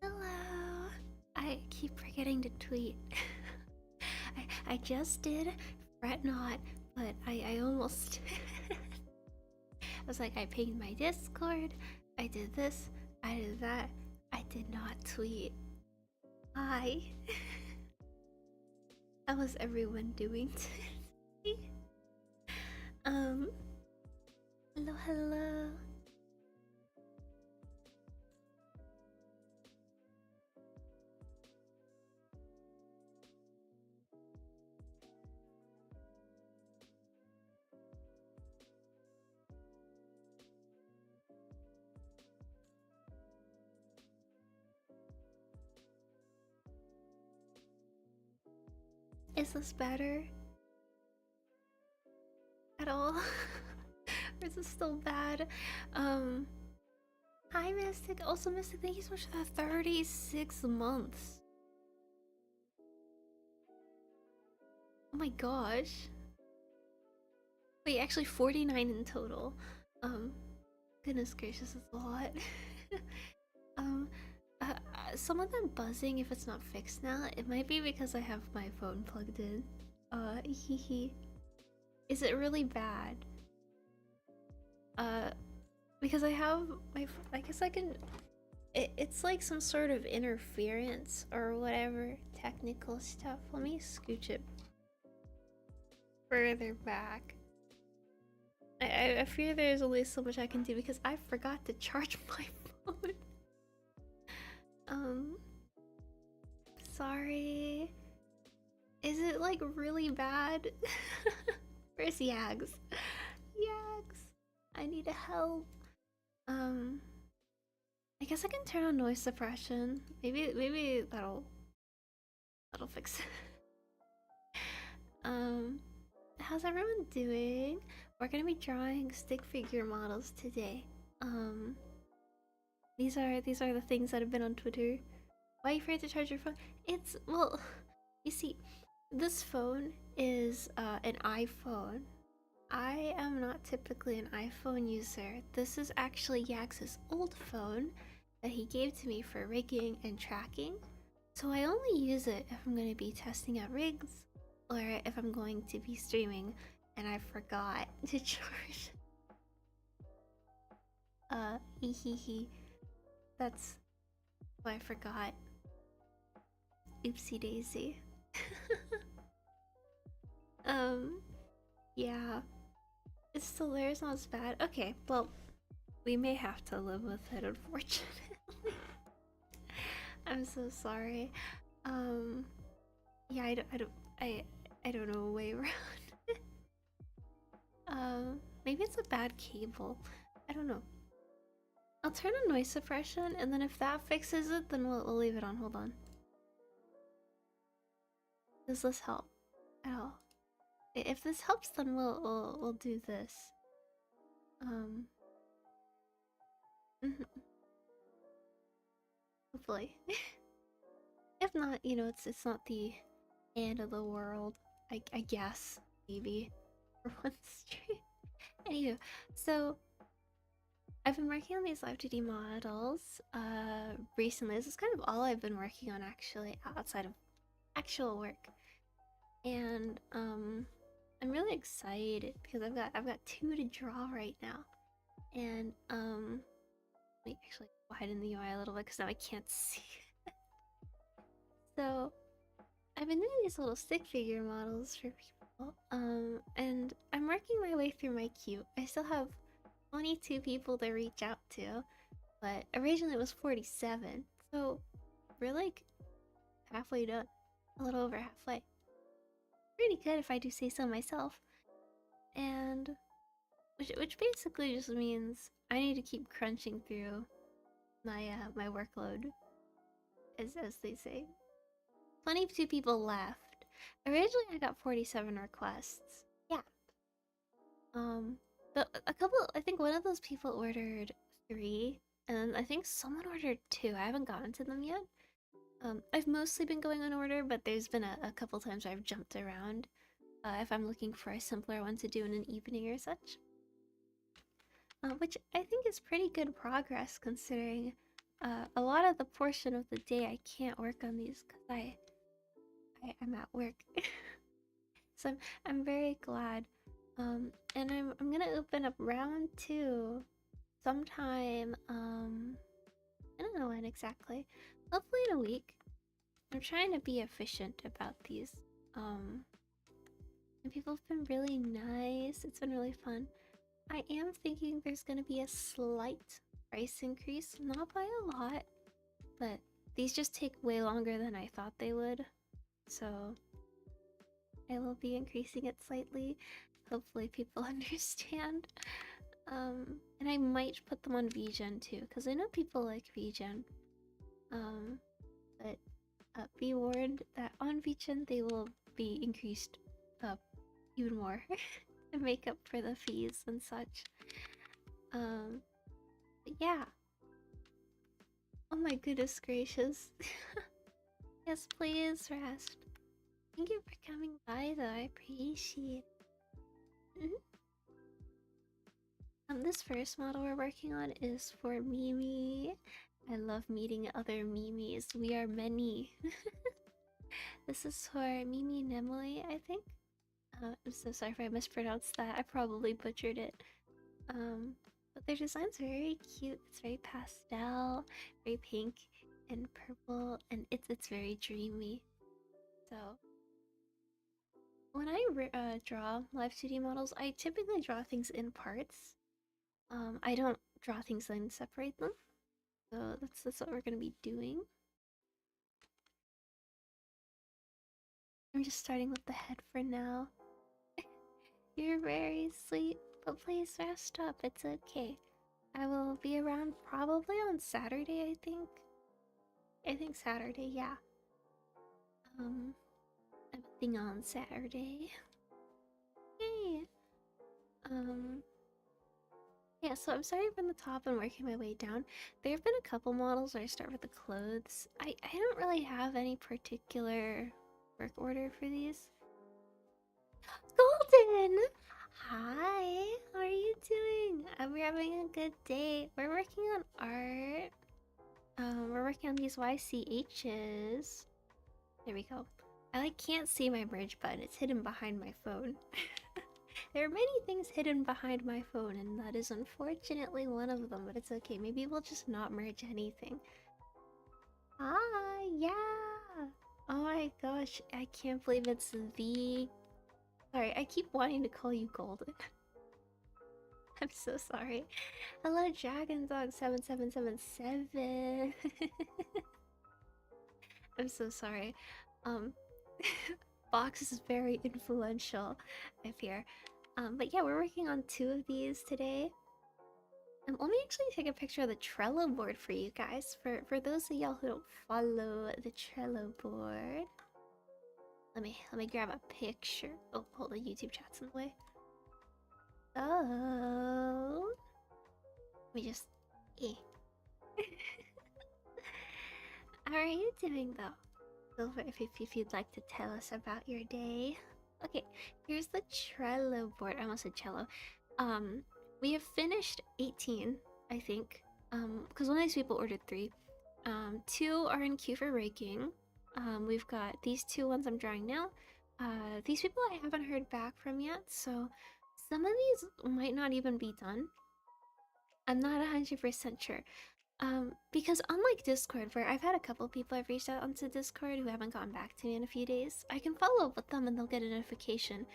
Hello. I keep forgetting to tweet. I just did. Fret not, but I almost. I was like, I pinged my Discord. I did this. I did that. I did not tweet. Hi. How was everyone doing today? Hello, hello. Is this better? At all? Or is this still bad? Hi Mystic. Also Mystic, thank you so much for that 36 months. Oh my gosh. Wait, actually 49 in total. Goodness gracious, that's a lot. um, some of them buzzing if it's not fixed now. It might be because I have my phone plugged in. Hee. Is it really bad? Because I have my. I guess I can. It's like some sort of interference or whatever technical stuff. Let me scooch it further back. I fear there's only so much I can do because I forgot to charge my phone. Sorry. Is it like really bad? Where's Yags? Yags, I need help. I guess I can turn on noise suppression. Maybe that'll fix it. How's everyone doing? We're gonna be drawing stick figure models today. These are the things that have been on Twitter. Why are you afraid to charge your phone? It's well, you see, this phone is an iPhone. I am not typically an iPhone user. This is actually Yax's old phone that he gave to me for rigging and tracking. So I only use it if I'm going to be testing out rigs or if I'm going to be streaming and I forgot to charge. Hehehe. That's why I forgot. Oopsie daisy. Yeah. It's still there, it's not as bad. Okay, well, we may have to live with it, unfortunately. I'm so sorry. Yeah, I don't know a way around it. Maybe it's a bad cable. I don't know. I'll turn on noise suppression, and then if that fixes it, then we'll leave it on. Hold on. Does this help at all? If this helps, then we'll do this. Hopefully. If not, you know, it's not the end of the world. I guess maybe for one stream. Anywho, so I've been working on these live 2D models recently. This is kind of all I've been working on actually outside of actual work. And I'm really excited because I've got 2 to draw right now. And let me actually widen the UI a little bit because now I can't see it. So I've been doing these little stick figure models for people. And I'm working my way through my queue. I still have 22 people to reach out to, but originally it was 47. So we're like halfway done. A little over halfway. Pretty good if I do say so myself. And which basically just means I need to keep crunching through my my workload, as they say. 22 people left. Originally I got 47 requests. Yeah. But a couple, I think one of those people ordered 3, and I think someone ordered 2. I haven't gotten to them yet. I've mostly been going on order, but there's been a couple times where I've jumped around if I'm looking for a simpler one to do in an evening or such. Which I think is pretty good progress considering a lot of the portion of the day I can't work on these because I'm at work. So I'm very glad. And I'm gonna open up round two sometime. I don't know when exactly. Hopefully in a week. I'm trying to be efficient about these. Um, and people have been really nice. It's been really fun. I am thinking there's gonna be a slight price increase, not by a lot, but these just take way longer than I thought they would. So I will be increasing it slightly. Hopefully people understand. And I might put them on VGen too, because I know people like VGen. Um, but be warned that on VGen they will be increased up even more to make up for the fees and such. But yeah. Oh my goodness gracious. Yes, please rest. Thank you for coming by though, I appreciate it. This first model we're working on is for Mimi. I love meeting other Mimis. We are many. This is for Mimi and Emily, I think. I'm so sorry if I mispronounced that. I probably butchered it. But their design's very cute. It's very pastel, very pink and purple, and it's very dreamy. So when I draw live 2D models, I typically draw things in parts. I don't draw things and separate them. So that's what we're gonna be doing. I'm just starting with the head for now. You're very sweet, but please rest up. It's okay. I will be around probably on Saturday, I think. I think Saturday, yeah. I'm a thing on Saturday. Yay! Um, yeah, so I'm starting from the top and working my way down. There have been a couple models where I start with the clothes. I don't really have any particular work order for these. Golden! Hi, how are you doing? We're having a good day. We're working on art. We're working on these YCHs. There we go. I can't see my merge button. It's hidden behind my phone. There are many things hidden behind my phone, and that is unfortunately one of them, but it's okay. Maybe we'll just not merge anything. Ah, yeah! Oh my gosh, I can't believe it's the... Sorry, I keep wanting to call you Golden. I'm so sorry. Hello, Dragon Dog 7777. I'm so sorry. Um, Box is very influential, I fear. But yeah, we're working on two of these today. Let me actually take a picture of the Trello board for you guys. For those of y'all who don't follow the Trello board, let me grab a picture. Oh, hold on, YouTube chat's in the way. Oh, let me just. Eh. How are you doing though? Silver, if you'd like to tell us about your day. Okay, here's the Trello board. I almost said cello. We have finished 18, I think. Because one of these people ordered 3. 2 are in queue for raking. We've got these 2 ones I'm drawing now. These people I haven't heard back from yet, so some of these might not even be done. I'm not 100% sure. Because unlike Discord, where I've had a couple people I've reached out onto Discord who haven't gotten back to me in a few days, I can follow up with them and they'll get a notification.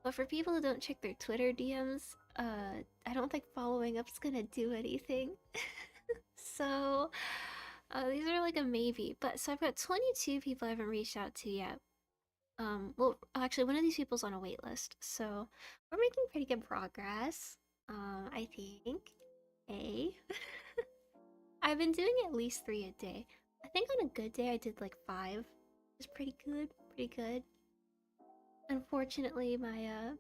But for people who don't check their Twitter DMs, I don't think following up's gonna do anything. So, these are like a maybe. But so I've got 22 people I haven't reached out to yet. Well, actually, one of these people's on a wait list, so we're making pretty good progress. I think. A. I've been doing at least 3 a day. I think on a good day I did like 5. It's pretty good, pretty good. Unfortunately, my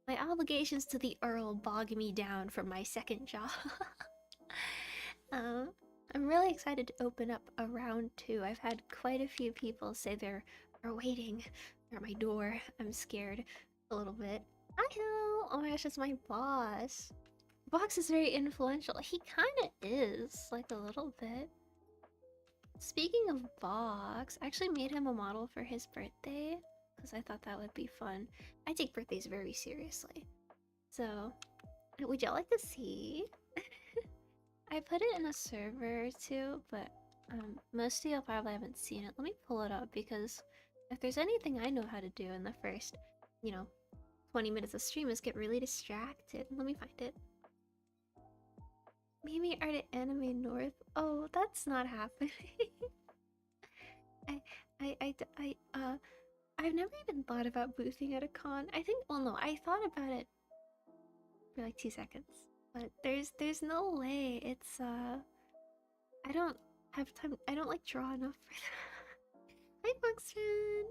obligations to the Earl bog me down from my second job. I'm really excited to open up a round 2. I've had quite a few people say they're waiting. They're at my door. I'm scared a little bit. Hi-ho! Oh my gosh, it's my boss. Box is very influential. He kinda is, like a little bit. Speaking of Box, I actually made him a model for his birthday because I thought that would be fun. I take birthdays very seriously. So, would y'all like to see? I put it in a server too, but most of y'all probably haven't seen it. Let me pull it up because if there's anything I know how to do in the first, you know, 20 minutes of stream is get really distracted. Let me find it. Mimi Art at Anime North. Oh, that's not happening. I, I've never even thought about boothing at a con. I think, well, no, I thought about it for like 2 seconds, but there's no way. It's I don't have time. I don't like draw enough for that. Hi, Buxton.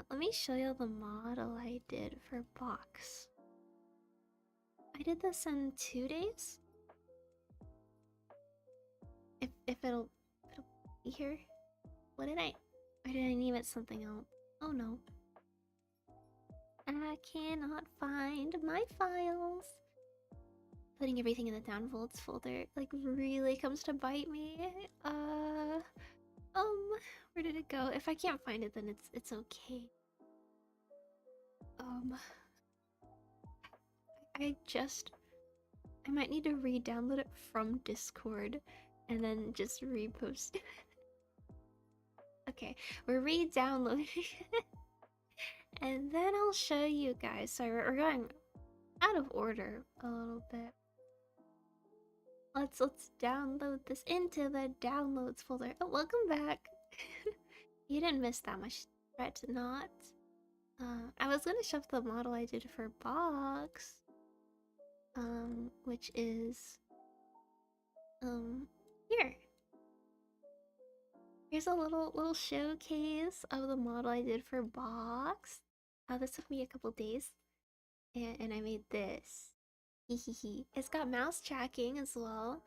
Let me show you the model I did for Box. I did this in 2 days. If it'll be here. What did I? Or did I name it something else? Oh no. I cannot find my files. Putting everything in the downvotes folder like really comes to bite me. Where did it go? If I can't find it, then it's okay. I might need to re-download it from Discord and then just repost it. Okay, we're re-downloading it. And then I'll show you guys. Sorry, we're going out of order a little bit. Let's download this into the downloads folder. Oh, welcome back. You didn't miss that much. Try to not. I was gonna shove the model I did for Box. Which is here. Here's a little showcase of the model I did for Box. This took me a couple days, and I made this. It's got mouse tracking as well.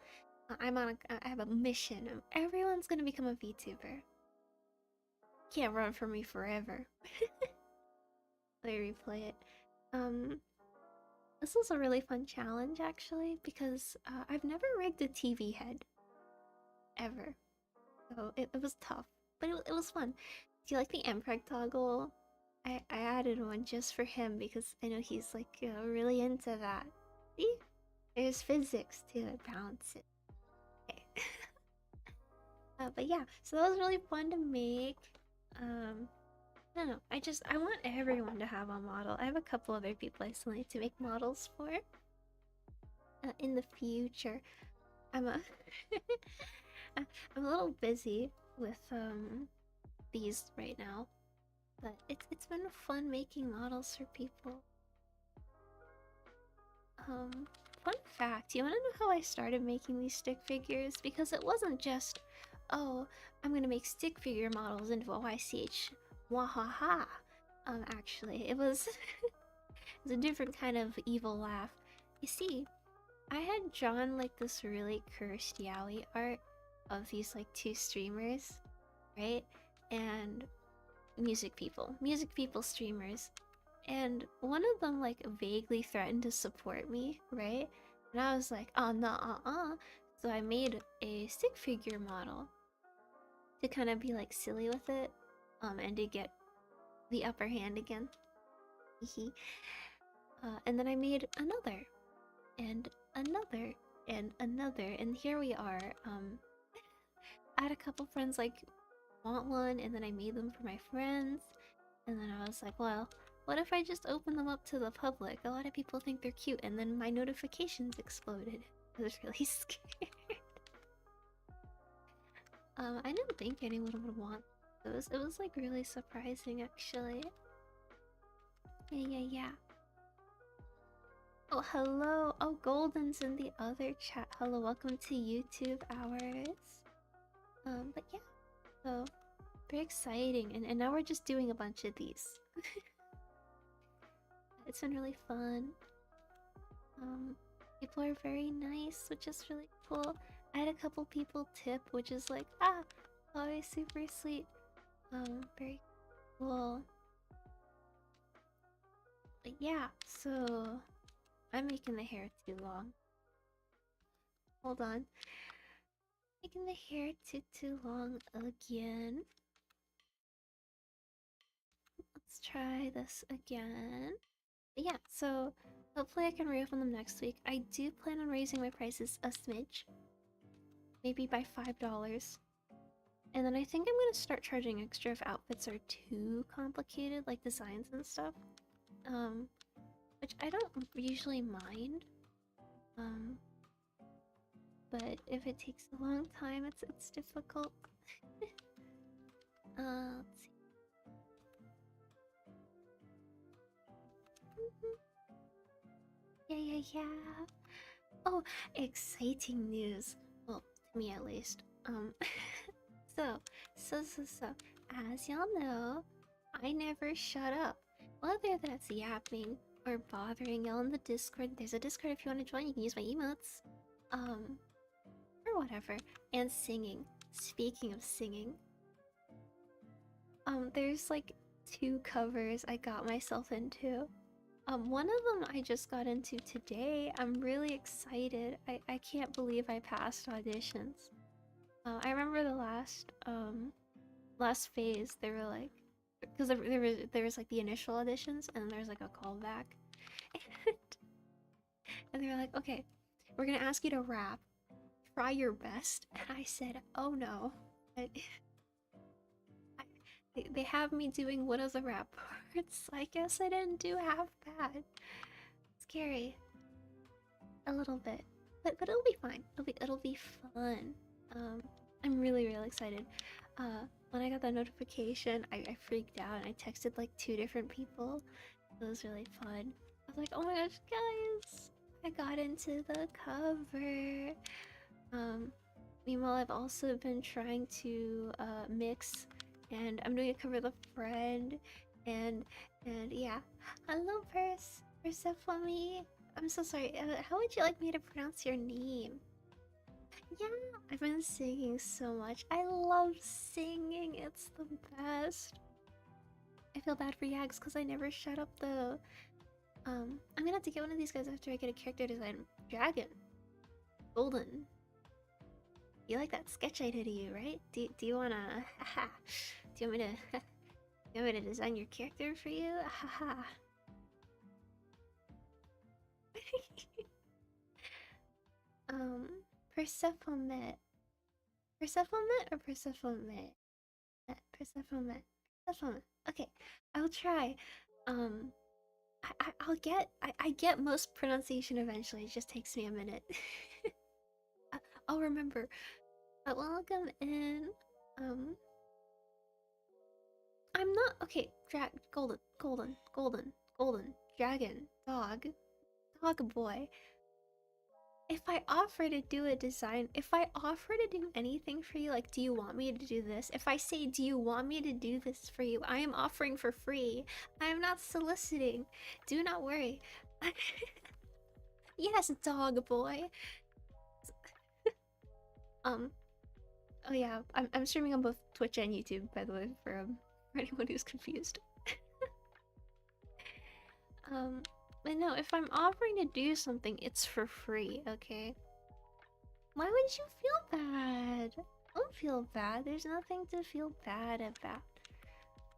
I have a mission. Everyone's gonna become a VTuber. Can't run from me forever. Let me replay it. This was a really fun challenge actually because I've never rigged a TV head ever, so it was tough, but it was fun. Do you like the Mpreg toggle? I added one just for him because I know he's like really into that. See, there's physics to it, balance it. Okay. But yeah, so that was really fun to make. I don't know. I want everyone to have a model. I have a couple other people I still need to make models for in the future. I'm a I'm a little busy with these right now, but it's been fun making models for people. Fun fact, you wanna know how I started making these stick figures? Because it wasn't just, oh, I'm gonna make stick figure models into OICH. Wahaha. Actually, it was it was a different kind of evil laugh. You see, I had drawn like this really cursed yaoi art of these like two streamers, right? And music people streamers. And one of them like vaguely threatened to support me, right? And I was like, oh no, so I made a stick figure model to kind of be like silly with it, and to get the upper hand again. And then I made another, and another, and another, and here we are. I had a couple friends like want one, and then I made them for my friends, and then I was like, well, what if I just open them up to the public? A lot of people think they're cute, and then my notifications exploded. I was really scared. I didn't think anyone would want those. It was like really surprising, actually. Yeah. Oh, hello. Oh, Golden's in the other chat. Hello, welcome to YouTube hours. But yeah, so very exciting, and now we're just doing a bunch of these. It's been really fun. People are very nice, which is really cool. I had a couple people tip, which is like, always super sweet. Very cool. But yeah, so I'm making the hair too long. Hold on. Making the hair too long again. Let's try this again. But yeah, so hopefully I can reopen them next week. I do plan on raising my prices a smidge. Maybe by $5. And then I think I'm gonna start charging extra if outfits are too complicated, like designs and stuff. Which I don't usually mind. Um, but if it takes a long time, it's difficult. Let's see. Yeah. Oh, exciting news. Well, to me at least. So, so, as y'all know, I never shut up. Whether that's yapping or bothering y'all in the Discord, there's a Discord if you want to join, you can use my emotes. Or whatever. And singing. Speaking of singing, there's like 2 covers I got myself into. One of them I just got into today. I'm really excited. I can't believe I passed auditions. I remember the last phase, they were like, because there was like the initial auditions and there's like a callback, and they were like, okay, we're gonna ask you to rap, try your best, and I said, oh no, they have me doing one of the rap parts. I guess I didn't do half bad. Scary, a little bit, but it'll be fine. It'll be fun. I'm really excited. When I got that notification, I freaked out and I texted like 2 different people. It was really fun. I was like, oh my gosh, guys, I got into the cover. Meanwhile, I've also been trying to mix, and I'm doing a cover of The Friend, and yeah. Hello, Persephone. I'm so sorry. How would you like me to pronounce your name? Yeah, I've been singing so much. I love singing. It's the best. I feel bad for Yags because I never shut up though. I'm gonna have to get one of these guys after I get a character design. Dragon. Golden. You like that sketch I did of you, right? Do you wanna do you want me to do you want me to design your character for you? Haha. Persephone. Persephone or Persephone? Persephone. Persephone. Okay, I'll try. Um, I get most pronunciation eventually. It just takes me a minute. I'll remember. Welcome in. Um, I'm not okay. Golden, dragon, dog boy. If I offer to do a design, if I offer to do anything for you, like, do you want me to do this? If I say, do you want me to do this for you? I am offering for free. I am not soliciting. Do not worry. Yes, dog boy. Oh yeah, I'm streaming on both Twitch and YouTube, by the way, for anyone who's confused. But no, if I'm offering to do something, it's for free, okay? Why would you feel bad? Don't feel bad. There's nothing to feel bad about.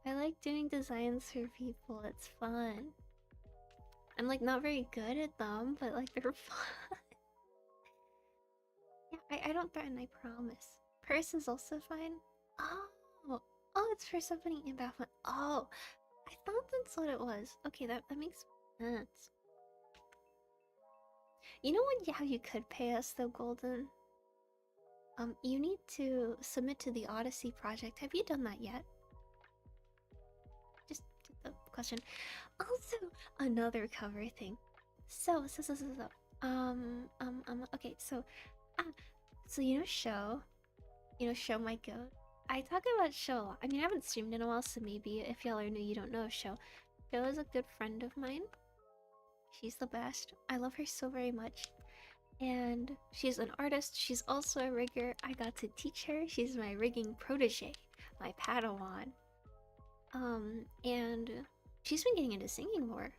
I like doing designs for people. It's fun. I'm like not very good at them, but like they're fun. Yeah, I don't threaten, I promise. Purse is also fine. Oh, it's for somebody in Batman. Oh, I thought that's what it was. Okay, that makes sense. You know what? Yeah, you could pay us though, Golden. You need to submit to the Odyssey project. Have you done that yet? Just a question. Also, another cover thing. So. Okay, so Show my goat. I talk about Show a lot. I mean, I haven't streamed in a while, so maybe if y'all are new, you don't know Show. Show is a good friend of mine. She's the best. I love her so very much. And she's an artist. She's also a rigger. I got to teach her. She's my rigging protege, my Padawan. And she's been getting into singing more.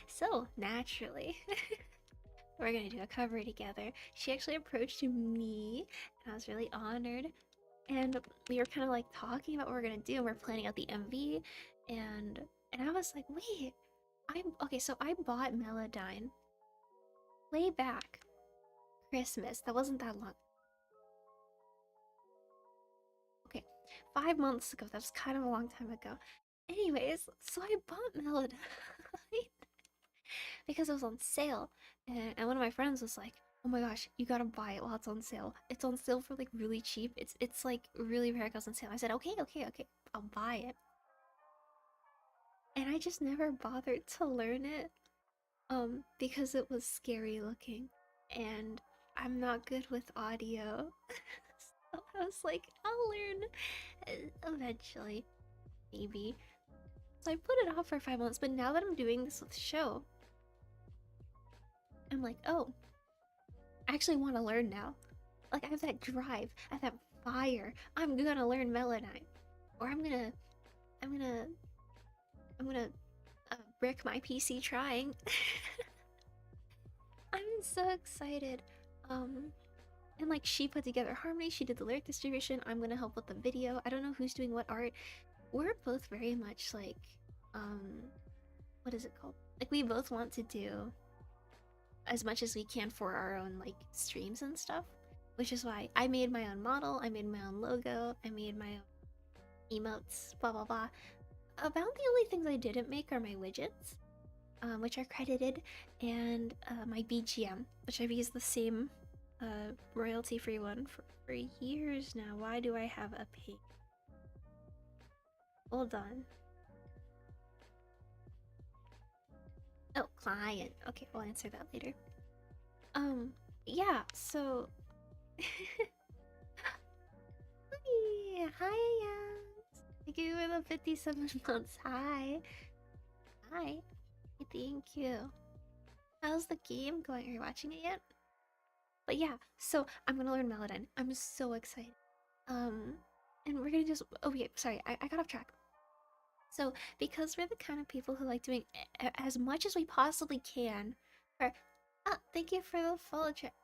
So, naturally, we're gonna do a cover together. She actually approached me, and I was really honored. And we were kind of like talking about what we're gonna do, and we're planning out the MV, and I was like, wait, I'm okay. So I bought Melodyne way back Christmas. That wasn't that long. Okay, 5 months ago. That was kind of a long time ago. Anyways, so I bought Melodyne because it was on sale, and one of my friends was like, "Oh my gosh, you gotta buy it while it's on sale. It's on sale for like really cheap. It's like really rare. It goes on sale." I said, "Okay, okay, okay, I'll buy it." And I just never bothered to learn it, because it was scary looking, and I'm not good with audio. So I was like, I'll learn eventually, maybe. So I put it off for 5 months, but now that I'm doing this with the show, I'm like, oh, I actually want to learn now. Like I have that drive, I have that fire. I'm gonna learn Melodyne, or I'm gonna, I'm gonna brick my PC trying. I'm so excited. Um, and like she put together harmony, she did the lyric distribution. I'm gonna help with the video. I don't know who's doing what art. We're both very much like, um, what is it called? Like we both want to do as much as we can for our own like streams and stuff, which is why I made my own model, I made my own logo, I made my own emotes, blah blah blah. About the only things I didn't make are my widgets, which are credited, and my BGM, which I've used the same royalty-free one for years now. Why do I have a page? Hold on. Oh, client. Okay, we'll answer that later. Yeah, so hi, Yams. Thank you for the 57 months. Hi. Hi. Thank you. How's the game going? Are you watching it yet? But yeah, so I'm gonna learn Melodyne. I'm so excited. Um, and we're gonna just. Oh, yeah, sorry, I got off track. So, because we're the kind of people who like doing as much as we possibly can for. Ah, thank you for the follow check.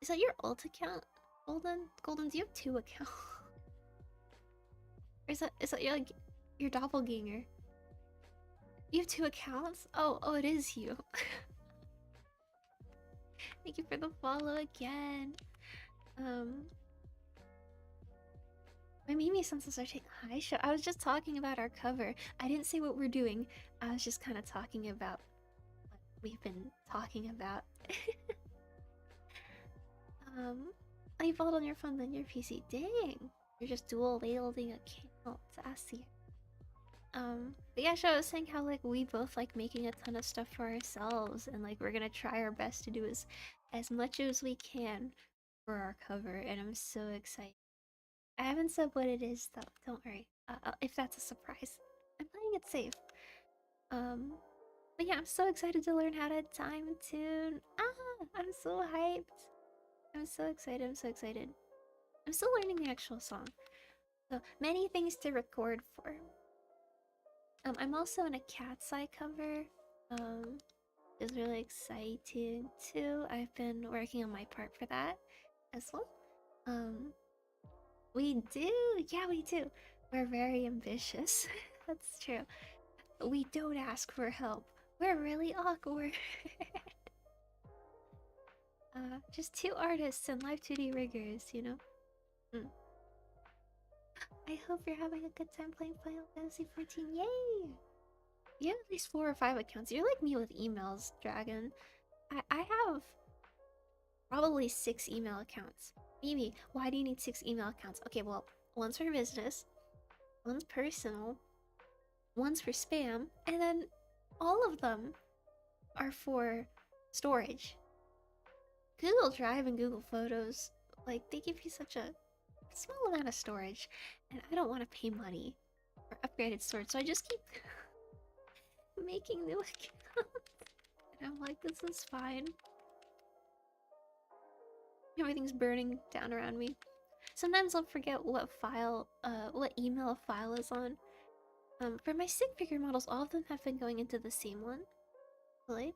Is that your alt account, Golden? Golden, do you have two accounts? Or is that your like your doppelganger? You have two accounts? Oh, it is you. Thank you for the follow again. My Mimi senses are taking hi show. I was just talking about our cover. I didn't say what we're doing. I was just kind of talking about what we've been talking about. oh, you followed on your phone then your PC. Dang, you're just dual wielding accounts. I see. But yeah, so I was saying how like we both like making a ton of stuff for ourselves, and like we're gonna try our best to do as much as we can for our cover, and I'm so excited. I haven't said what it is though. Don't worry. If that's a surprise, I'm playing it safe. Um, but yeah, I'm so excited to learn how to time tune. Ah, I'm so hyped. I'm so excited. I'm so excited. I'm still learning the actual song. So many things to record for. I'm also in a Cat's Eye cover. It's really exciting too. I've been working on my part for that as well. Um, we do, yeah, we do. We're very ambitious. That's true. We don't ask for help. We're really awkward. Just two artists and live 2D riggers, you know? Mm. I hope you're having a good time playing Final Fantasy 14. Yay! You have at least 4 or 5 accounts. You're like me with emails, Dragon. I have probably 6 email accounts. Mimi, why do you need 6 email accounts? Okay, well, one's for business, one's personal, one's for spam, and then all of them are for storage. Google Drive and Google Photos, like, they give you such a small amount of storage, and I don't want to pay money for upgraded storage, so I just keep making new accounts. And I'm like, this is fine. Everything's burning down around me. Sometimes I'll forget what file, what email a file is on. For my stick figure models, all of them have been going into the same one. Really?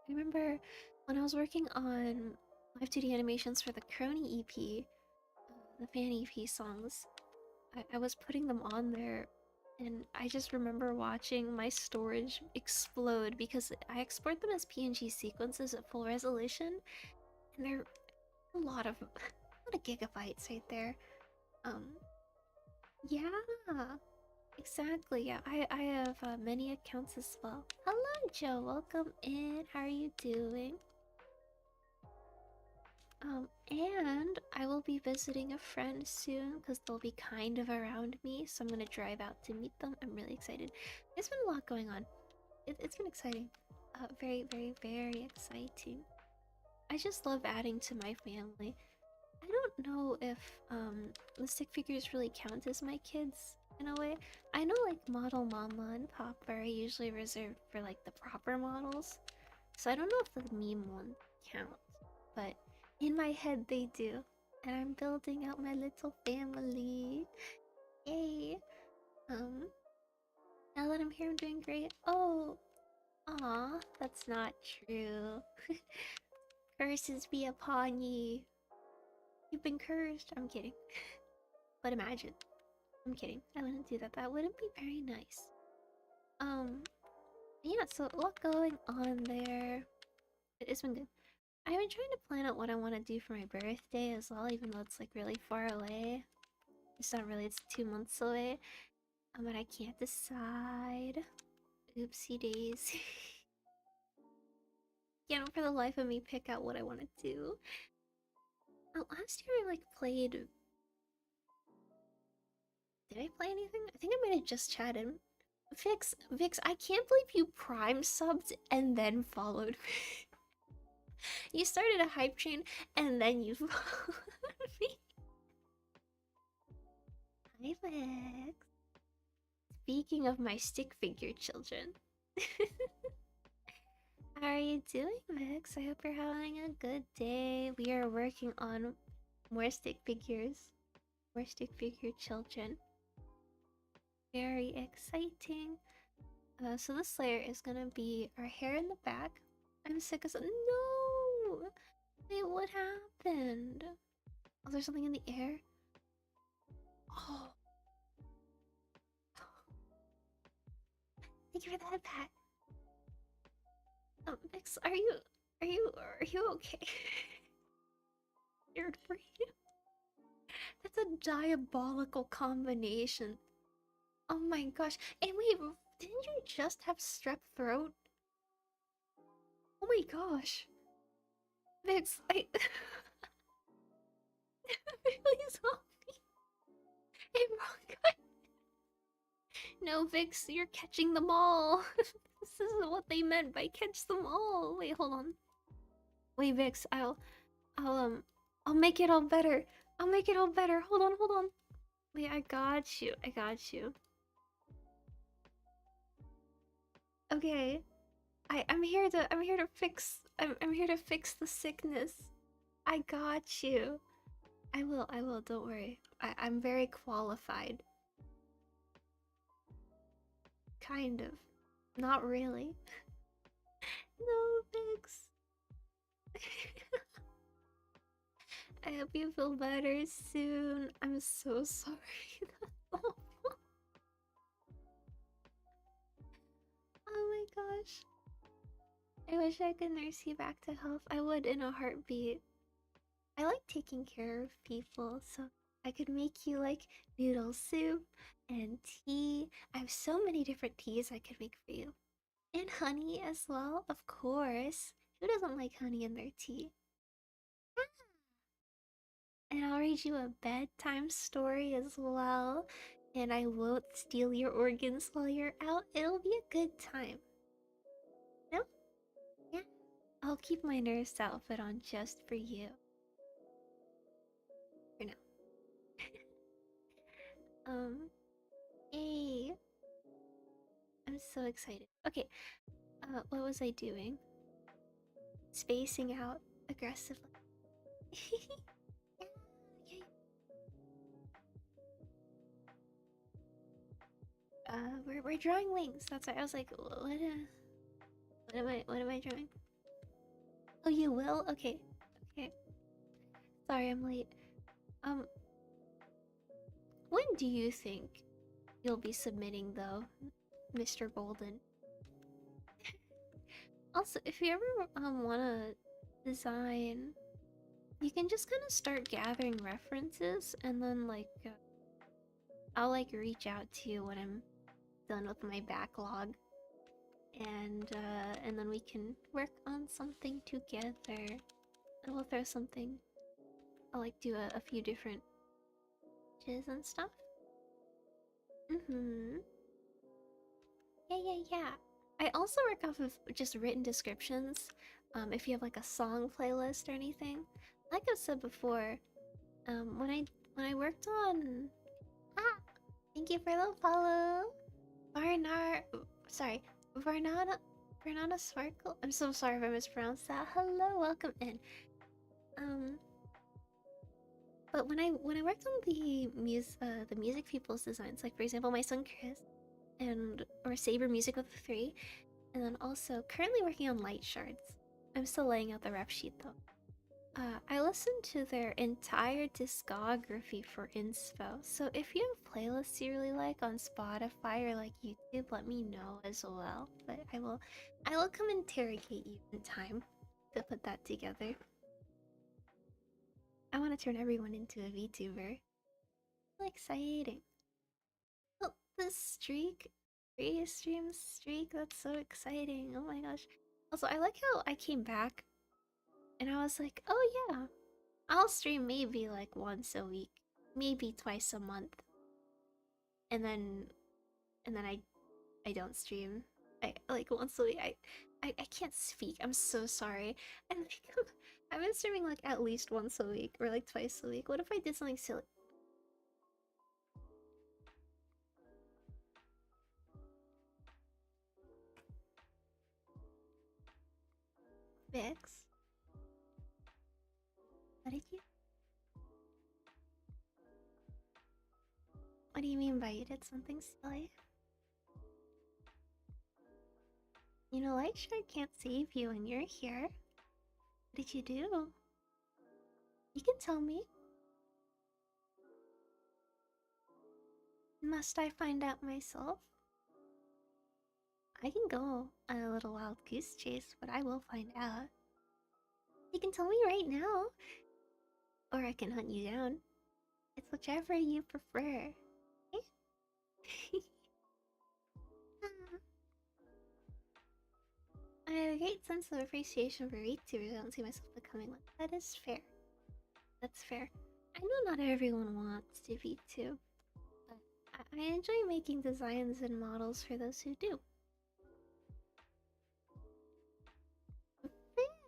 I remember when I was working on live 2D animations for the Crony EP, the fan EP songs, I was putting them on there, and I just remember watching my storage explode because I export them as PNG sequences at full resolution, and they're a lot of a lot of gigabytes right there. Um, yeah, exactly. Yeah, I have many accounts as well. Hello, Joe. Welcome in. How are you doing? And I will be visiting a friend soon because they'll be kind of around me, so I'm gonna drive out to meet them. I'm really excited. There's been a lot going on. It's been exciting. Very, very, very exciting. I just love adding to my family. I don't know if the stick figures really count as my kids in a way. I know like Model Mama and Papa are usually reserved for like the proper models, so I don't know if the meme ones count, but in my head they do. And I'm building out my little family. Yay! Um, now that I'm here, I'm doing great. Oh, aw, that's not true. Curses be upon ye. You've been cursed. I'm kidding. But imagine. I'm kidding. I wouldn't do that. That wouldn't be very nice. Um, yeah, so a lot going on there. It's been good. I've been trying to plan out what I want to do for my birthday as well, even though it's like really far away. It's not really, it's 2 months away. But I can't decide. Oopsie days. Can't for the life of me pick out what I want to do. Last year I like played. Did I play anything? I think I might have just chatted. Vix, I can't believe you prime subbed and then followed me. You started a hype train and then you followed me. Hi, Vix. Speaking of my stick figure children. How are you doing, Vix? I hope you're having a good day. We are working on more stick figures. More stick figure children. Very exciting. So this layer is gonna be our hair in the back. I'm sick as no! Wait, what happened? Oh, there's something in the air? Oh. Thank you for the head pat. Vix, are you okay? Scared for you. That's a diabolical combination. Oh my gosh. And wait, didn't you just have strep throat? Oh my gosh. Vix, I please help me. Hey, wrong guy. No, Vix, you're catching them all. This isn't what they meant by catch them all. Wait, hold on. Wait, Vix, I'll I'll make it all better. I'll make it all better. Hold on. Wait, I got you. I got you. Okay. I'm here to fix I'm here to fix the sickness. I got you. I will, don't worry. I'm very qualified. Kind of. Not really. No, Vix. I hope you feel better soon. I'm so sorry. Oh my gosh. I wish I could nurse you back to health. I would in a heartbeat. I like taking care of people, so I could make you like noodle soup and tea. I have so many different teas I could make for you. And honey as well, of course. Who doesn't like honey in their tea? And I'll read you a bedtime story as well. And I won't steal your organs while you're out. It'll be a good time. No? Yeah. I'll keep my nurse outfit on just for you. For now. Um, Yay. I'm so excited. Okay, what was I doing? Spacing out aggressively. Yeah, we're drawing wings. That's why I was like, what am I drawing? Oh, you will? Okay. Okay. Sorry, I'm late. Um, when do you think you'll be submitting though, Mr. Golden? Also, if you ever wanna design, you can just kind of start gathering references, and then I'll like reach out to you when I'm done with my backlog, and then we can work on something together. And we'll throw something. I'll like do a few different pitches and stuff. Mm-hmm. Yeah, yeah, yeah. I also work off of just written descriptions. If you have like a song playlist or anything. Like I've said before, when I worked on ah, thank you for the follow. Varnar sorry, Varnana Sparkle. I'm so sorry if I mispronounced that. Hello, welcome in. Um but when I worked on the music people's designs, like for example my son Chris and or Saber Music with the three, and then also currently working on Light Shards. I'm still laying out the rep sheet though. I listened to their entire discography for inspo. So if you have playlists you really like on Spotify or like YouTube, let me know as well. But I will come interrogate you in time to put that together. I want to turn everyone into a VTuber. So exciting. Oh, the streak. Free stream streak, that's so exciting. Oh my gosh. Also, I like how I came back and I was like, oh yeah, I'll stream maybe like once a week, maybe twice a month, and then I don't stream. I like once a week. I can't speak. I'm so sorry. And like I've been streaming like at least once a week or like twice a week. What if I did something silly? Vix, what did you? What do you mean by you did something silly? You know, Lightshard can't save you and you're here. What did you do? You can tell me. Must I find out myself? I can go on a little wild goose chase, but I will find out. You can tell me right now, or I can hunt you down. It's whichever you prefer. Okay? I have a great sense of appreciation for VTubers. I don't see myself becoming one. That is fair. That's fair. I know not everyone wants to VTube, but I enjoy making designs and models for those who do.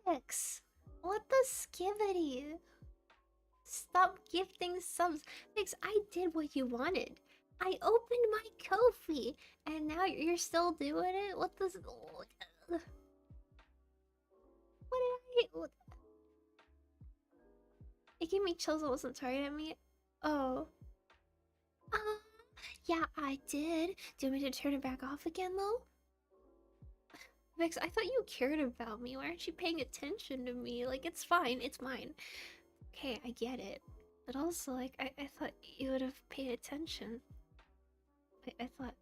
Vix! What the skivity? Stop gifting subs. Vix, I did what you wanted. I opened my Ko-fi, and now you're still doing it? What the... What did I... What? It gave me chills. It wasn't targeting at me. Oh. Yeah, I did. Do you want me to turn it back off again, though? Vix, I thought you cared about me. Why aren't you paying attention to me? Like, it's fine. It's mine. Okay, I get it. But also, like, I thought you would have paid attention. I thought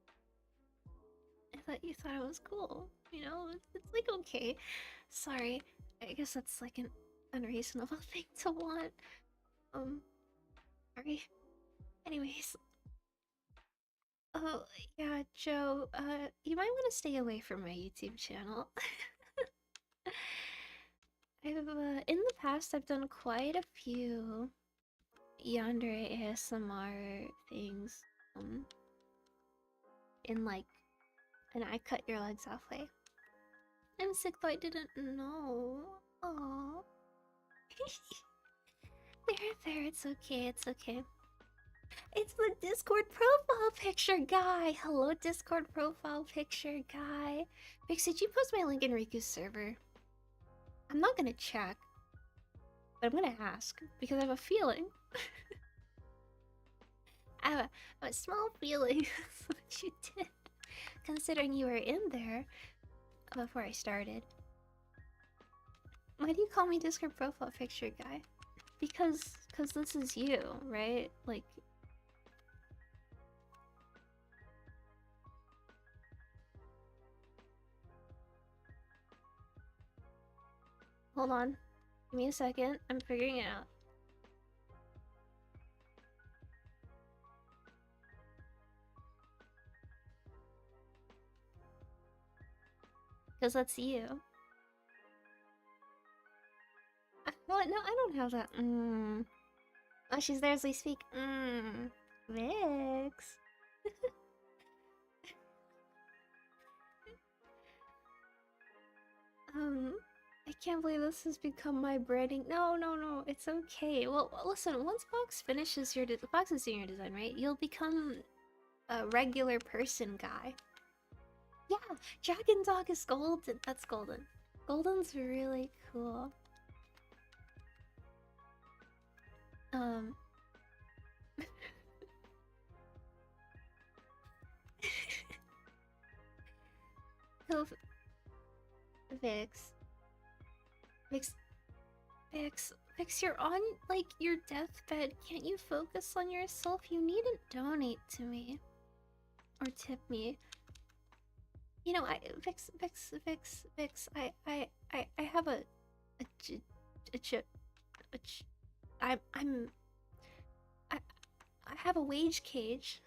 you thought it was cool. You know, it's like okay. Sorry, I guess that's like an unreasonable thing to want. Sorry. Anyways, oh yeah, Joe. You might want to stay away from my YouTube channel. I've in the past I've done quite a few yandere ASMR things. In like and I cut your legs off way. I'm sick though I didn't know. Aww. there, it's okay, it's okay. It's the Discord profile picture guy! Hello, Discord profile picture guy. Vix, did you post my link in Riku's server? I'm not gonna check, but I'm gonna ask because I have a feeling. I have a small feeling that's what you did, considering you were in there before I started. Why do you call me Discord profile picture guy? Because this is you, right? Like, hold on. Give me a second. I'm figuring it out. Because that's you. What? No, I don't have that. Oh, she's there as we speak. Vix. I can't believe this has become my breading. No, no, no, it's okay. Well, listen, once Fox finishes your Fox is doing your design, right? You'll become a regular person guy. Yeah, Dragon Dog is golden. That's golden. Golden's really cool. Um. So, Vix. Vix. Vix, you're on, like, your deathbed. Can't you focus on yourself? You needn't donate to me. Or tip me. You know, Vix, I have a ch, a ch, a ch, I'm, I, I have a wage cage.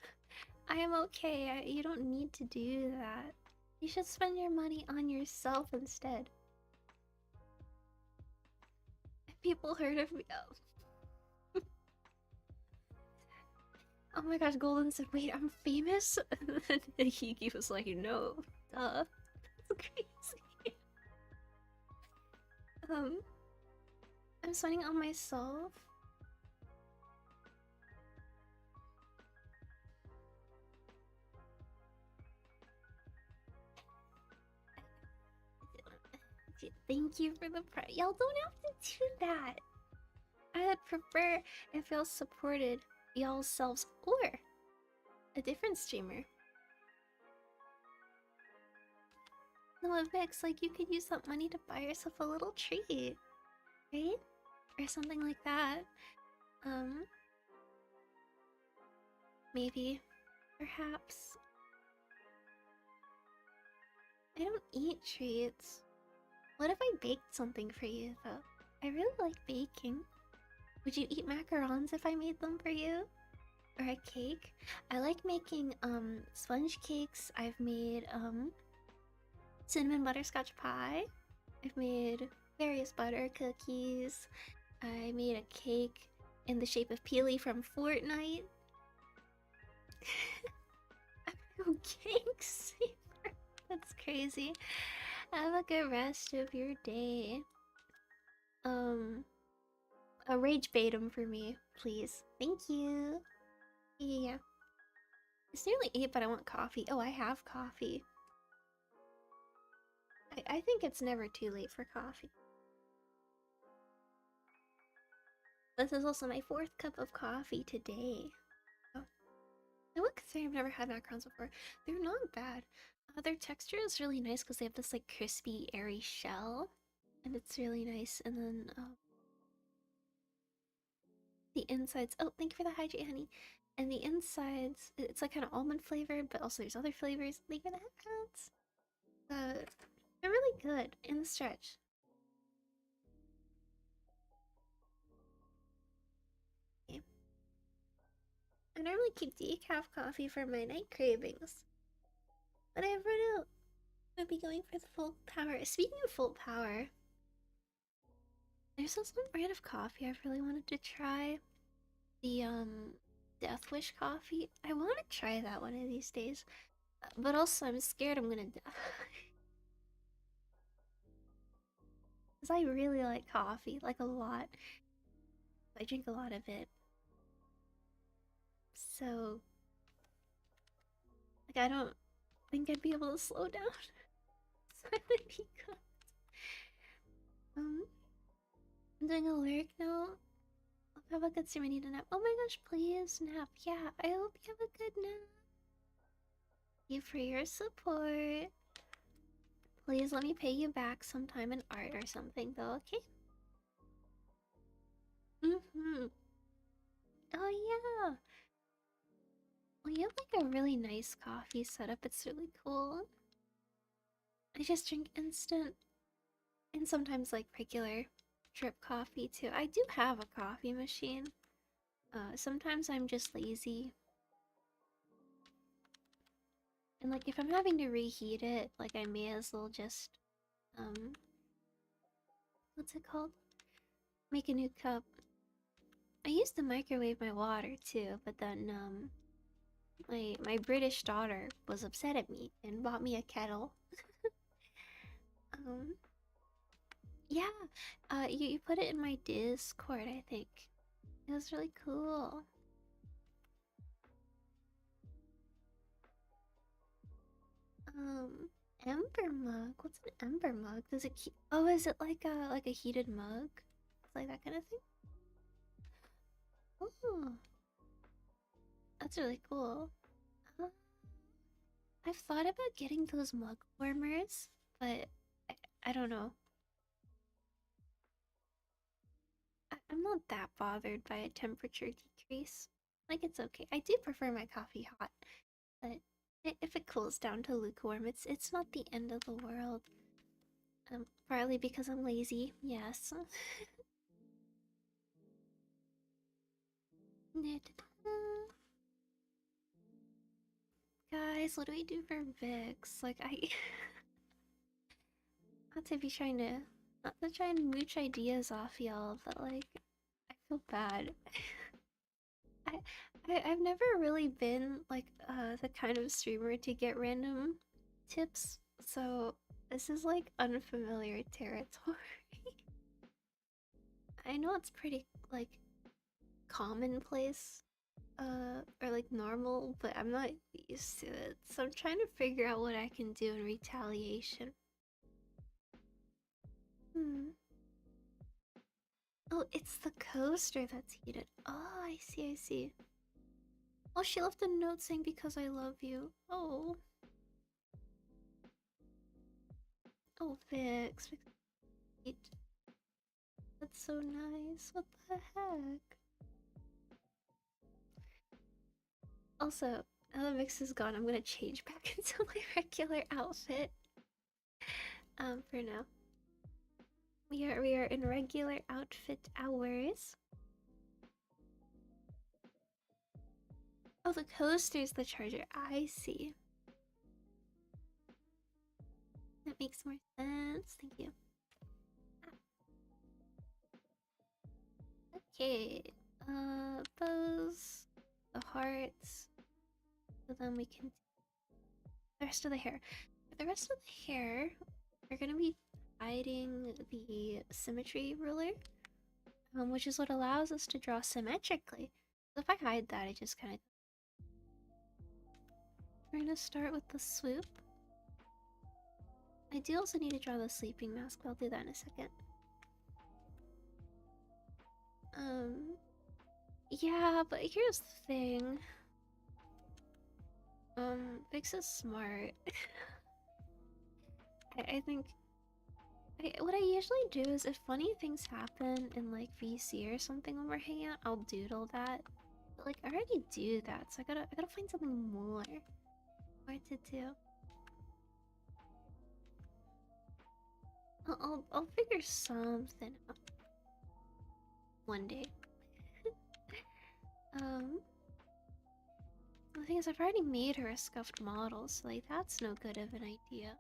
I am okay. You don't need to do that. You should spend your money on yourself instead. People heard of me. Oh, oh my gosh, Golden said, wait, I'm famous? And Hiki was like, no, duh. That's crazy. I'm spending on myself. Thank you for the prize. Y'all don't have to do that. I'd prefer if y'all supported y'all selves or a different streamer. No, Vix, like you could use that money to buy yourself a little treat, right? Or something like that. Maybe, perhaps. I don't eat treats. What if I baked something for you, though? I really like baking. Would you eat macarons if I made them for you? Or a cake? I like making, sponge cakes. I've made, cinnamon butterscotch pie. I've made various butter cookies. I made a cake in the shape of Peely from Fortnite. Cakes? That's crazy. Have a good rest of your day. A rage bait 'em for me, please. Thank you. Yeah. It's nearly 8, but I want coffee. Oh, I have coffee. I think it's never too late for coffee. This is also my 4th cup of coffee today. Oh. I would consider I've never had macarons before. They're not bad. Their texture is really nice because they have this like crispy, airy shell. And it's really nice. And then the insides. Oh, thank you for the hydrate, honey. And the insides, it's like kind of almond flavored, but also there's other flavors. Thank you for the headphones. They're really good in the stretch. Okay. I normally keep decaf coffee for my night cravings, but I've run out. I'll be going for the full power. Speaking of full power, there's also some brand of coffee I've really wanted to try. The Death Wish coffee. I want to try that one of these days, but also I'm scared I'm gonna die. Because I really like coffee, like a lot. I drink a lot of it. So, like, I don't think I'd be able to slow down. So I would be good. I'm doing a lyric note. I'll have a good stream. I need a nap. Oh my gosh, please nap. Yeah, I hope you have a good nap. Thank you for your support. Please let me pay you back sometime in art or something, though, okay? Mm-hmm. Oh, yeah. Well, you have like a really nice coffee setup. It's really cool. I just drink instant and sometimes like regular drip coffee too. I do have a coffee machine. Sometimes I'm just lazy. And like if I'm having to reheat it, like I may as well just um what's it called? Make a new cup. I used to microwave my water too, but then my British daughter was upset at me and bought me a kettle. Um yeah, you put it in my Discord, I think. It was really cool. Um, Ember mug. What's an ember mug? Does it keep? Oh, is it like a heated mug? It's like that kind of thing. Oh, that's really cool. Uh, I've thought about getting those mug warmers, but I don't know. I'm not that bothered by a temperature decrease. Like it's okay. I do prefer my coffee hot, but if it cools down to lukewarm, it's not the end of the world. Partly because I'm lazy. Yes. Guys, what do we do for Vix? Like, not to be trying to, not to try and mooch ideas off y'all, but like, I feel bad. I, I've never really been like the kind of streamer to get random tips, so this is like unfamiliar territory. I know it's pretty like commonplace, or like normal, but I'm not used to it, so I'm trying to figure out what I can do in retaliation. Hmm. Oh, it's the coaster that's heated. Oh, I see, I see. Oh, she left a note saying because I love you. Oh. Oh, Vix. Vix. That's so nice. What the heck? Also, now that Vix is gone, I'm gonna change back into my regular outfit. For now. We are in regular outfit hours. Oh, the coaster's the charger. I see. That makes more sense. Thank you. Okay. Bows, the hearts. So then we can the rest of the hair. For the rest of the hair, we're gonna be hiding the symmetry ruler, which is what allows us to draw symmetrically. So if I hide that, I just kind of. We're gonna start with the swoop. I do also need to draw the sleeping mask, but I'll do that in a second. Yeah, but here's the thing. Vix is smart. I think what I usually do is if funny things happen in like VC or something when we're hanging out, I'll doodle that. But, like I already do that, so I gotta find something more to do. I'll figure something out one day. um, the thing is, I've already made her a scuffed model, so like that's no good of an idea.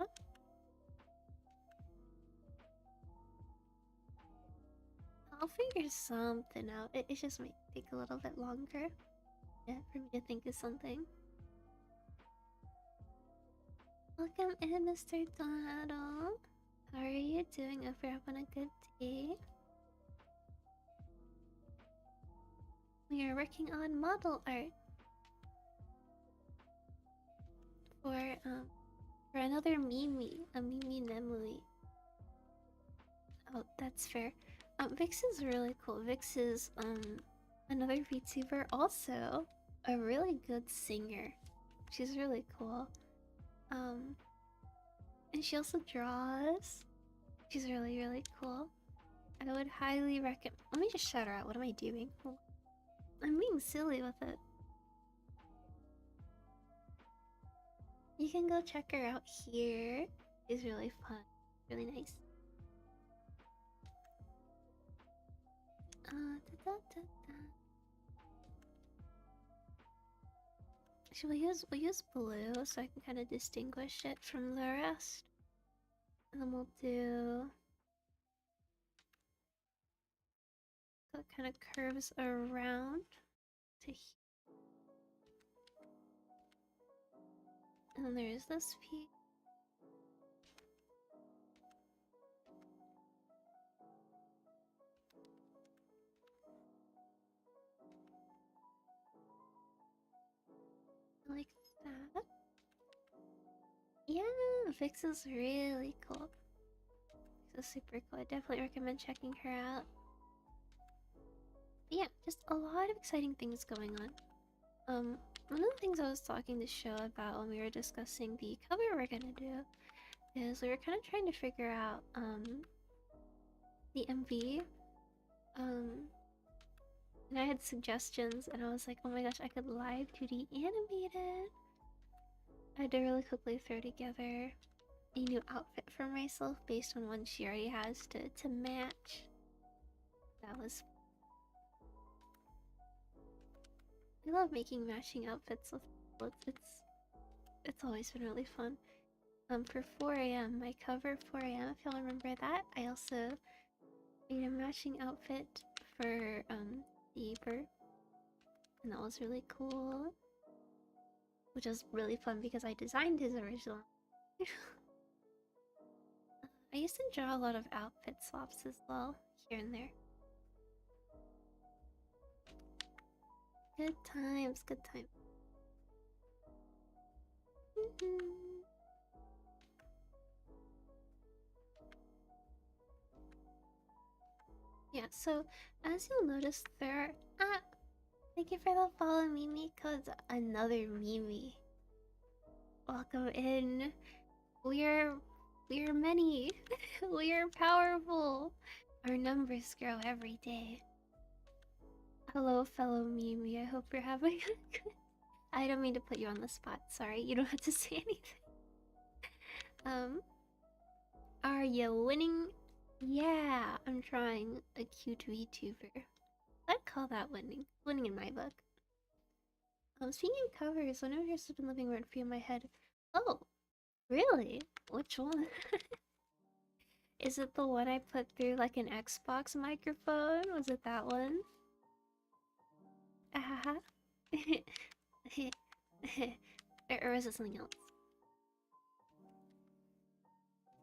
I'll figure something out. It just might take a little bit longer, yeah, for me to think of something. Welcome in, Mr. Donald. How are you doing? Hope you're having a good day. We are working on model art for for another Mimi, a Mimi Nemui. Oh, that's fair. Vix is really cool. Vix is another VTuber, also a really good singer. She's really cool. Um, And she also draws. She's really, really cool. I would highly recommend. Let me just shout her out. What am I doing? I'm being silly with it. You can go check her out here. She's really fun. Really nice. Da, da, da. Should we'll use blue so I can kind of distinguish it from the rest. And then we'll do so it kind of curves around to here. And then there's this piece. Like that. Yeah, Vix is really cool. Vix is super cool. I definitely recommend checking her out. But yeah, just a lot of exciting things going on. One of the things I was talking to Sho about when we were discussing the cover we're gonna do is we were kind of trying to figure out the MV. And I had suggestions, and I was like, oh my gosh, I could live 2D animate it. I had to really quickly throw together a new outfit for myself based on one she already has to match. That was. I love making matching outfits with people. It's always been really fun. For 4 a.m., my cover 4 a.m. If y'all remember that, I also made a matching outfit for the bird, and that was really cool. Which was really fun because I designed his original. I used to draw a lot of outfit swaps as well, here and there. Good times, good times. Yeah, so as you'll notice, there are. Thank you for the follow, Mimi codes. Another Mimi. Welcome in. We're many. We are powerful. Our numbers grow every day. Hello, fellow Mimi. I hope you're having a good. I don't mean to put you on the spot. Sorry, you don't have to say anything. Are you winning? Yeah, I'm trying a cute VTuber. I'd call that winning. Winning in my book. Speaking of covers, I know here's been living rent free in my head. Oh, really? Which one? Is it the one I put through like an Xbox microphone? Was it that one? Ahaha. Or is it something else?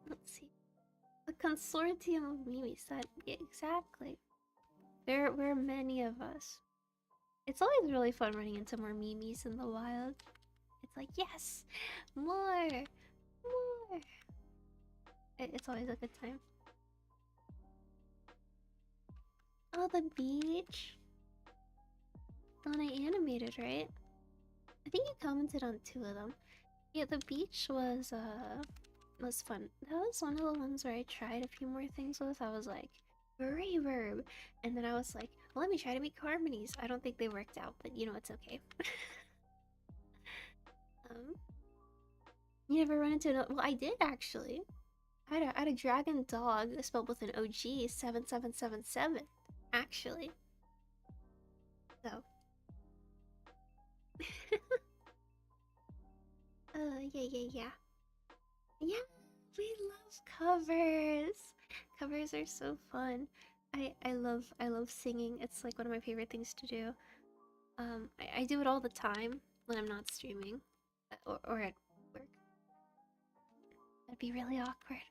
Let's see. A consortium of Mimi said. Yeah, exactly. There were many of us. It's always really fun running into more Mimis in the wild. It's like, yes! More! More! It's always a good time. Oh, the beach? Oh, I animated, right? I think you commented on 2 of them. Yeah, the beach was fun. That was one of the ones where I tried a few more things with. I was like, reverb! And then I was like, well, let me try to make harmonies. I don't think they worked out, but you know, it's okay. You never run into well, I did actually. I had a dragon dog spelled with an OG 7777. Actually. So. Yeah. Yeah, we love covers. Covers are so fun. I love singing. It's like one of my favorite things to do. I do it all the time when I'm not streaming or at work. That'd be really awkward.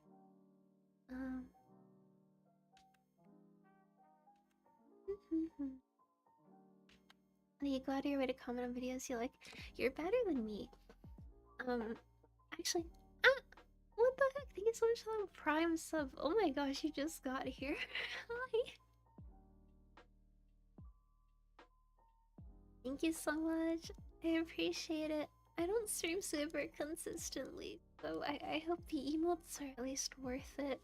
You go out of your way to comment on videos you like. You're better than me. Actually, what the heck? Thank you so much for that Prime sub. Oh my gosh, you just got here. Hi. Thank you so much. I appreciate it. I don't stream super consistently, so I hope the emotes are at least worth it.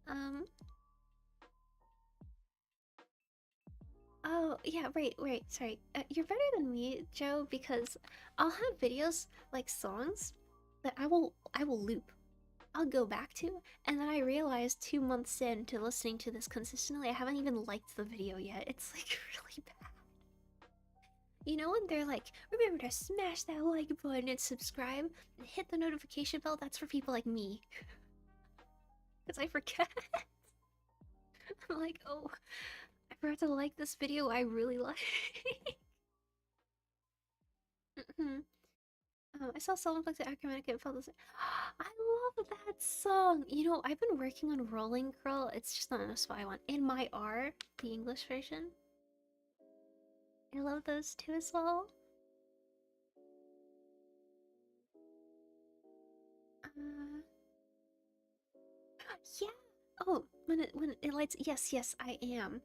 um. Oh yeah, right. Sorry, you're better than me, Joe, because I'll have videos like songs that I will loop. I'll go back to, and then I realize 2 months into listening to this consistently, I haven't even liked the video yet. It's like really bad. You know when they're like, remember to smash that like button and subscribe and hit the notification bell? That's for people like me. Because I forget. I'm like, oh, I forgot to like this video I really like. I saw someone play the Acromatic and felt this. I love that song. You know, I've been working on Rolling Curl. It's just not enough spot I want. In My R, the English version. I love those too as well. Uh, yeah. Oh, when it lights. Yes, I am.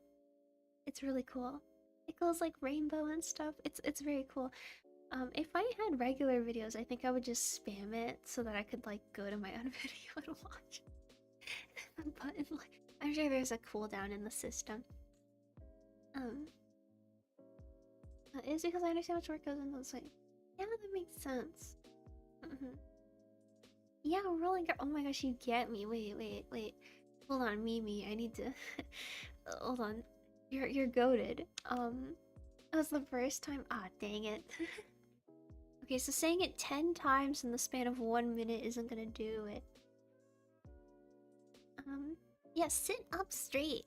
It's really cool. It goes like rainbow and stuff. It's very cool. If I had regular videos, I think I would just spam it so that I could like go to my own video and watch. But like, I'm sure there's a cooldown in the system. Um, it's because I understand how much work goes into this. Like, yeah, that makes sense. Yeah, rolling. Oh my gosh, you get me. Wait. Hold on, Mimi. I need to. Hold on. You're goaded. That was the first time. Ah, dang it. Okay, so saying it 10 times in the span of 1 minute isn't gonna do it. Yeah, sit up straight.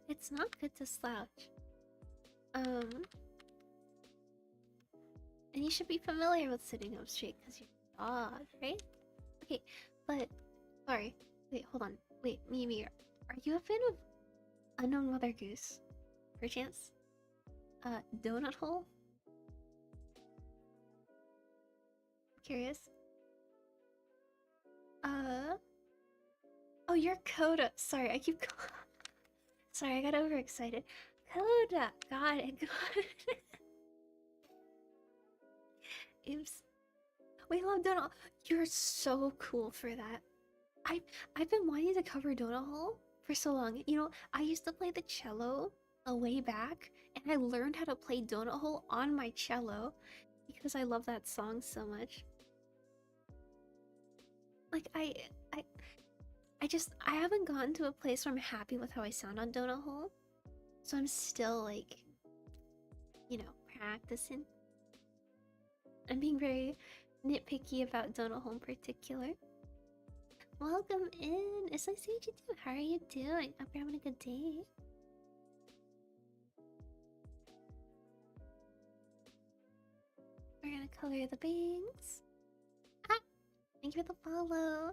It's not good to slouch. And you should be familiar with sitting up straight because you're a dog, right? Okay, but sorry. Wait, hold on. Wait, Mimi, are you a fan of Unknown Mother Goose? Perchance? Donut Hole? Curious. Uh. Oh, you're Coda. Sorry, I keep. Sorry, I got overexcited. Coda. Got it. Oops. We love Donut. You're so cool for that. I've been wanting to cover Donut Hole for so long. You know, I used to play the cello a way back, and I learned how to play Donut Hole on my cello because I love that song so much. Like I I haven't gotten to a place where I'm happy with how I sound on Donut Hole, so I'm still like, practicing. I'm being very nitpicky about Donut Hole in particular. Welcome in. It's nice to meet you too. How are you doing? Hope you're having a good day. We're gonna color the bangs. Ah, thank you for the follow.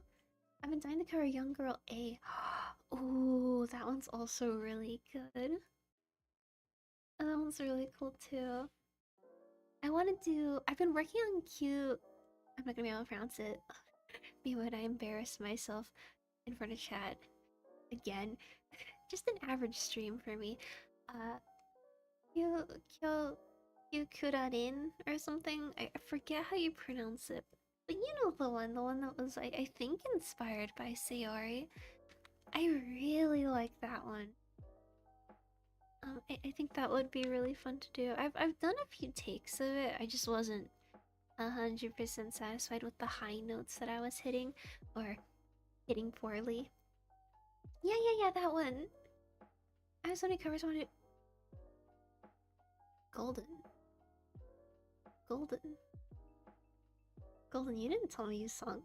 I've been dying to cover Young Girl A. Ooh, that one's also really good. That one's really cool too. I want to do. I've been working on cute. I'm not gonna be able to pronounce it. Be would I embarrass myself in front of chat again? Just an average stream for me. Uh, Kyo Kyo Kyukurarin or something. I forget how you pronounce it, but you know the one that was I think inspired by Sayori. I really like that one. I think that would be really fun to do. I've done a few takes of it. I just wasn't 100% satisfied with the high notes that I was hitting, or hitting poorly. Yeah, that one. I have so many covers on it. Golden. Golden. Golden, you didn't tell me you sung.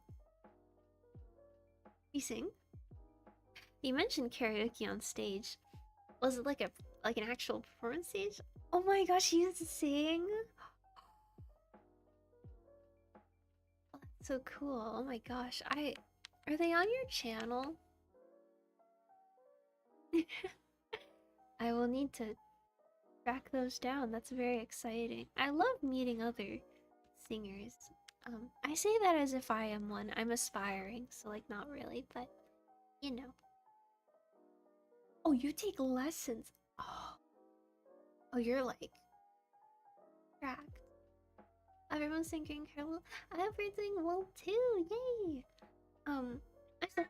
You sing? You mentioned karaoke on stage. Was it like an actual performance stage? Oh my gosh, you used to sing? Oh, that's so cool. Oh my gosh. Are they on your channel? I will need to track those down. That's very exciting. I love meeting other singers. I say that as if I am one. I'm aspiring, so like not really, but you know. Oh, you take lessons. Oh, you're like cracked. Everyone's doing incredible. I hope you're doing well too. Yay! I said,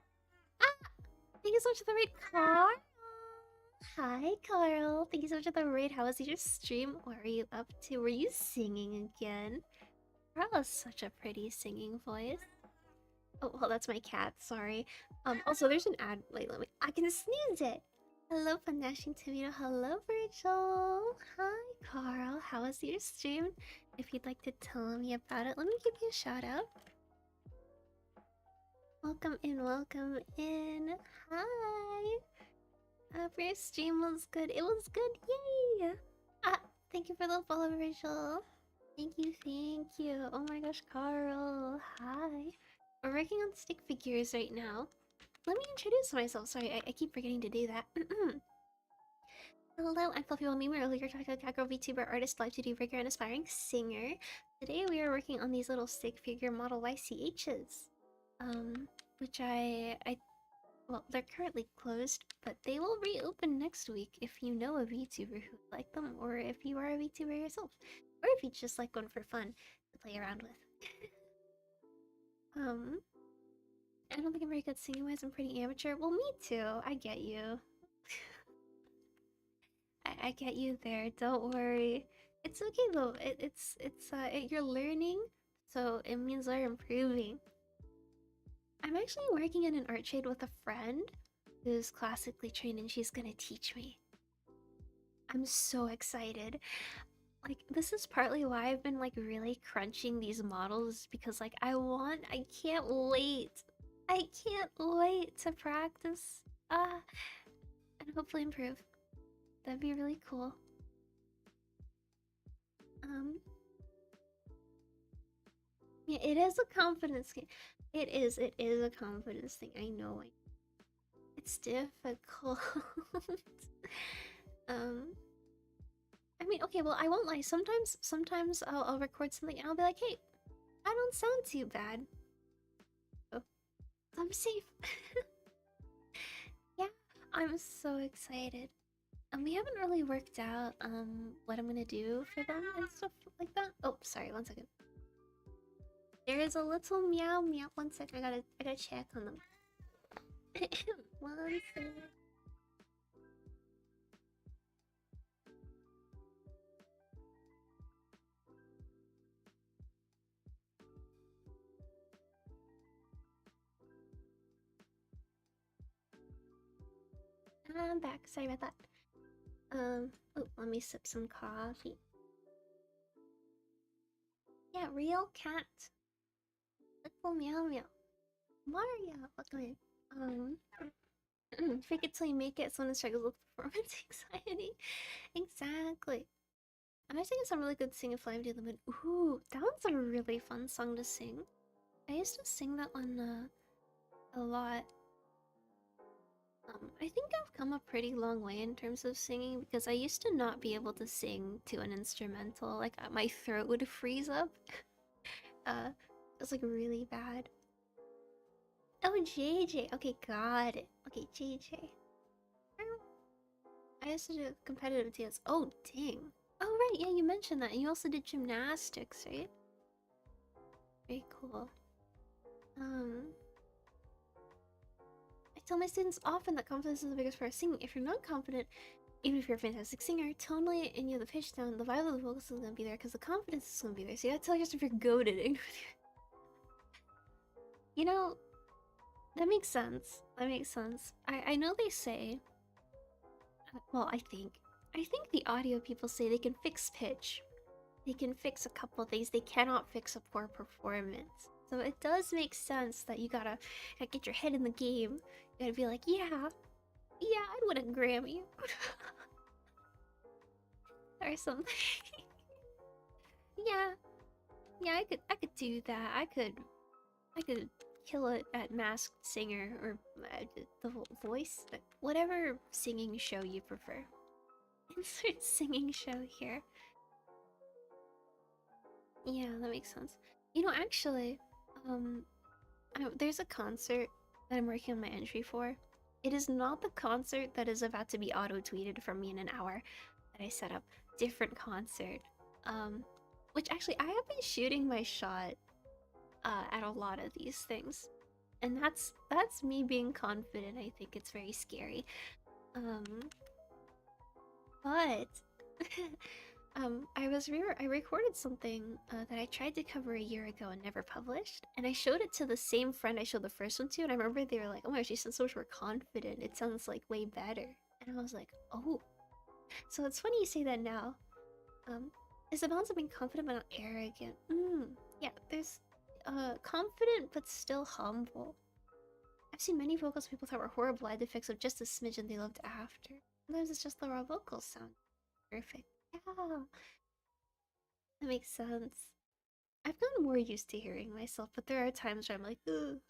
ah, thank you so much for the raid, Carl. Hi, Carl. Thank you so much for the raid. How was your stream? What were you up to? Were you singing again? Carl has such a pretty singing voice. Oh, well, that's my cat. Sorry. Also, there's an ad. Wait, let me. I can snooze it. Hello, Panashing Tomato. Hello, Virgil. Hi, Carl. How was your stream? If you'd like to tell me about it, let me give you a shout out. Welcome in, welcome in. Hi. Your stream was good. It was good. Yay. Ah, thank you for the follow, Rachel. Thank you, thank you. Oh my gosh, Carl. Hi. We're working on stick figures right now. Let me introduce myself. Sorry, I keep forgetting to do that. Hello, I'm Fluffyball Mimi. Earlier talking about Catgirl, VTuber, artist, live 2D rigger, and aspiring singer. Today we are working on these little stick figure model YCHs. Which well, they're currently closed, but they will reopen next week if you know a VTuber who would like them, or if you are a VTuber yourself, or if you just like one for fun to play around with. I don't think I'm very good singing wise. I'm pretty amateur. Well, me too. I get you. I get you there. Don't worry. It's okay though. You're learning, so it means they're improving. I'm actually working in an art trade with a friend who's classically trained, and she's gonna teach me. I'm so excited. Like, this is partly why I've been like really crunching these models, because like I can't wait. I can't wait to practice. And hopefully improve. That'd be really cool. Yeah, it is a confidence game. It is a confidence thing. I know. It's difficult. I mean, okay, well, I won't lie. Sometimes I'll record something and I'll be like, hey, I don't sound too bad. Oh, I'm safe. Yeah, I'm so excited. And we haven't really worked out what I'm gonna do for them and stuff like that. Oh, sorry, 1 second. There is a little meow meow. 1 second, I gotta check on them. 1 second. I'm back. Sorry about that. Oh, let me sip some coffee. Yeah, real cat. Little meow meow. Mario, welcome in. Fake it till you make it. Someone struggles with performance anxiety. Exactly. I'm actually some really good sing if I do them. Ooh, that one's a really fun song to sing. I used to sing that one a lot. I think I've come a pretty long way in terms of singing, because I used to not be able to sing to an instrumental. Like, my throat would freeze up. It was like really bad. Oh, JJ. Okay, got it. Okay, JJ. I used to do competitive dance. Oh, dang. Oh, right. Yeah, you mentioned that. And you also did gymnastics, right? Very cool. I tell my students often that confidence is the biggest part of singing. If you're not confident, even if you're a fantastic singer, tonally and you have the pitch down, the vibe of the vocals is gonna be there because the confidence is gonna be there. So you gotta tell yourself you're goaded. You know, that makes sense. That makes sense. I know they say. Well, I think the audio people say they can fix pitch. They can fix a couple things. They cannot fix a poor performance. So it does make sense that you gotta get your head in the game. You gotta be like, yeah, I'd win a Grammy. Or something. Yeah, I could do that. I could kill it at Masked Singer, or the voice, whatever singing show you prefer. Insert singing show here. Yeah, that makes sense. You know, actually, there's a concert that I'm working on my entry for. It is not the concert that is about to be auto-tweeted from me in an hour that I set up. Different concert. Um, Which actually, I have been shooting my shot at a lot of these things, and that's me being confident. I think it's very scary. Um, but I recorded something that I tried to cover a year ago and never published, and I showed it to the same friend I showed the first one to, and I remember they were like, "Oh my gosh, you sound so much more confident. It sounds like way better." And I was like, "Oh." So it's funny you say that now. It's the balance of being confident but not arrogant. Yeah, there's confident but still humble. I've seen many vocals people thought were horrible, I had to fix up just a smidgen they loved after. Sometimes it's just the raw vocals sound perfect. Yeah, that makes sense. I've gotten more used to hearing myself, but there are times where I'm like, ugh,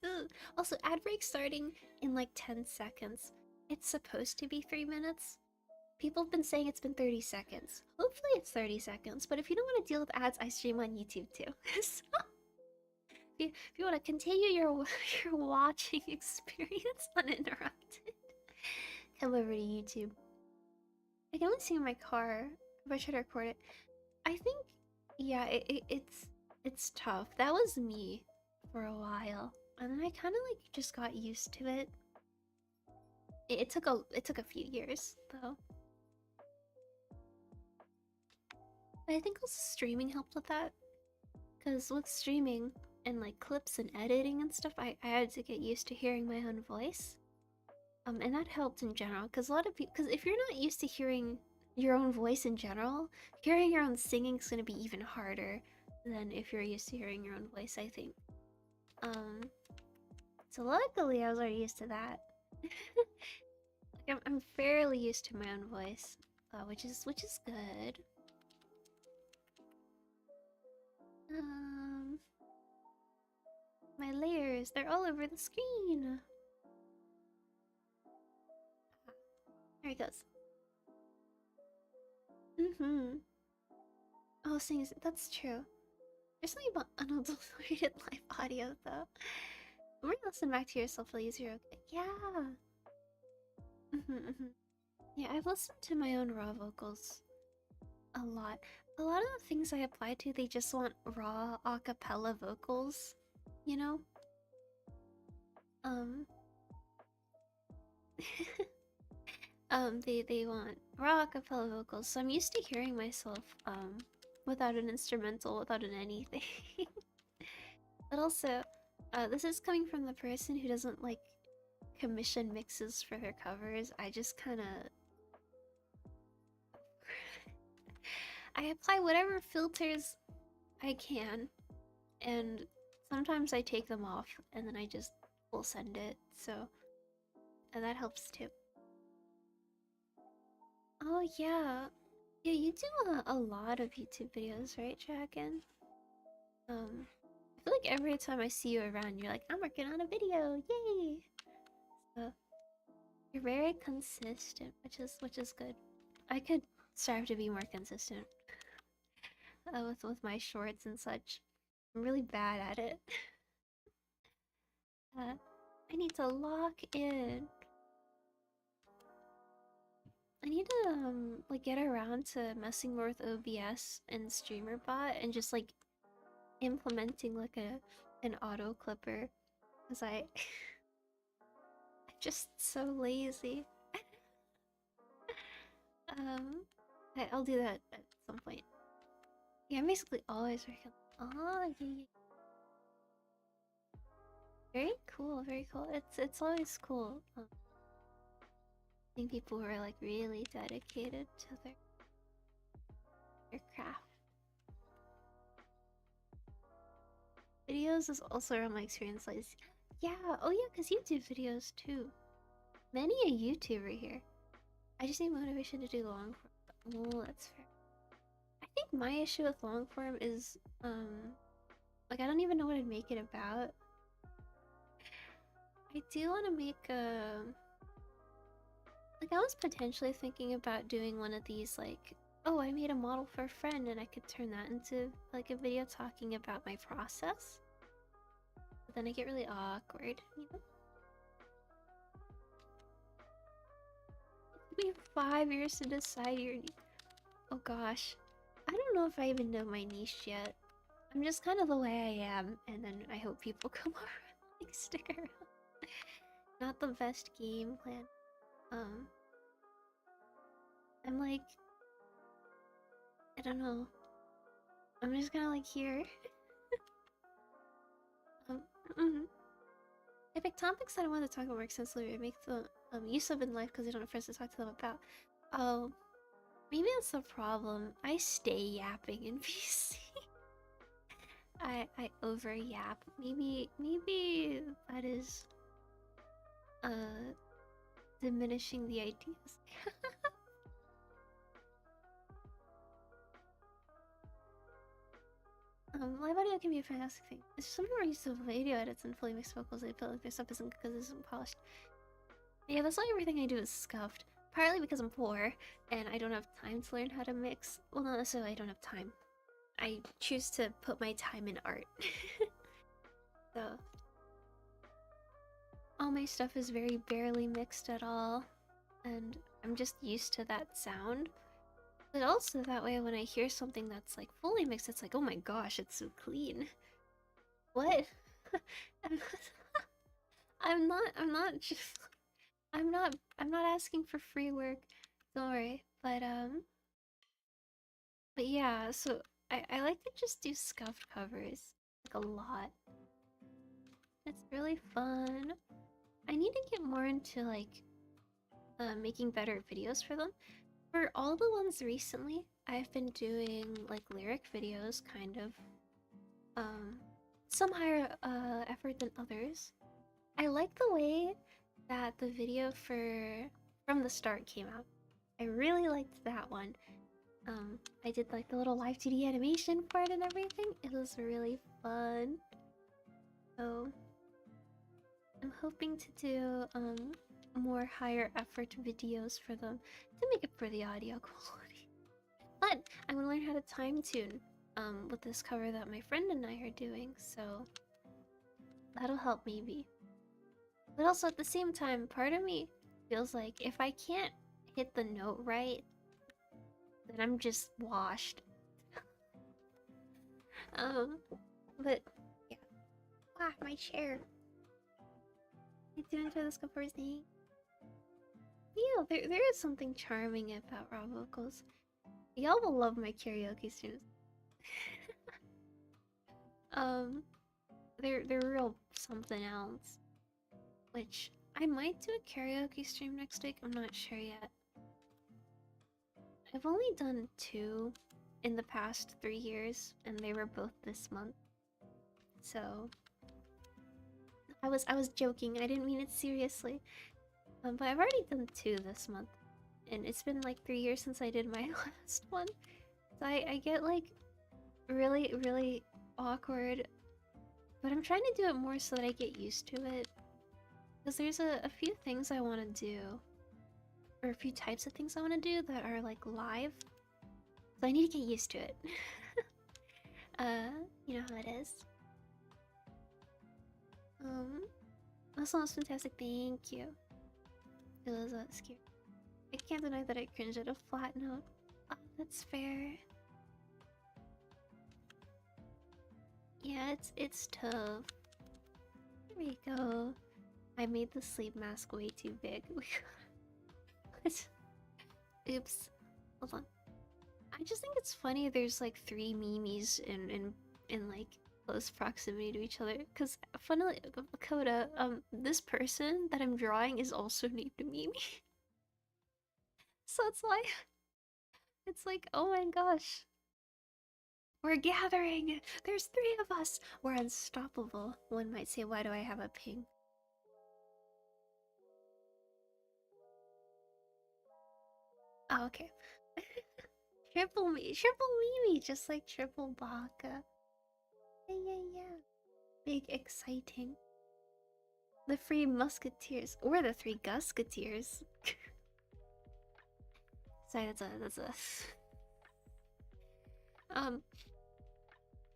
ugh. Also, ad break starting in like 10 seconds. It's supposed to be 3 minutes. People have been saying it's been 30 seconds. Hopefully it's 30 seconds, but if you don't want to deal with ads, I stream on YouTube too. So, if you want to continue your your watching experience uninterrupted, come over to YouTube. I can only see in my car if I try to record it. I think, yeah, it's tough. That was me for a while, and then I kind of like just got used to it. It took a few years though. But I think also streaming helped with that, because with streaming and like clips and editing and stuff, I had to get used to hearing my own voice. And that helped in general, because a lot of people, because if you're not used to hearing your own voice in general, hearing your own singing is going to be even harder than if you're used to hearing your own voice, I think. Um, so luckily I was already used to that. Like I'm fairly used to my own voice, which is good. Um, my layers, they're all over the screen. There it goes. Oh, sings, that's true. There's something about unadulterated live audio, though. When you listen back to yourself, it'll use your okay. Yeah. Yeah, I've listened to my own raw vocals a lot. A lot of the things I apply to, they just want raw a cappella vocals, you know? Um, they want raw a cappella vocals, so I'm used to hearing myself, without an instrumental, without an anything. But also, this is coming from the person who doesn't like commission mixes for their covers. I just kind of I apply whatever filters I can, and sometimes I take them off and then I just will send it. So, and that helps too. Oh yeah, yeah. You do a lot of YouTube videos, right, Dragon? I feel like every time I see you around, you're like, I'm working on a video, yay! So you're very consistent, which is good. I could strive to be more consistent with my shorts and such. I'm really bad at it. I need to lock in. I need to like get around to messing more with OBS and StreamerBot and just like implementing like an auto clipper, because I'm just so lazy. I'll do that at some point. Yeah, I'm basically always working. Oh, yeah, yeah. Very cool, very cool. It's always cool. Seeing people who are like really dedicated to their craft. Videos is also around my experience. Like, yeah, oh yeah, because you do videos too. Many a YouTuber here. I just need motivation to do long form. Oh, that's fair. I think my issue with long form is like I don't even know what I'd make it about. I do want to make a like I was potentially thinking about doing one of these like, oh, I made a model for a friend and I could turn that into like a video talking about my process. But then I get really awkward, you know? It took me 5 years to decide your. Oh gosh. I don't know if I even know my niche yet. I'm just kind of the way I am, and then I hope people come over and like stick around. Not the best game plan. Um, I'm like, I don't know. I'm just kind of like here. Um, mhm. I pick topics that I want to talk about more extensively. I make them use of in life because I don't have friends to talk to them about. Oh, maybe that's the problem. I stay yapping in VC. I over yap. Maybe that is uh diminishing the ideas. Live audio can be a fantastic thing. It's some people are used to video edits and fully mixed vocals. They feel like their stuff isn't because it isn't polished. Yeah, that's why everything I do is scuffed. Partly because I'm poor and I don't have time to learn how to mix. Well, not necessarily I don't have time. I choose to put my time in art. So all my stuff is very barely mixed at all, and I'm just used to that sound. But also that way when I hear something that's like fully mixed, it's like, oh my gosh, it's so clean. What? I'm I'm not just I'm not asking for free work. Don't worry. But yeah, so I like to just do scuffed covers like a lot. It's really fun. I need to get more into like making better videos for them. For all the ones recently, I've been doing like lyric videos, kind of. Some higher effort than others. I like the way that the video for From the Start came out. I really liked that one. I did like the little live 2D animation for it and everything. It was really fun. So I'm hoping to do more higher effort videos for them to make up for the audio quality. But I'm gonna learn how to time tune with this cover that my friend and I are doing, so that'll help maybe. But also at the same time, part of me feels like if I can't hit the note right, then I'm just washed. But yeah. Ah, my chair. I do enjoy this cover thing. Yeah, there is something charming about raw vocals. Y'all will love my karaoke streams. They're real something else. Which I might do a karaoke stream next week. I'm not sure yet. I've only done 2 in the past 3 years, and they were both this month. So I was joking. I didn't mean it seriously. But I've already done 2 this month, and it's been like 3 years since I did my last one. So I get like really awkward, but I'm trying to do it more so that I get used to it. Because there's a few things I want to do, or a few types of things I want to do that are like live. So I need to get used to it. You know how it is. That sounds fantastic. Thank you. It was scary. I can't deny that I cringe at a flat note. Oh, that's fair. Yeah, it's tough. There we go. I made the sleep mask way too big. Oops. Hold on. I just think it's funny there's like 3 Mimis in like close proximity to each other. Cause funnily, Coda, this person that I'm drawing is also named Mimi. So it's like, oh my gosh. We're gathering! There's 3 of us! We're unstoppable. One might say, why do I have a ping? Oh, okay. Triple Mimi, just like triple Baka. Yeah. Big exciting. The 3 musketeers. We're the 3 gusketeers. Sorry, that's a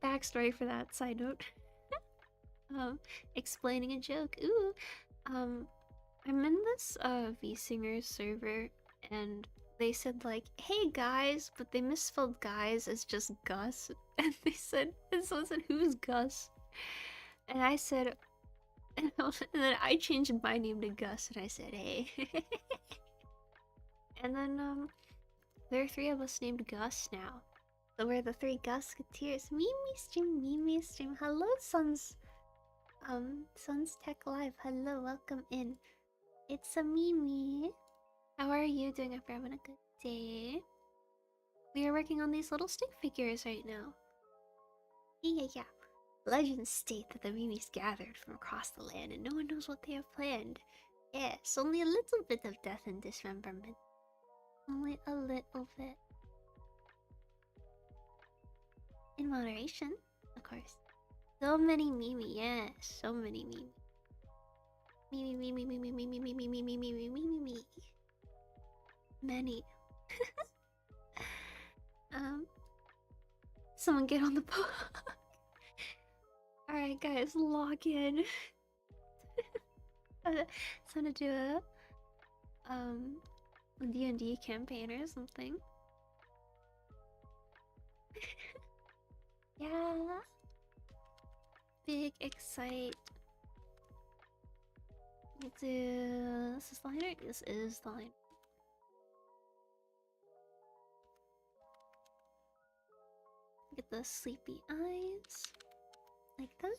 backstory for that side note. Explaining a joke. Ooh. I'm in this V-Singers server, and they said like, "Hey guys," but they misspelled guys as just Gus, and they said, and someone said, "Who's Gus?" And I said, and then I changed my name to Gus, and I said, "Hey." And then there are three of us named Gus now. So we're the three Gusketeers. Mimi stream, Mimi stream. Hello, Sons Tech Live. Hello, welcome in. It's a Mimi. How are you doing? After having a good day. We are working on these little stick figures right now. Yeah. Legends state that the Mimis gathered from across the land, and no one knows what they have planned. Yes, only a little bit of death and dismemberment. Only a little bit. In moderation, of course. So many Mimi, yes, so many Mimi. Mimi. Many. Someone get on the boat. Alright, guys, log in. It's time to do a D&D campaign or something. Yeah. Big excite. We'll do... This is the liner? This is the liner. Get the sleepy eyes. Like that.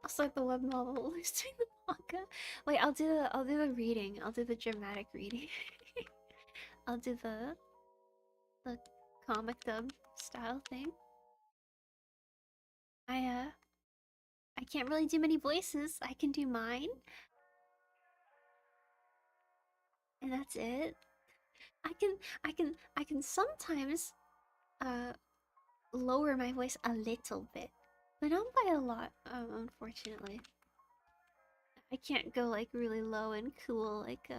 I'll start the web novel. Who's doing the manga? Wait, I'll do the reading. I'll do the dramatic reading. I'll do the comic dub style thing. I can't really do many voices. I can do mine. And that's it. I can sometimes lower my voice a little bit. But not by a lot, unfortunately. I can't go like really low and cool like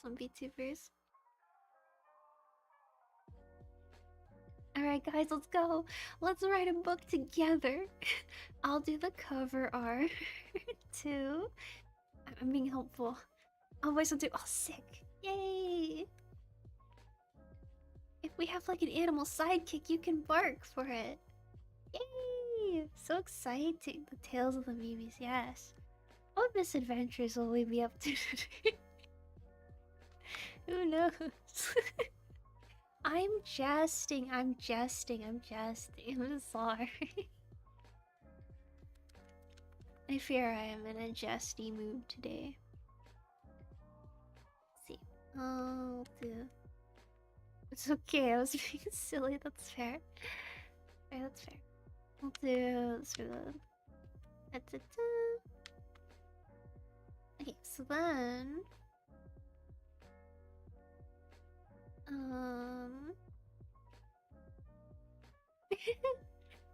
some VTubers. Alright guys, let's go. Let's write a book together. I'll do the cover art too. I'm being helpful. I'll voice will do sick. Yay! If we have like an animal sidekick, you can bark for it. Yay! So exciting. The tales of the Mimis, yes. What misadventures will we be up to today? Who knows? I'm jesting. I'm sorry. I fear I am in a jesty mood today. Let's see. I'll do... It's okay, I was being silly, that's fair. Okay, that's fair. I'll do this for the... Okay, so then...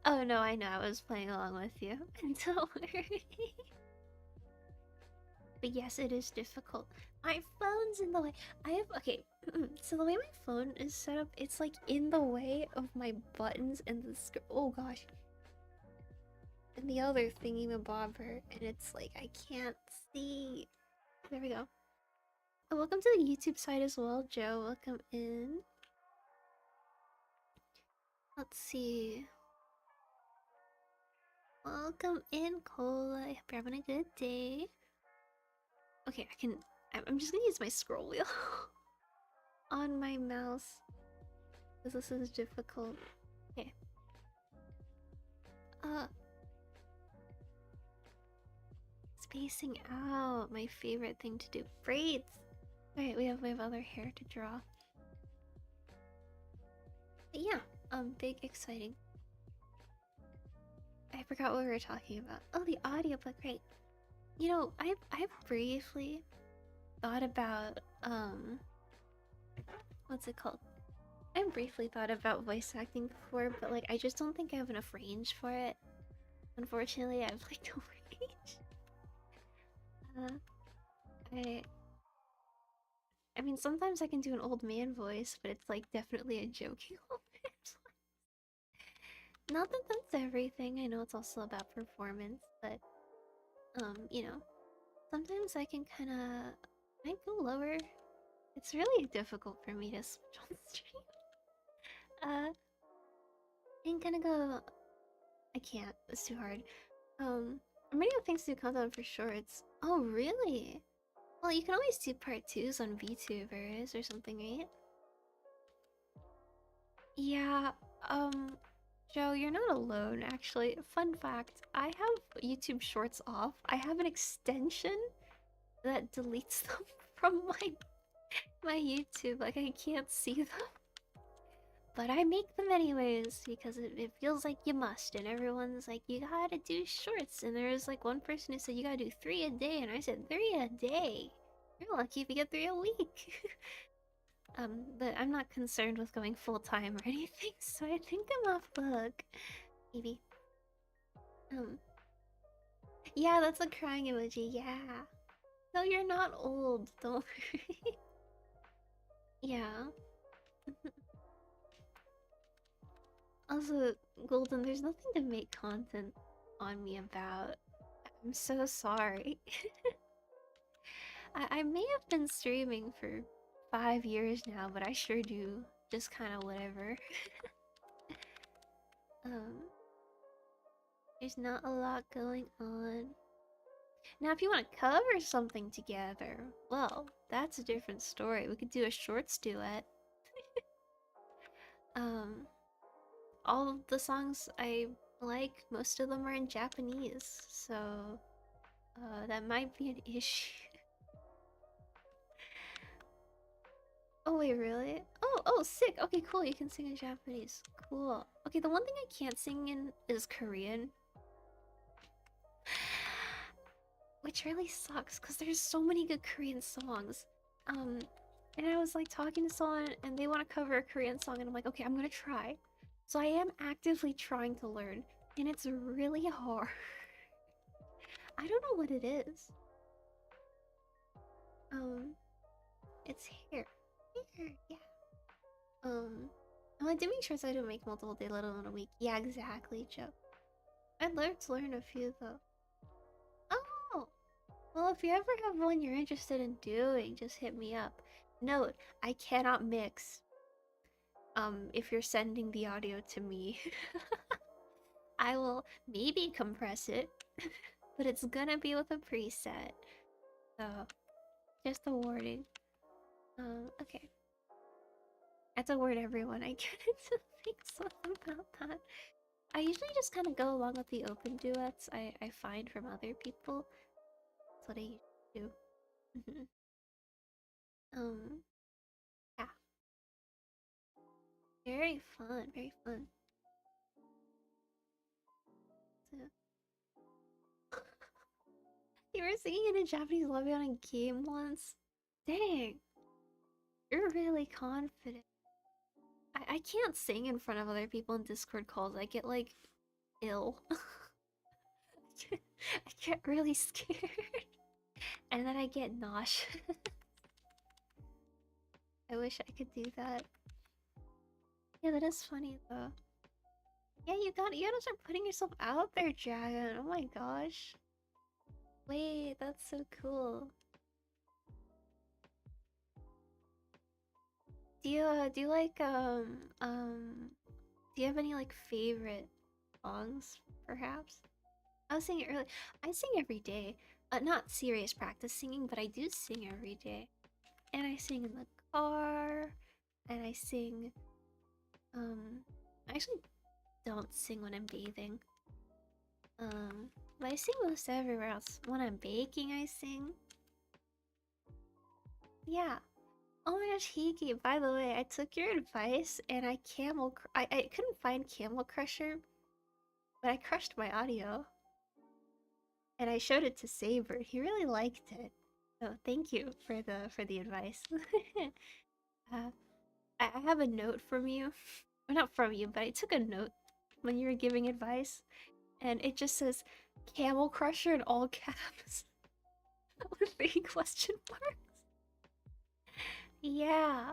Oh no, I know, I was playing along with you. Don't worry. But yes, it is difficult. My phone's in the way. Okay, so the way my phone is set up, it's like in the way of my buttons and the oh gosh. And the other thingy-mabobber, and it's like, I can't see. There we go. Oh, welcome to the YouTube side as well, Joe. Welcome in. Let's see. Welcome in, Cola. I hope you're having a good day. Okay, I'm just gonna use my scroll wheel on my mouse because this is difficult. Okay. Spacing out, my favorite thing to do. Braids. Alright, we have other hair to draw. But yeah, big exciting. I forgot what we were talking about. Oh, the audiobook, right. You know, I've briefly thought about what's it called? I briefly thought about voice acting before, but like I just don't think I have enough range for it. Unfortunately, I have like no range. I mean, sometimes I can do an old man voice, but it's like definitely a joking old man voice. Not that that's everything. I know it's also about performance, but you know, sometimes I can kind of go lower. It's really difficult for me to switch on stream. Uh, I'm gonna go. I can't. It's too hard. I'm ready to thanks to content for shorts. Oh, really? Well, you can always do part twos on VTubers or something, right? Yeah, um, Joe, you're not alone, actually. Fun fact, I have YouTube Shorts off. I have an extension that deletes them from my YouTube. Like, I can't see them. But I make them anyways, because it feels like you must. And everyone's like, you gotta do shorts. And there's like one person who said, you gotta do 3 a day. And I said, 3 a day? You're lucky if you get 3 a week. But I'm not concerned with going full time or anything, so I think I'm off the hook. Maybe. Um, yeah, that's a crying emoji. Yeah. No, you're not old. Don't worry. Yeah. Also, Golden, there's nothing to make content on me about. I'm so sorry. I may have been streaming for 5 years now, but I sure do just kind of whatever. um, there's not a lot going on. Now, if you want to cover something together, well, that's a different story. We could do a shorts duet. Um, all of the songs I like, most of them are in Japanese, so that might be an issue. Oh wait, really? Oh, sick. Okay, cool. You can sing in Japanese. Cool. Okay, the one thing I can't sing in is Korean, which really sucks because there's so many good Korean songs. Um, and I was like talking to someone and they want to cover a Korean song, and I'm like, okay, I'm gonna try. So I am actively trying to learn, and it's really hard. I don't know what it is. Um, it's hair. Hair, yeah. I want to make sure so I don't make multiple day, let alone a week. Yeah, exactly, Joe. I'd love to learn a few though. Oh, well, if you ever have one you're interested in doing, just hit me up. Note, I cannot mix. If you're sending the audio to me, I will maybe compress it, but it's gonna be with a preset. So, just a warning. Okay. I have to warn everyone I get into things about that. I usually just kind of go along with the open duets I find from other people. That's what I usually do. um, yeah. Very fun, very fun. So, you were singing in a Japanese lobby on a game once? Dang, you're really confident. I can't sing in front of other people in Discord calls. I get like ill. I get really scared. And then I get nauseous. I wish I could do that. Yeah, that is funny though. Yeah, you gotta start putting yourself out there, Dragon. Oh my gosh. Wait, that's so cool. Do you like do you have any like favorite songs perhaps? I was singing earlier. I sing every day. Not serious practice singing, but I do sing every day. And I sing in the car, and I sing I actually don't sing when I'm bathing. But I sing most everywhere else. When I'm baking, I sing. Yeah. Oh my gosh, Hiki, by the way, I took your advice and I couldn't find Camel Crusher, but I crushed my audio. And I showed it to Saber. He really liked it. So thank you for the advice. uh, I have a note from you. Well, not from you, but I took a note when you were giving advice. And it just says Camel Crusher in all caps with 3 question marks. Yeah.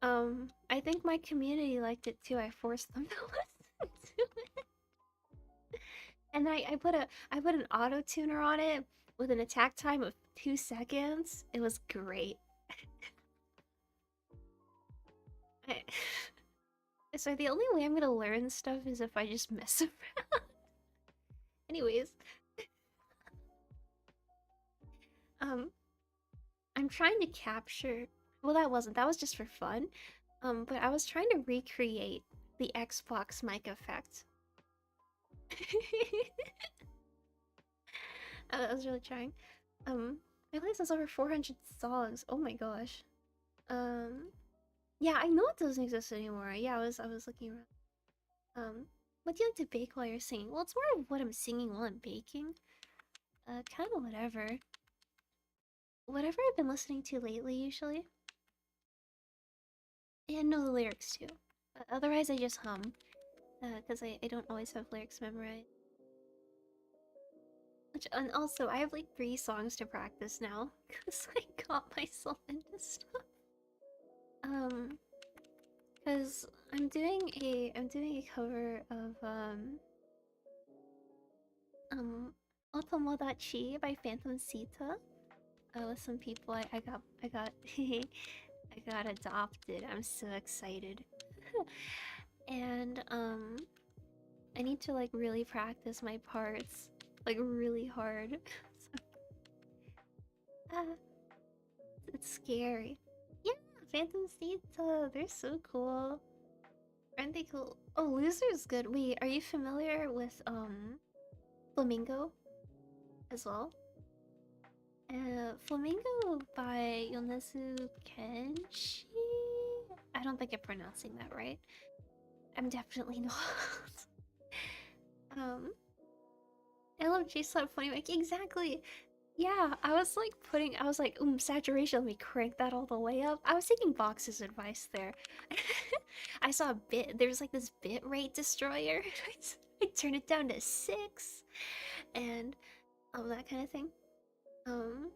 I think my community liked it too. I forced them to listen to it. And I put an auto tuner on it with an attack time of 2 seconds. It was great. I... So the only way I'm gonna learn stuff is if I just mess around. Anyways, um, I'm trying to capture. Well, that was just for fun. But I was trying to recreate the Xbox mic effect. I was really trying. My place has over 400 songs. Oh my gosh. Um, yeah, I know it doesn't exist anymore. Yeah, I was looking around. What do you like to bake while you're singing? Well, it's more of what I'm singing while I'm baking. Kind of whatever. Whatever I've been listening to lately, usually. And know the lyrics too. Otherwise, I just hum. Because I don't always have lyrics memorized. Which, and also, I have like 3 songs to practice now. Because I got myself into stuff. Um, because I'm doing a cover of um Otomodachi by Phantom Sita. With some people I got I got adopted. I'm so excited. And I need to like really practice my parts like really hard. So, uh, it's scary. Yeah, Phantom Sita, they're so cool. Aren't they cool? Oh, Loser's good. Wait, are you familiar with Flamingo as well? Flamingo by Yonezu Kenshi? I don't think I'm pronouncing that right. I'm definitely not. um, I love J-Slap Funny Mike. Exactly. Yeah, I was like, saturation, let me crank that all the way up. I was taking Box's advice there. I saw there's like this bit rate destroyer. I turned it down to 6 and that kind of thing. Um,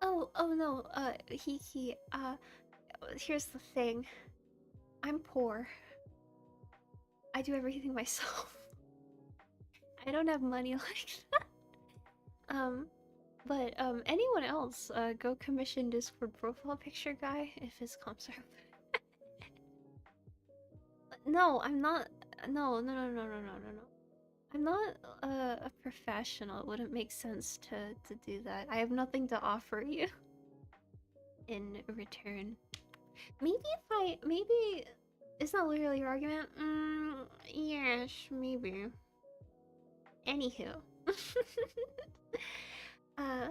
oh no, here's the thing. I'm poor. I do everything myself. I don't have money like that. But anyone else, go commission Discord profile picture guy if his comps are. No, I'm not. No. I'm not a professional. It wouldn't make sense to do that. I have nothing to offer you in return. Maybe is that literally your argument? Yes, maybe. Anywho, uh,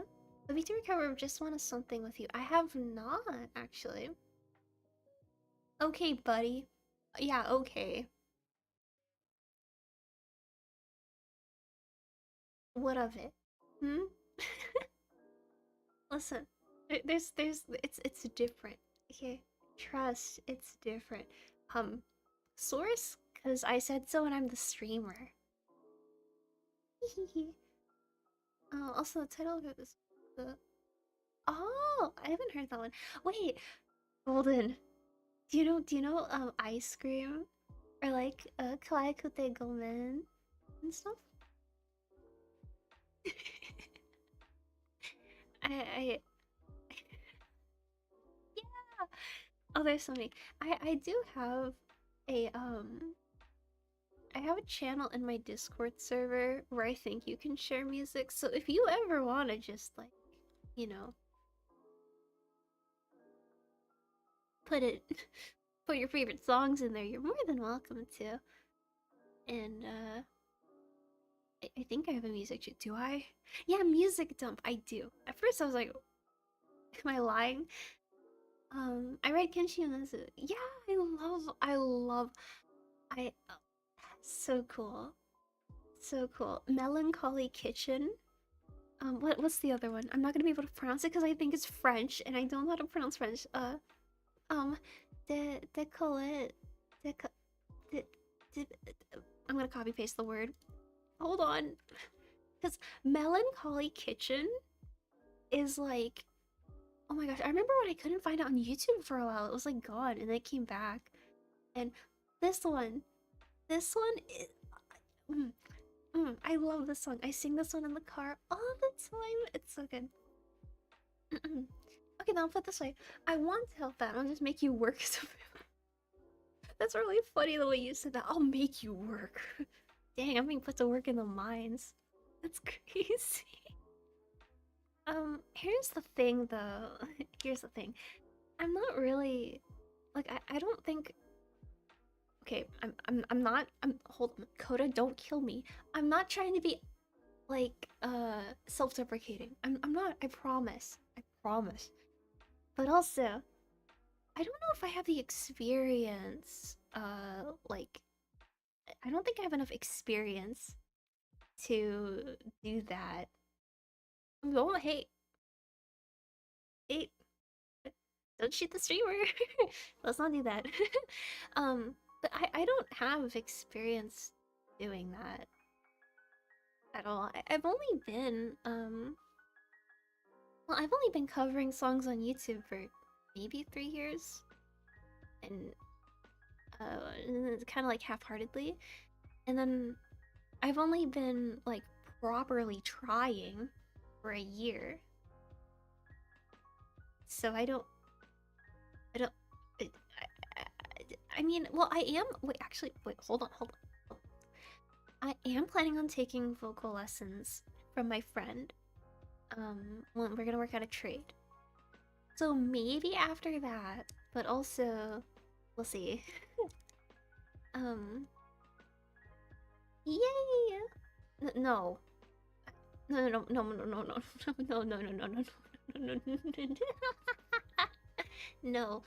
let me to recover. Just wanted something with you. I have not actually. Okay, buddy. Yeah, okay. What of it? Hmm? Listen, it's different. Okay, trust, it's different. Source, cause I said so, and I'm the streamer. Also the title of it was the. Oh, I haven't heard that one. Wait, Golden. Do you know ice cream or like Kawaii Gomen and stuff? I yeah. Oh, there's so many. I do have a I have a channel in my Discord server where I think you can share music. So if you ever want to just like, you know, put it put your favorite songs in there, you're more than welcome to. And I think I have a music do I? Yeah, music dump. I do. At first I was like, am I lying? I read Kenshi Yonezu. Yeah, I so cool. So cool. Melancholy Kitchen. What's the other one? I'm not gonna be able to pronounce it because I think it's French and I don't know how to pronounce French. Um, de Colette, de, de, de, I'm gonna copy paste the word. Hold on, because Melancholy Kitchen is like, oh my gosh, I remember when I couldn't find it on YouTube for a while. It was like gone, and then it came back. And this one, this one, is, mm, I love this song. I sing this one in the car all the time. It's so good. Okay, now I'll put it this way. I want to help out. I'll just make you work so That's really funny the way you said that. I'll make you work. Dang, I'm being put to work in the mines. That's crazy. Here's the thing though. Here's the thing. I'm not really like I don't think okay, I'm not hold Coda, don't kill me. I'm not trying to be like self-deprecating. I'm not, I promise. I promise. But also, I don't know if I have the experience like I don't think I have enough experience to do that. Oh, hey, hey, don't shoot the streamer. Let's not do that. But I don't have experience doing that at all. I've only been well, I've only been covering songs on YouTube for maybe 3 years, and it's kind of like half-heartedly, and then I've only been like properly trying for a year. So I don't. I mean, well, I am. Wait, actually, wait. Hold on, hold on. I am planning on taking vocal lessons from my friend. When we're gonna work out a trade. So maybe after that, but also, we'll see. um, yay! No, no, no, no, no, no, no, no, no, no, no, no, no, no, no, no, no. No,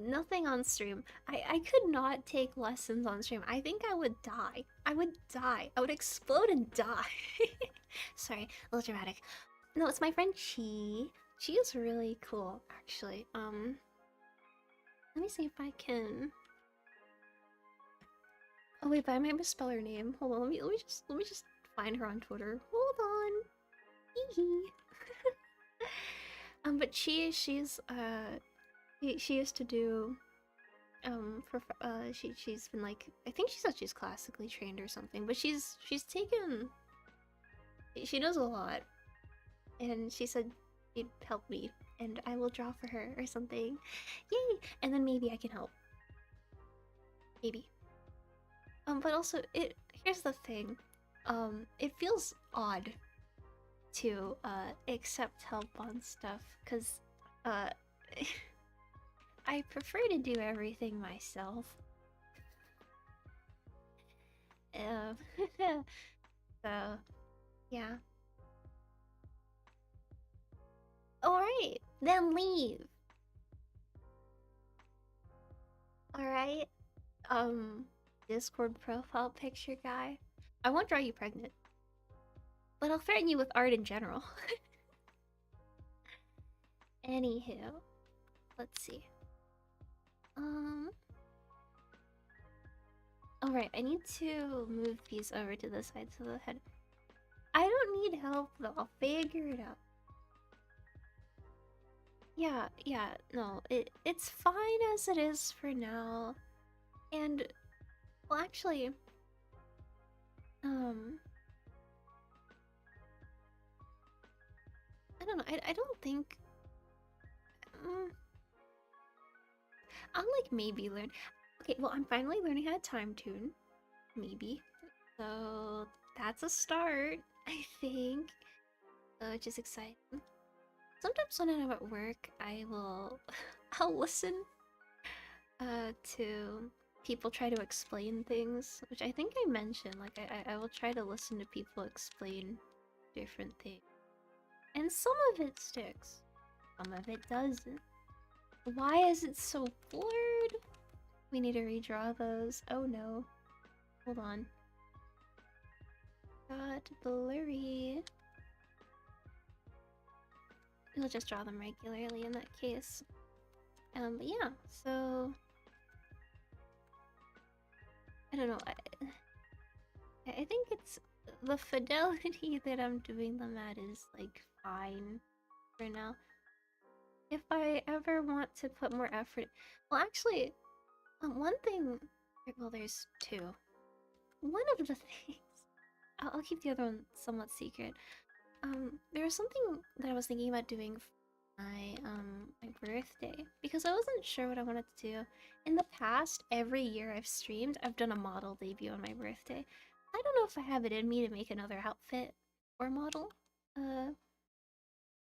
nothing on stream. I could not take lessons on stream. I think I would die. I would die. I would explode and die. Sorry, a little dramatic. No, it's my friend Chi. She is really cool, actually. Let me see if I can. Oh wait, but I might misspell her name. Hold on, let me just find her on Twitter. Hold on. Hee hee. But she used to do for she's been like, I think she said she's classically trained or something, but she's taken, she knows a lot, and she said she'd help me and I will draw for her or something. Yay! And then maybe I can help. Maybe. But also here's the thing. It feels odd to accept help on stuff, because I prefer to do everything myself. So yeah. Alright, then leave. Alright. Discord profile picture guy. I won't draw you pregnant, but I'll threaten you with art in general. Anywho, let's see. Alright, I need to move these over to the sides of the head. I don't need help though, I'll figure it out. Yeah, no, it's fine as it is for now. And, well, actually, I don't know, I don't think, I'll like maybe learn. Okay, well, I'm finally learning how to time tune, maybe. So that's a start, I think, which is exciting. Sometimes when I'm at work, I will, I'll listen to people try to explain things, which I think I mentioned. Like I will try to listen to people explain different things, and some of it sticks, some of it doesn't. Why is it so blurred? We need to redraw those. Oh no. Hold on. Got blurry. We'll just draw them regularly in that case. But yeah, so I don't know. I think it's the fidelity that I'm doing them at is like fine for now. If I ever want to put more effort, well, actually, one thing. Well, there's two. One of the things. I'll keep the other one somewhat secret. There was something that I was thinking about doing my birthday because I wasn't sure what I wanted to do. In the past, every year I've streamed, I've done a model debut on my birthday. I don't know if I have it in me to make another outfit or model, uh,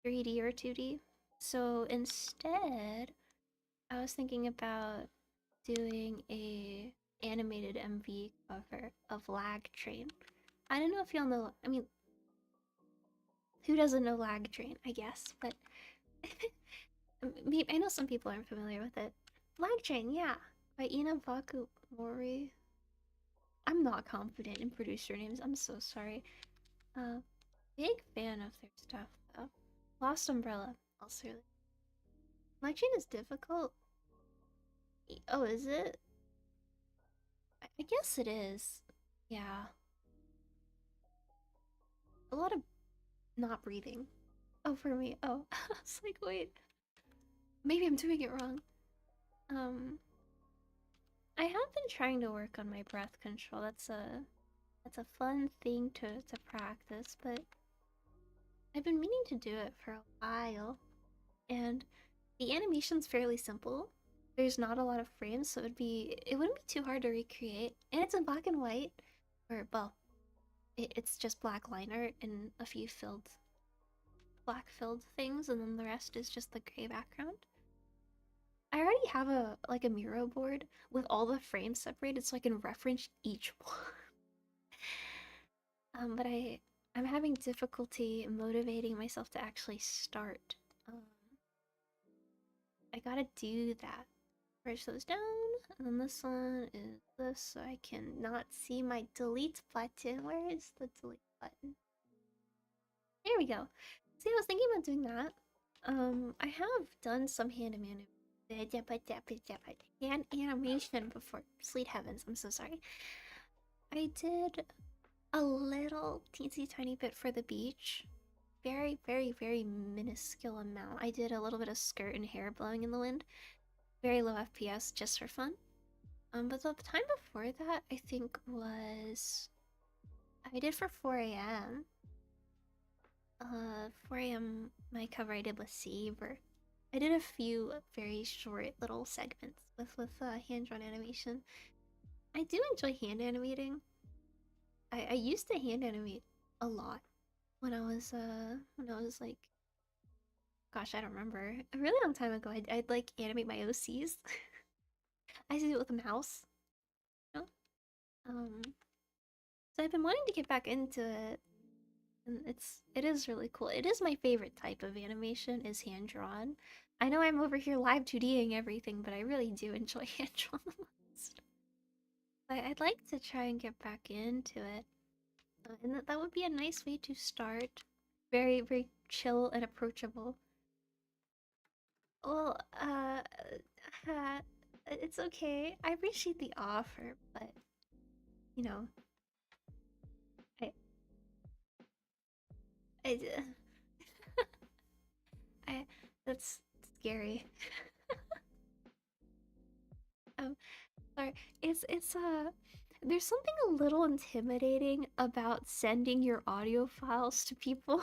3D or 2D. So instead, I was thinking about doing a animated MV cover of Lag Train. I don't know if y'all know. I mean, who doesn't know Lag Train? I guess, but I know some people aren't familiar with it. Lag Train, yeah, by Ina Baku Mori. I'm not confident in producer names. I'm so sorry. Uh, big fan of their stuff though. Lost Umbrella, also really. Lag Train is difficult. Oh, is it? I guess it is. Yeah, a lot of not breathing. Oh, for me. Oh, I was like, wait, maybe I'm doing it wrong. Um, I have been trying to work on my breath control. That's a fun thing to practice, but I've been meaning to do it for a while. And the animation's fairly simple. There's not a lot of frames, so it wouldn't be too hard to recreate. And it's in black and white, or well, it's just black line art and a few black filled things, and then the rest is just the gray background. I already have a Miro board with all the frames separated so I can reference each one. But I'm having difficulty motivating myself to actually start. Um, I gotta do that. Push those down, and then this one is this, so I can not see my delete button. Where is the delete button? There we go. See, I was thinking about doing that. I have done some hand animation before. Sweet heavens, I'm so sorry. I did a little teensy tiny bit for the beach. Very, very, very minuscule amount. I did a little bit of skirt and hair blowing in the wind. Very low FPS, just for fun. But the time before that, I think was I did for 4 a.m. 4 a.m. my cover I did with Saber. I did a few very short little segments with hand-drawn animation. I do enjoy hand animating. I used to hand animate a lot when I was like, gosh, I don't remember, a really long time ago. I'd like animate my OCs. I used to do it with a mouse, you know? So I've been wanting to get back into it, and it is really cool. It is my favorite type of animation is hand drawn. I know I'm over here live 2Ding everything, but I really do enjoy hand drawn the most. I'd like to try and get back into it, and that would be a nice way to start. Very, very chill and approachable. Well, it's okay. I appreciate the offer, but you know, I, I, I, that's scary. Um, sorry. There's something a little intimidating about sending your audio files to people.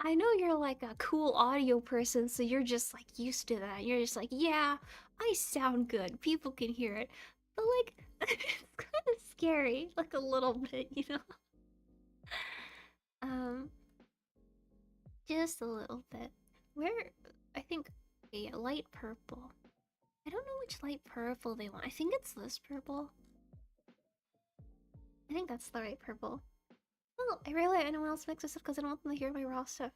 I know you're like a cool audio person, so you're just like used to that. You're just like, yeah, I sound good. People can hear it. But like, it's kind of scary, like a little bit, you know? Um, just a little bit. Where, I think, okay, yeah, light purple. I don't know which light purple they want. I think it's this purple. I think that's the right purple. Well, I rarely let anyone else mix this up because I don't want them to hear my raw stuff.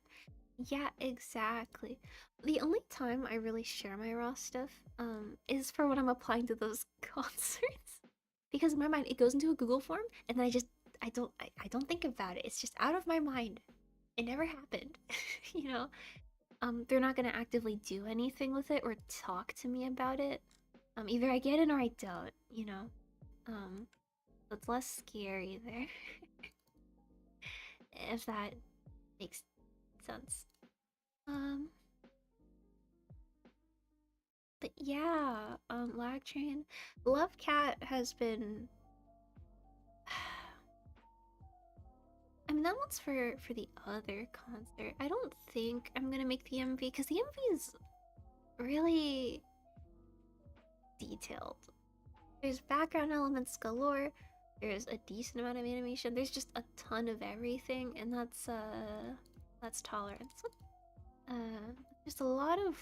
Yeah, exactly. The only time I really share my raw stuff, is for when I'm applying to those concerts. Because in my mind, it goes into a Google form, and then I don't think about it. It's just out of my mind. It never happened, you know? They're not gonna actively do anything with it or talk to me about it. Either I get it or I don't, you know? Um, so it's less scary there. If that makes sense. Um, but yeah, Lag Train. Love Cat has been. I mean, And that one's for the other concert. I don't think I'm gonna make the MV because the MV is really detailed. There's background elements galore. There's a decent amount of animation. There's just a ton of everything, and that's tolerance. Just a lot of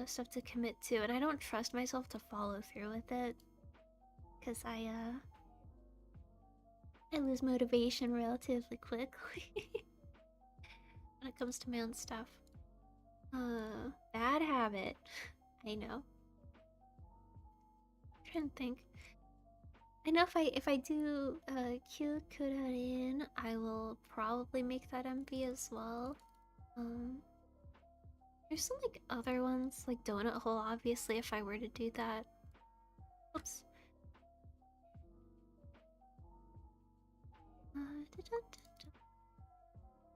stuff to commit to, and I don't trust myself to follow through with it because I lose motivation relatively quickly when it comes to my own stuff. Bad habit. I know. I'm trying to think. I know if I do Kyokudarin, I will probably make that MV as well. There's some like other ones, like Donut Hole, obviously, if I were to do that. Oops.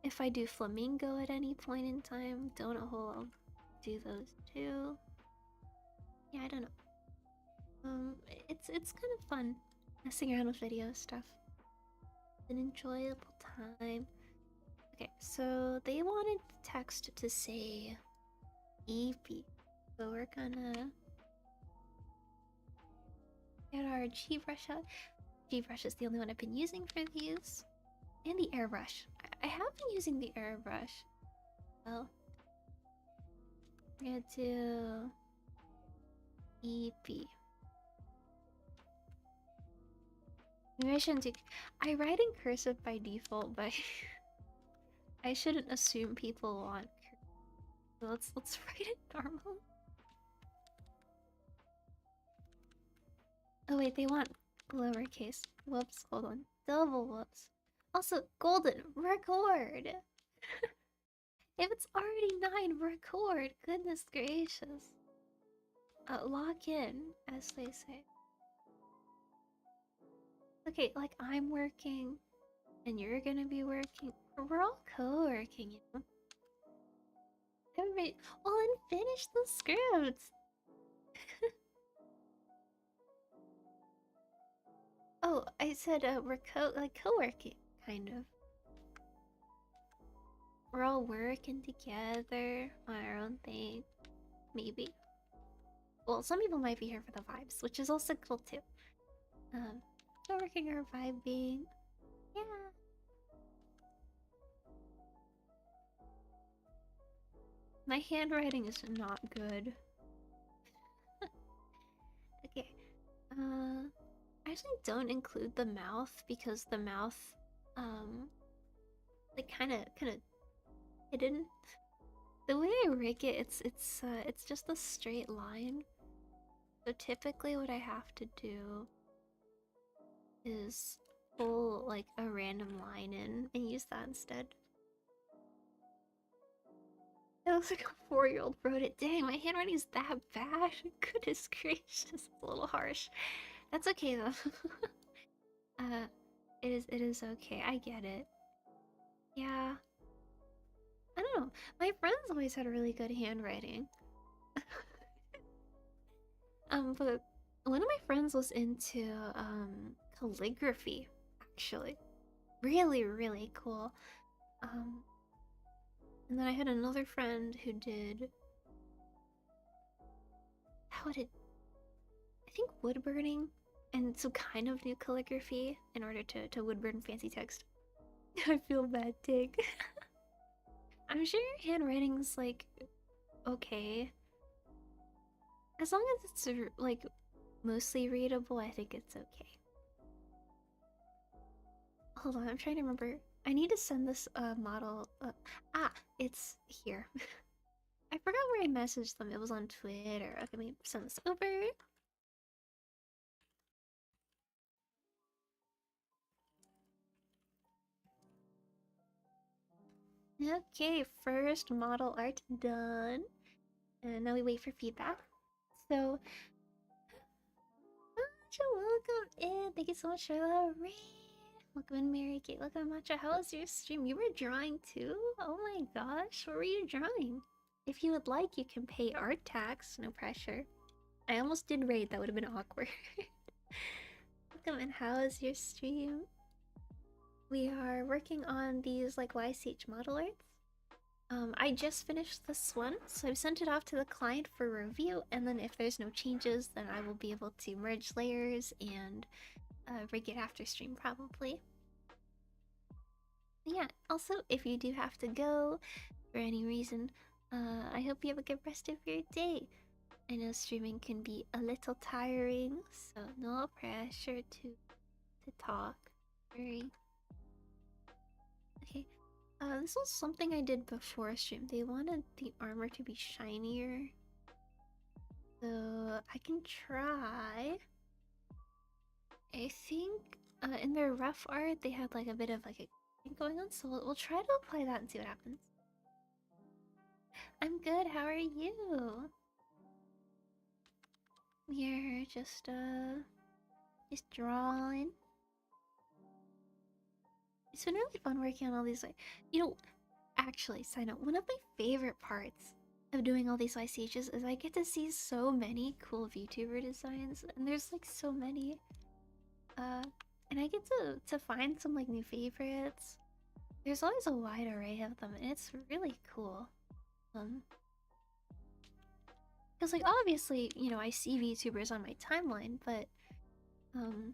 If I do Flamingo at any point in time, Donut Hole, I'll do those too. Yeah, I don't know. It's kind of fun messing around with video stuff. It's an enjoyable time. Okay, so they wanted the text to say Eevee, so we're gonna get our G brush out. G brush is the only one I've been using for these, and the airbrush. I have been using the airbrush. Well, we're gonna do Eevee. Maybe I shouldn't do. I write in cursive by default, but I shouldn't assume people want. So let's write it normal. Oh wait, they want lowercase. Whoops, hold on. Double whoops. Also, golden, record! If it's already 9, record! Goodness gracious. Lock in, as they say. Okay, like I'm working, and you're gonna be working. We're all co-working, you know? Everybody, well, and finish the scripts! Oh, I said we're co-working, kind of. We're all working together on our own thing. Maybe. Well, some people might be here for the vibes, which is also cool too. Co-working or vibing. Yeah. My handwriting is not good. Okay. I actually don't include the mouth because the mouth, like kind of hidden. The way I rig it, it's just a straight line. So typically, what I have to do is pull like a random line in and use that instead. It looks like a 4-year-old wrote it. Dang, my handwriting is that bad. Goodness gracious, it's a little harsh. That's okay though. It is okay. I get it. Yeah. I don't know. My friends always had really good handwriting. But one of my friends was into calligraphy, actually. Really, really cool. And then I had another friend who did I think wood burning, and so kind of knew calligraphy in order to wood burn fancy text. I feel bad, Tig. I'm sure your handwriting's like okay. As long as it's like mostly readable, I think it's okay. Hold on, I'm trying to remember. I need to send this model. It's here. I forgot where I messaged them. It was on Twitter. Okay, let me send this over. Okay, first model art done. And now we wait for feedback. So, Matcha, welcome in. Thank you so much for the raid. Welcome in, Mary Kate. Welcome in, Matcha. How was your stream? You were drawing too? Oh my gosh, what were you drawing? If you would like, you can pay art tax. No pressure. I almost did raid. That would have been awkward. Welcome in. How was your stream? We are working on these like YCH model arts. I just finished this one, so I've sent it off to the client for review, and then if there's no changes, then I will be able to merge layers and rig it after stream probably. Yeah, also, if you do have to go for any reason, I hope you have a good rest of your day. I know streaming can be a little tiring, so no pressure to talk. Very okay. This was something I did before stream. They wanted the armor to be shinier, so I can try. I think in their rough art they had like a bit of like a thing going on, so we'll try to apply that and see what happens. I'm good. How are you? We're just drawing. It's been really fun working on all these like, you know, actually, side note, one of my favorite parts of doing all these ICHs is I get to see so many cool VTuber designs, and there's like so many. Uh, and I get to find some like new favorites. There's always a wide array of them, and it's really cool. Um, because like obviously, you know, I see VTubers on my timeline, but um,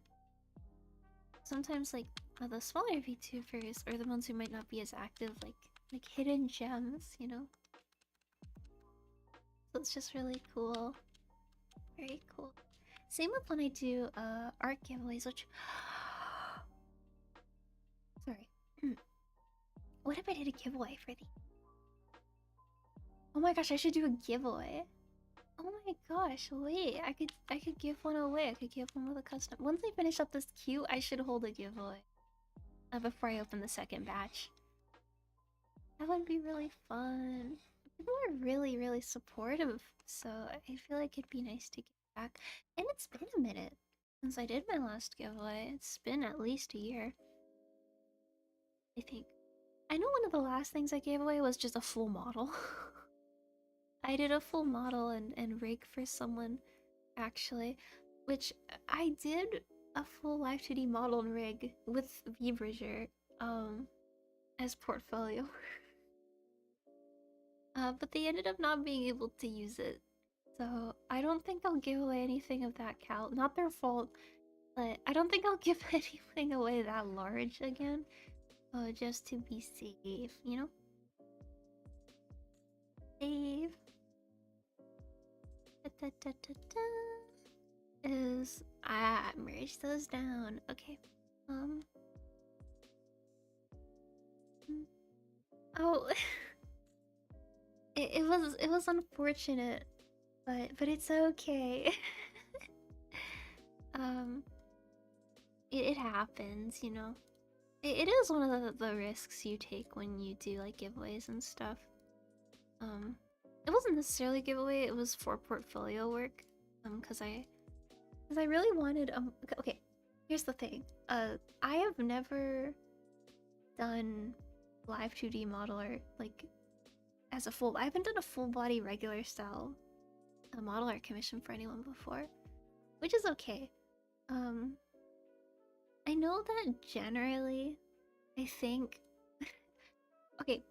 sometimes like the smaller VTubers or the ones who might not be as active, like hidden gems, you know. So it's just really cool. Very cool. Same with when I do art giveaways, which sorry. What if I did a giveaway for the Oh my gosh, I should do a giveaway. Oh my gosh, wait, I could give one away. I could give one with a custom. Once I finish up this queue, I should hold a giveaway. Before I open the second batch. That would be really fun. People are really, really supportive, so I feel like it'd be nice to give back. And it's been a minute since I did my last giveaway. It's been at least a year, I think. I know one of the last things I gave away was just a full model. I did a full model and rig for someone, actually, which I did a full Live 2D model and rig with VBridger, as portfolio. But they ended up not being able to use it. So I don't think I'll give away anything of that cal. Not their fault, but I don't think I'll give anything away that large again. Just to be safe, you know? Safe. Da, da, da, da, da. Is merge those down. Okay. Um. Oh, it was unfortunate, but it's okay. um. It happens, you know. It is one of the risks you take when you do like giveaways and stuff. Um, it wasn't necessarily a giveaway, it was for portfolio work. Because I really wanted okay, here's the thing. I have never done live 2D model art like as a full. I haven't done a full body regular style model art commission for anyone before, which is okay. Um, I know that generally, I think okay,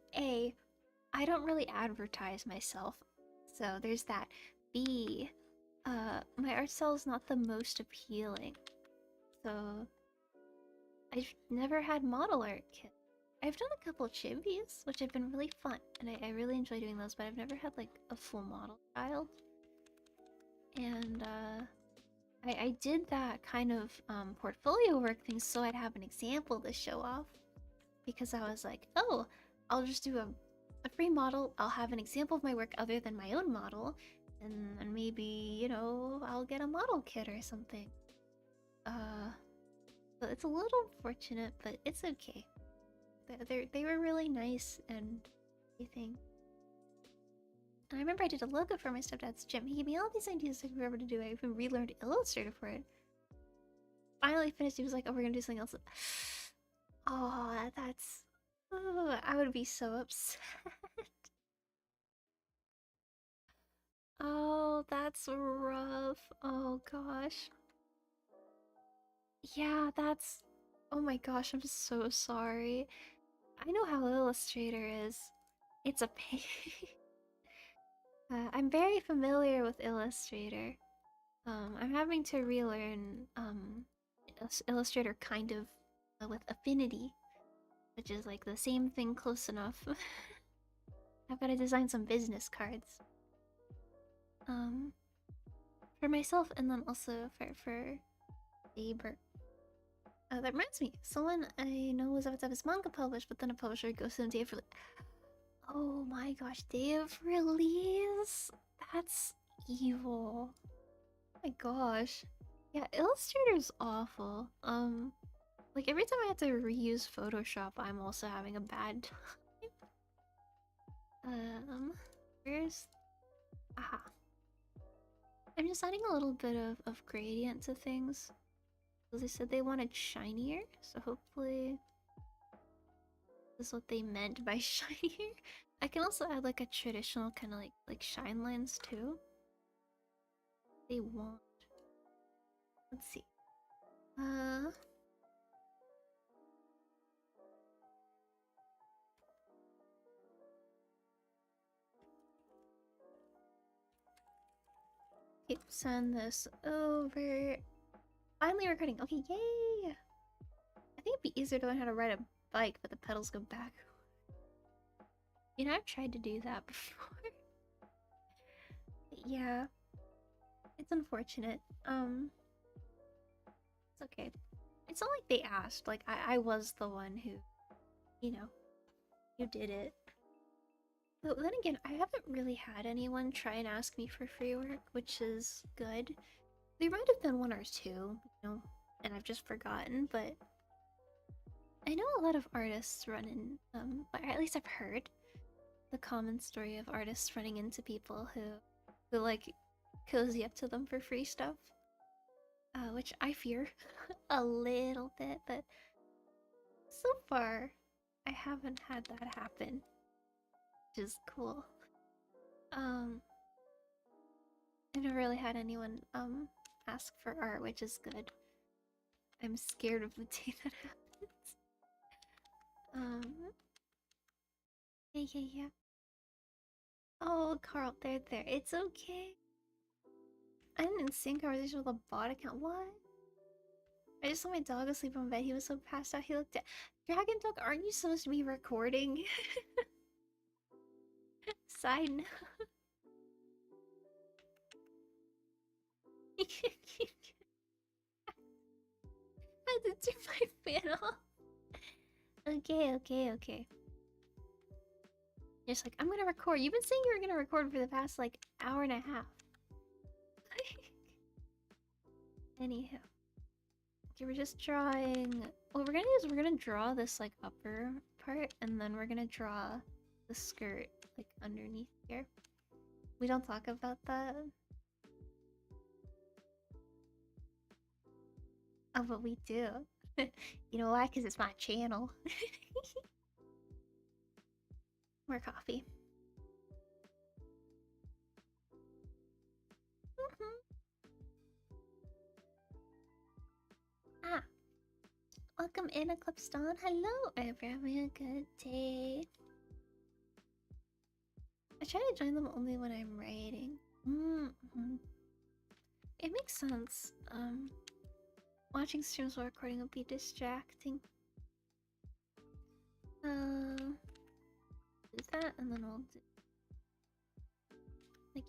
I don't really advertise myself, so there's that. B, my art style is not the most appealing, so I've never had model art kits. I've done a couple chibis, which have been really fun, and I really enjoy doing those, but I've never had like a full model child. And I did that kind of portfolio work thing so I'd have an example to show off, because I was like, oh, I'll just do a free model, I'll have an example of my work other than my own model, and then maybe, you know, I'll get a model kit or something. So it's a little unfortunate, but it's okay. They were really nice and everything. And I remember I did a logo for my stepdad's gym. He gave me all these ideas to remember to do. I even relearned Illustrator for it. Finally finished, he was like, oh, we're gonna do something else. Oh, that's... Oh, I would be so upset. Oh, that's rough. Oh, gosh. Yeah, that's... Oh my gosh, I'm so sorry. I know how Illustrator is. It's a pain. I'm very familiar with Illustrator. I'm having to relearn Illustrator kind of with Affinity, which is like the same thing close enough. I've got to design some business cards. Um, for myself and then also for Saber. That reminds me, someone I know was about to have his manga published, but then a publisher goes to them day for like, oh my gosh, day of release? That's evil. Oh my gosh. Yeah, Illustrator's awful. Like every time I have to reuse Photoshop, I'm also having a bad time. Where's... Aha. I'm just adding a little bit of gradient to things. Because they said they wanted shinier, so hopefully this is what they meant by shinier. I can also add like a traditional kind of like shine lines too. They want. Let's see. Okay, send this over. Finally recording. Okay, yay! I think it'd be easier to learn how to ride a bike, but the pedals go back. You know, I've tried to do that before. But yeah, it's unfortunate. It's okay. It's not like they asked. Like I was the one who, you know, who did it. But then again, I haven't really had anyone try and ask me for free work, which is good. There might have been one or two, and I've just forgotten, but I know a lot of artists run in, or at least I've heard the common story of artists running into people who like cozy up to them for free stuff, which I fear a little bit, but so far I haven't had that happen, which is cool. I've never really had anyone ask for art, which is good. I'm scared of the day that happens. Yeah, yeah, yeah. Oh, Carl, there. It's okay. I had an insane conversation with a bot account. What? I just saw my dog asleep on bed. He was so passed out. He looked at Dragon Dog. Aren't you supposed to be recording? Side note. I had to turn my fan off. Okay. Just like, I'm gonna record. You've been saying you were gonna record for the past like hour and a half. Anywho. Okay, we're just drawing. What we're gonna do is we're gonna draw this like upper part, and then we're gonna draw the skirt like underneath here. We don't talk about that. Oh, but we do. You know why? Because it's my channel. More coffee. Ah, welcome in, Eclipston. Hello, I hope you're having a good day. I try to join them only when I'm writing. It makes sense. Watching streams while recording will be distracting. Do that, and then we'll do like.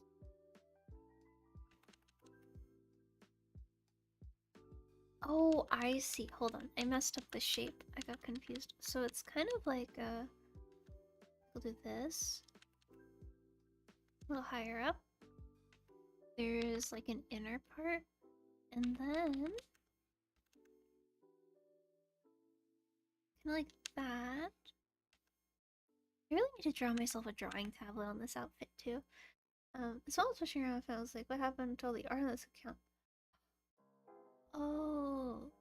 Oh, I see. Hold on, I messed up the shape. I got confused. So it's kind of like we'll do this a little higher up. There's like an inner part, and then kind of like that. I really need to draw myself a drawing tablet on this outfit too. So I was pushing around and I was like, what happened to all the art on this account? Oh.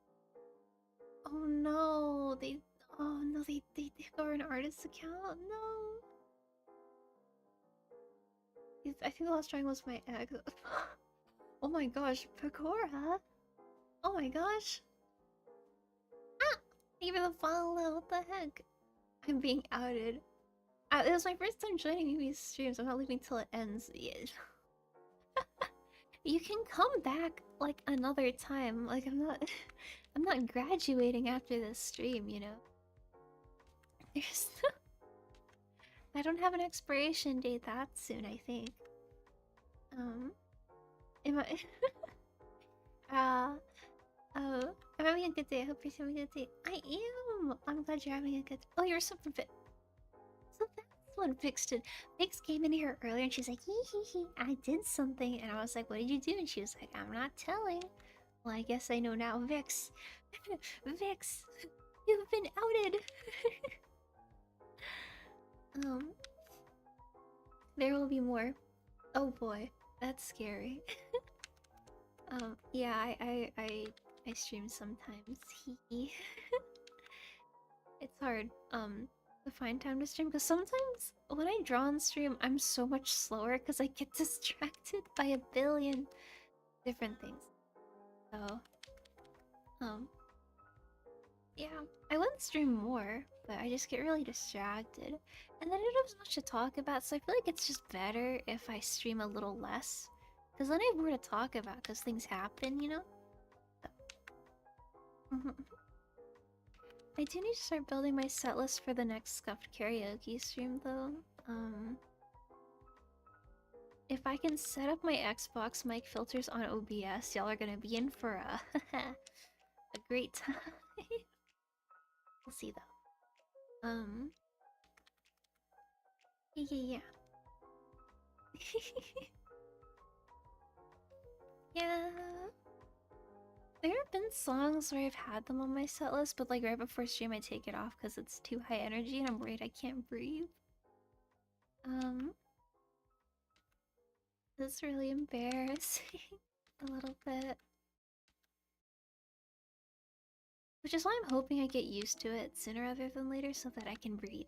Oh no, they took over an artist's account? No. I think the last drawing was my ex. Oh my gosh, Pecora? Oh my gosh. Ah! Even the follow, what the heck? I'm being outed. It was my first time joining Mimi's streams. I'm not leaving till it ends. Yeah. You can come back like another time. Like I'm not I'm not graduating after this stream, you know. There's I don't have an expiration date that soon, I think. Am I uh I'm having a good day. I hope you're having a good day. I am. I'm glad you're having a good. Oh, you're super fit. So that's what Vix did. Vix came in here earlier and she's like, hee hee hee, I did something. And I was like, what did you do? And she was like, I'm not telling. Well, I guess I know now, Vix. Vix, you've been outed. um, there will be more. Oh boy, that's scary. Yeah, I stream sometimes. Hee. It's hard, to find time to stream because sometimes when I draw on stream, I'm so much slower because I get distracted by a billion different things. So, um, yeah, I would stream more, but I just get really distracted. And then I don't have much to talk about, so I feel like it's just better if I stream a little less. Because then I have more to talk about because things happen, you know? I do need to start building my set list for the next scuffed karaoke stream, though. If I can set up my Xbox mic filters on OBS, y'all are gonna be in for a a great time. We'll see though. Yeah. Yeah. There have been songs where I've had them on my set list, but like right before stream I take it off because it's too high energy and I'm worried I can't breathe. It's really embarrassing. A little bit. Which is why I'm hoping I get used to it sooner rather than later so that I can breathe.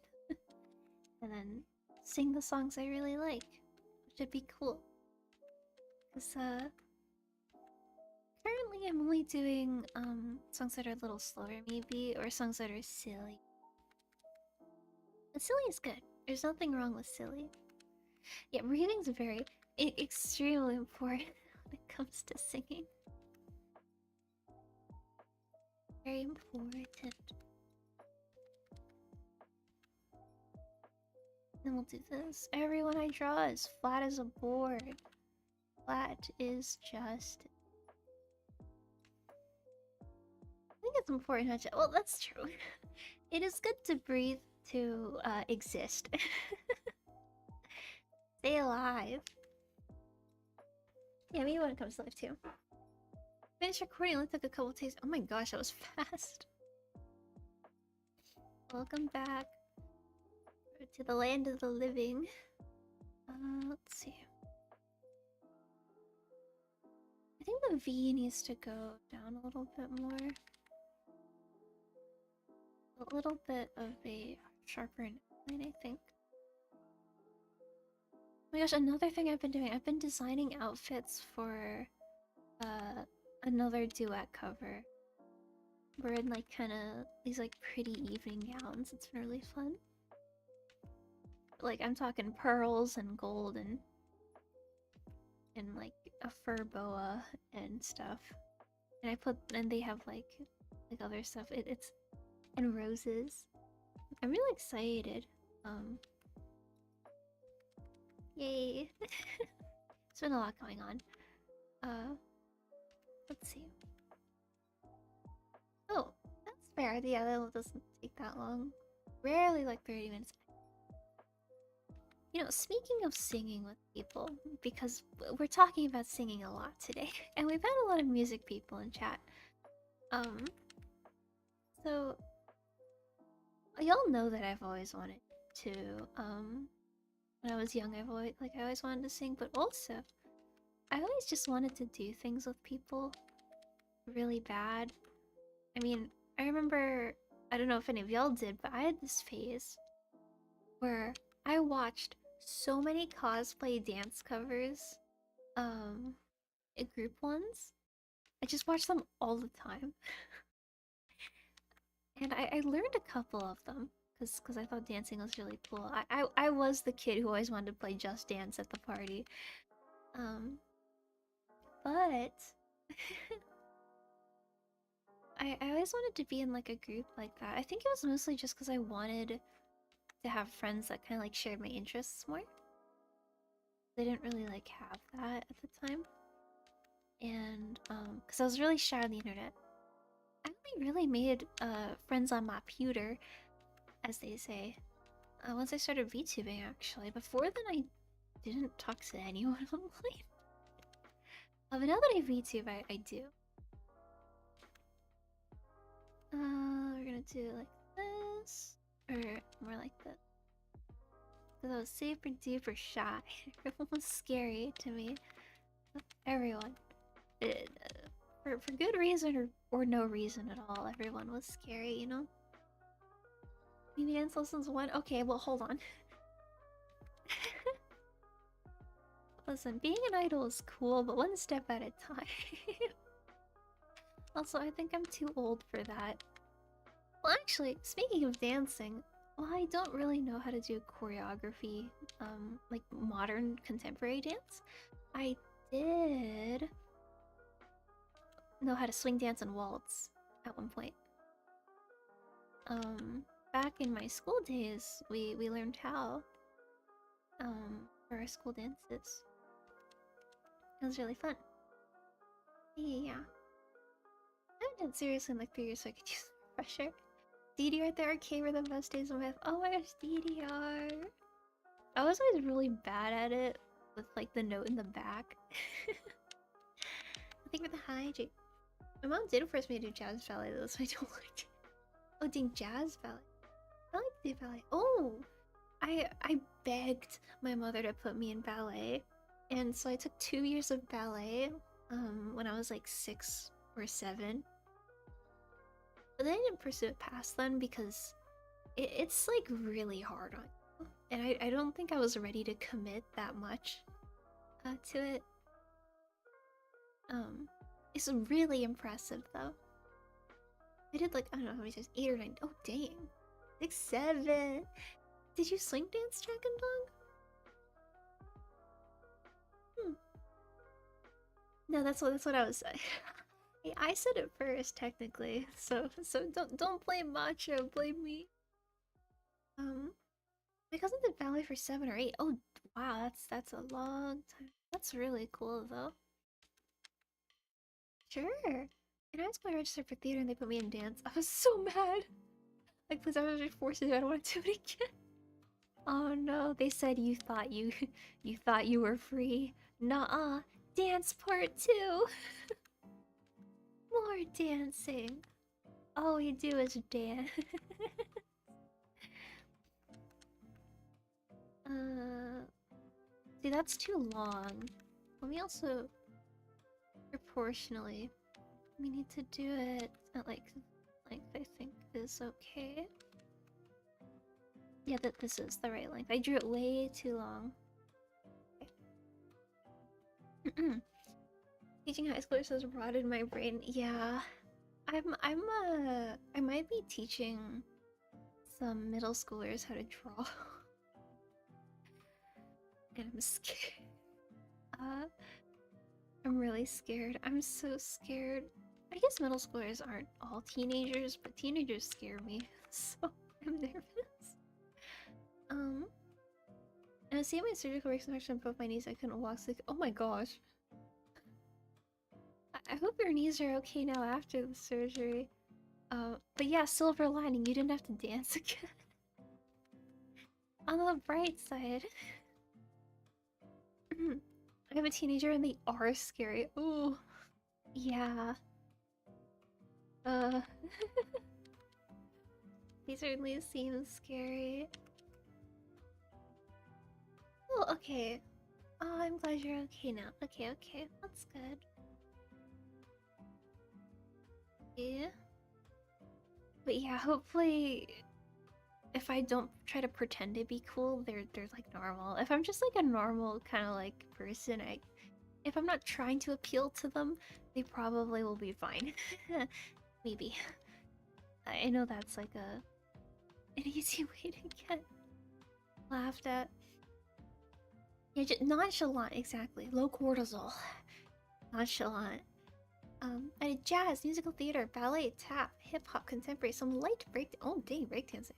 And then sing the songs I really like. Which would be cool. Because, currently I'm only doing, songs that are a little slower maybe, or songs that are silly. But silly is good. There's nothing wrong with silly. Yeah, breathing's very, extremely important when it comes to singing. Very important. Then we'll do this. Everyone I draw is flat as a board. Flat is just... I think it's important to... Well, that's true. It is good to breathe to exist. Stay alive. Yeah, me when it comes to life too. Finished recording only took a couple takes. Oh my gosh, that was fast. Welcome back to the land of the living. Let's see. I think the V needs to go down a little bit more. A little bit of a sharper line, I think. Oh my gosh, another thing I've been doing, I've been designing outfits for another duet cover. We're in like kind of these like pretty evening gowns. It's been really fun. Like I'm talking pearls and gold and like a fur boa and stuff. And they have like other stuff. It's and roses. I'm really excited. Yay. It's been a lot going on. Let's see. Oh, that's fair. Yeah, that doesn't take that long. Rarely like 30 minutes. You know, speaking of singing with people, because we're talking about singing a lot today, and we've had a lot of music people in chat. So y'all know that I've always wanted to, when I was young, I always wanted to sing, but also, I always just wanted to do things with people really bad. I mean, I remember, I don't know if any of y'all did, but I had this phase where I watched so many cosplay dance covers, group ones. I just watched them all the time. And I learned a couple of them because I thought dancing was really cool. I was the kid who always wanted to play Just Dance at the party. Um, but I always wanted to be in like a group like that. I think it was mostly just because I wanted to have friends that kind of like shared my interests more. They didn't really like have that at the time. And because I was really shy on the internet. I only really made friends on my pewter, as they say. Once I started VTubing, actually. Before then, I didn't talk to anyone online. But now that I VTube, I do. We're gonna do like this, or more like this. Because I was super duper shy. Everyone was scary to me. Everyone. For good reason or no reason at all, everyone was scary, you know? Maybe dance lessons 1? Okay, well, hold on. Listen, being an idol is cool, but one step at a time. Also, I think I'm too old for that. Well, actually, speaking of dancing, well, I don't really know how to do choreography, like modern contemporary dance. I did know how to swing dance and waltz at one point. Back in my school days, we learned how, for our school dances. It was really fun. Yeah. I haven't done seriously in like 3 years, so I could use the refresher. DDR at the arcade were the best days of my life. Oh my gosh, DDR. I was always really bad at it with like the note in the back. I think for the hygiene. My mom did force me to do jazz ballet though, so I don't like it. Oh, dang, jazz ballet. I like to do ballet. Oh, I begged my mother to put me in ballet, and so I took 2 years of ballet when I was like 6 or 7. But then I didn't pursue it past then because it's like really hard on you. And I don't think I was ready to commit that much to it. It's really impressive though. I did like, I don't know how many times, 8 or 9. Oh, dang. 6, 7. Did you swing dance, Dragon Dog? No, that's what I was saying. Hey, I said it first, technically. So don't blame Macho, blame me. My cousin did ballet for 7 or 8. Oh, wow, that's a long time. That's really cool though. Sure. In high school, I registered for theater and they put me in dance. I was so mad. Like, please, I was forced to do it. I don't want to do it again. Oh no, they said you thought you thought you were free. Nuh-uh. Dance part 2. More dancing. All we do is dance. See, that's too long. Let me also proportionally. We need to do it at like length I think is okay. Yeah, this is the right length. I drew it way too long. Okay. Teaching high schoolers has rotted my brain. Yeah. I might be teaching some middle schoolers how to draw. And I'm scared. I'm really scared. I'm so scared. I guess middle schoolers aren't all teenagers, but teenagers scare me, so I'm nervous. And I see my surgical reconstruction on both my knees. I couldn't walk. So oh my gosh. I hope your knees are okay now after the surgery. But yeah, silver lining. You didn't have to dance again. On the bright side. I have a teenager and they are scary. Ooh. Yeah. They certainly seem scary. Oh, okay. Oh, I'm glad you're okay now. Okay, okay. That's good. Yeah. But yeah, hopefully if I don't try to pretend to be cool, they're like normal. If I'm just like a normal kind of like person, if I'm not trying to appeal to them, they probably will be fine. Maybe. I know that's like an easy way to get laughed at. Yeah, just nonchalant, exactly. Low cortisol. Nonchalant. I did jazz, musical theater, ballet, tap, hip hop, contemporary, some light break. Oh dang, breakdancing.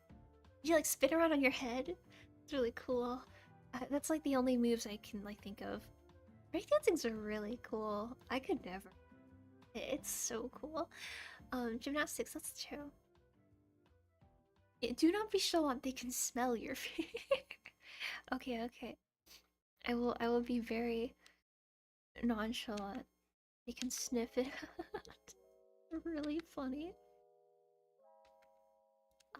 You like spin around on your head. It's really cool. That's like the only moves I can like think of. Breakdancing's really cool. I could never. It's so cool. Gymnastics. That's true. Yeah, do not be nonchalant. They can smell your fear. Okay, okay. I will. I will be very nonchalant. They can sniff it out. Really funny.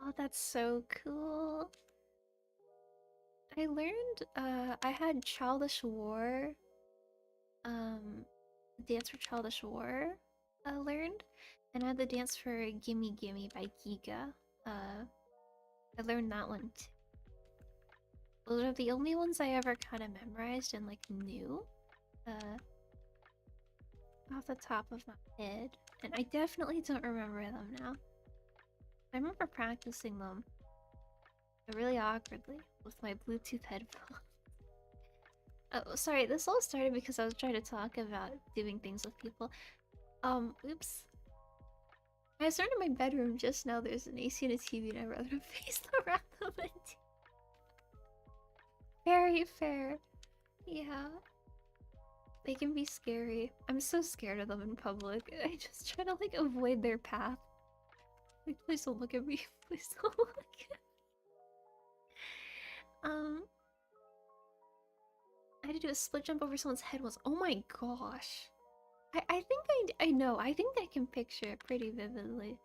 Oh, that's so cool. I learned I had Childish War dance for Childish War learned, and I had the dance for Gimme Gimme by Giga. I learned that one too. Those are the only ones I ever kind of memorized and like knew uh off the top of my head, and I definitely don't remember them now. I remember practicing them really awkwardly with my Bluetooth headphones. Oh, sorry, this all started because I was trying to talk about doing things with people. Oops. I was in my bedroom just now. There's an AC and a TV, and I rather face around them. Very fair. Yeah. They can be scary. I'm so scared of them in public. I just try to like avoid their path. Like, please don't look at me. Please don't look at me. I had to do a split jump over someone's head once. Oh my gosh. I think I know. I think I can picture it pretty vividly.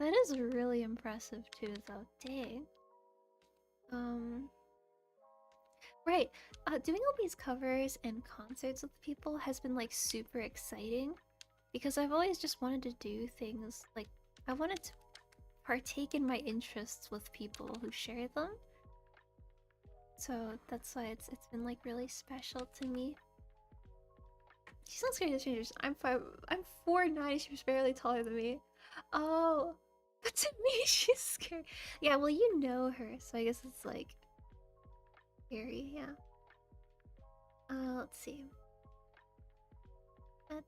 That is really impressive too, though. Dang. Right. Doing all these covers and concerts with people has been like super exciting because I've always just wanted to do things like I wanted to partake in my interests with people who share them. So that's why it's been like really special to me. She's not scared of strangers. I'm 4'9", she's barely taller than me. Oh, but to me she's scary. Yeah, well you know her, so I guess it's like scary, yeah. Let's see. Let's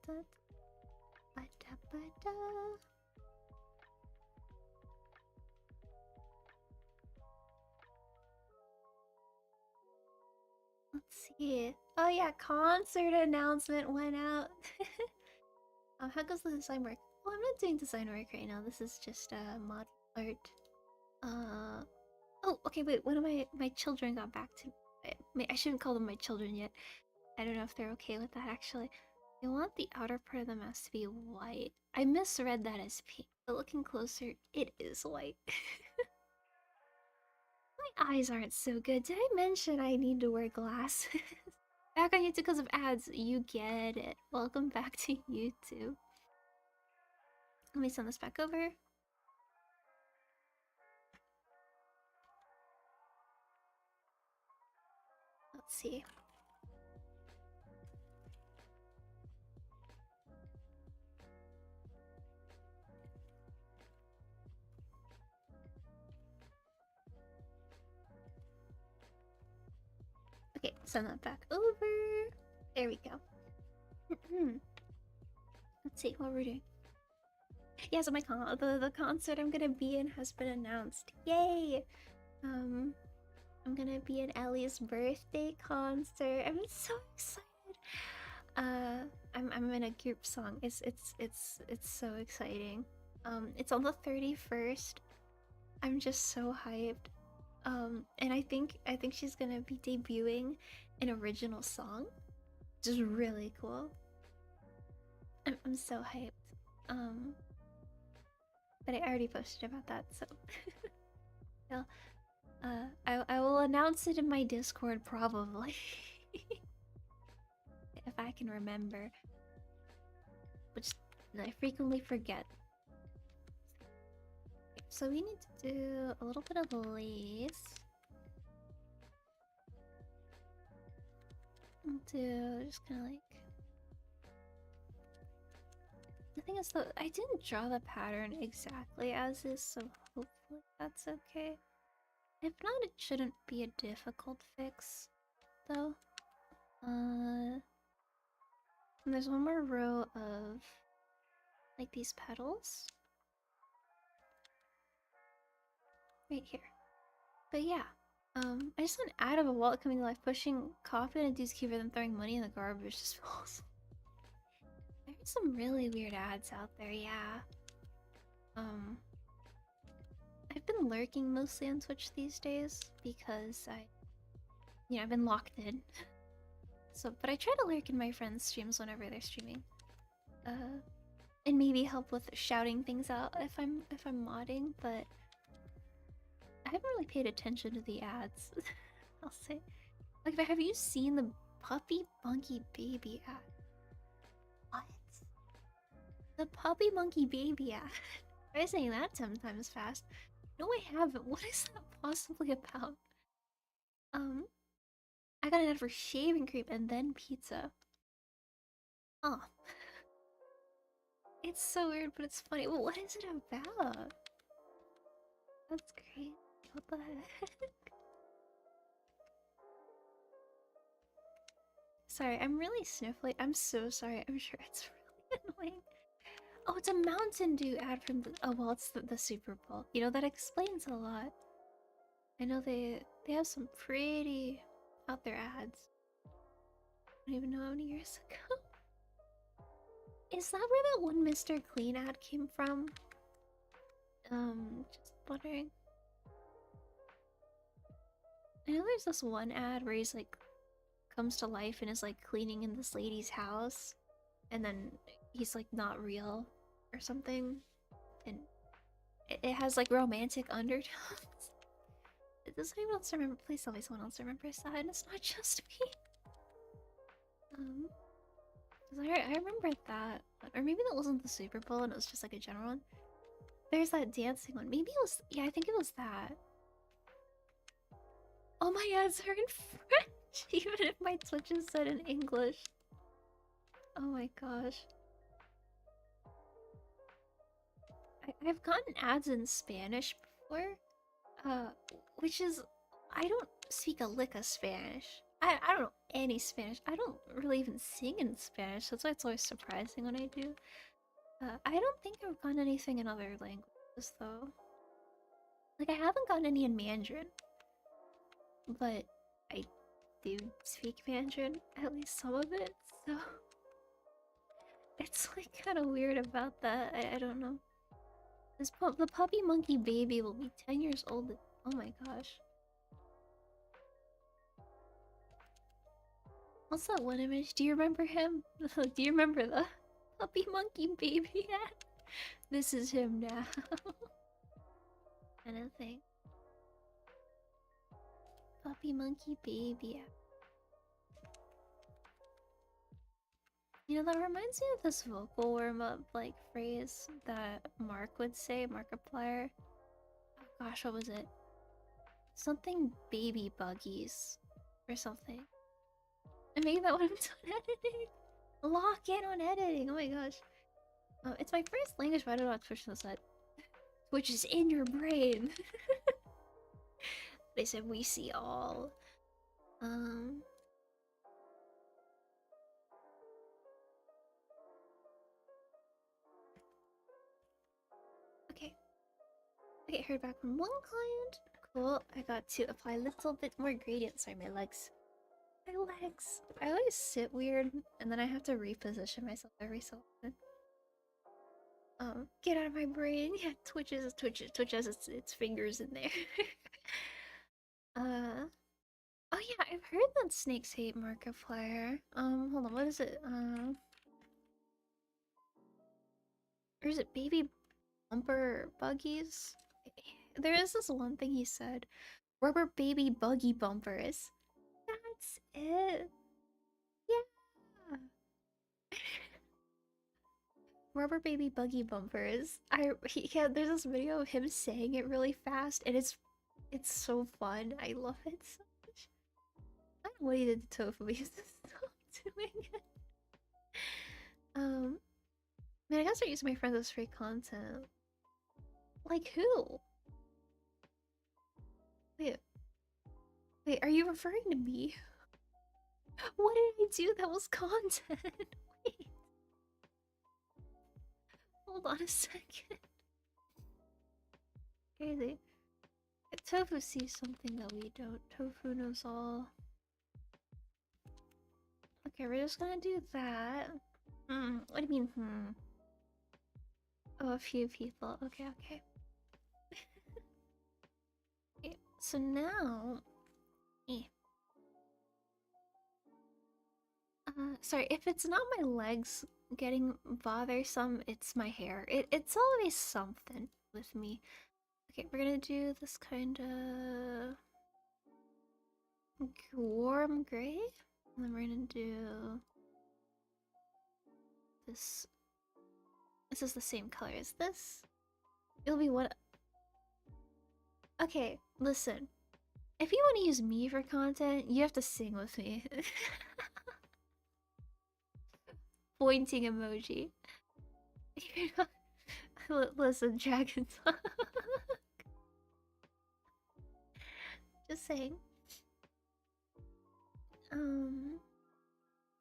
see. Oh yeah, concert announcement went out. How does the design work? Well, I'm not doing design work right now. This is just mod art. Oh, okay. Wait. One of my children got back to me. I shouldn't call them my children yet. I don't know if they're okay with that actually. They want the outer part of the mask to be white. I misread that as pink, but looking closer, it is white. My eyes aren't so good. Did I mention I need to wear glasses? Back on YouTube because of ads. You get it. Welcome back to YouTube. Let me send this back over. Let's see. Okay, send that back over. There we go. Let's see what we're doing. Yeah, so the concert I'm gonna be in has been announced. Yay! I'm gonna be at Ellie's birthday concert. I'm so excited. I'm in a group song. It's so exciting. It's on the 31st. I'm just so hyped. And I think she's gonna be debuting an original song, which is really cool. I'm so hyped. But I already posted about that, so well, I will announce it in my Discord probably. If I can remember. Which I frequently forget. So we need to do a little bit of lace. To just kind of like The thing is though, I didn't draw the pattern exactly as is, so hopefully that's okay. If not, it shouldn't be a difficult fix, though. And there's one more row of like these petals right here. But yeah, I just want an ad of a wallet coming to life, pushing coffee in a dude's key, then throwing money in the garbage. Just falls. There's some really weird ads out there, yeah. I've been lurking mostly on Twitch these days because I've been locked in. So, but I try to lurk in my friends' streams whenever they're streaming. And maybe help with shouting things out if I'm modding, but I haven't really paid attention to the ads. I'll say. Like, have you seen the Puppy Monkey Baby ad? What? The Puppy Monkey Baby ad. Try saying that 10 times fast. No, I haven't. What is that possibly about? I got an ad for shaving cream and then pizza. Oh. It's so weird, but it's funny. Well, what is it about? That's great. What the heck? Sorry, I'm really sniffly. I'm so sorry. I'm sure it's really annoying. Oh, it's a Mountain Dew ad from the. Oh, well, it's the Super Bowl. You know, that explains a lot. I know they have some pretty out there ads. I don't even know how many years ago. Is that where that one Mr. Clean ad came from? Just wondering. I know there's this one ad where he's like comes to life and is like cleaning in this lady's house, and then he's like not real or something, and it has like romantic undertones. Does anyone else remember? Please tell me someone else remembers that, and it's not just me. I remember that, or maybe that wasn't the Super Bowl and it was just like a general one. There's that dancing one. Maybe it was. Yeah, I think it was that. All my ads are in French, even if my Twitch is set in English. Oh my gosh. I've gotten ads in Spanish before, which is, I don't speak a lick of Spanish. I don't know any Spanish. I don't really even sing in Spanish. That's why it's always surprising when I do. I don't think I've gotten anything in other languages though. Like I haven't gotten any in Mandarin, but I do speak Mandarin, at least some of it. So it's like kind of weird about that. I don't know. The puppy monkey baby will be 10 years old. Oh my gosh. What's that one image? Do you remember him? Do you remember the puppy monkey baby ad? This is him now. Kind of thing. Puppy monkey baby ad. You know, that reminds me of this vocal warm-up like phrase that Mark would say, Markiplier. Oh gosh, what was it? Something baby buggies or something. I made that when I'm done editing. Lock in on editing. Oh my gosh. It's my first language, but I don't know how to push this set. Which is in your brain. They said we see all. Okay, heard back from one client. Cool. I got to apply a little bit more gradient. Sorry, my legs. My legs. I always sit weird, and then I have to reposition myself every so often. Get out of my brain. Yeah, Twitch has its fingers in there. Oh yeah, I've heard that snakes hate Markiplier. Hold on, what is it? Or is it baby bumper buggies? There is this one thing he said. Rubber baby buggy bumpers. That's it. Yeah. Rubber baby buggy bumpers. There's this video of him saying it really fast, and it's so fun. I love it so much. I don't know what he did to Tofu, but he's just stop doing it. Man, I gotta start using my friends as free content. Like who? Wait, wait, are you referring to me? What did I do that was content? Wait, hold on a second. Crazy. Tofu sees something that we don't. Tofu knows all. Okay, we're just gonna do that. What do you mean, Oh, a few people. Okay, okay. Okay, so now... Eh. Sorry, if it's not my legs getting bothersome, it's my hair. It's always something with me. Okay, we're gonna do this kind of warm gray. And then we're gonna do this. This is the same color as this. It'll be what... Okay, listen. If you want to use me for content, you have to sing with me. Pointing emoji. Listen, dragons. Just saying.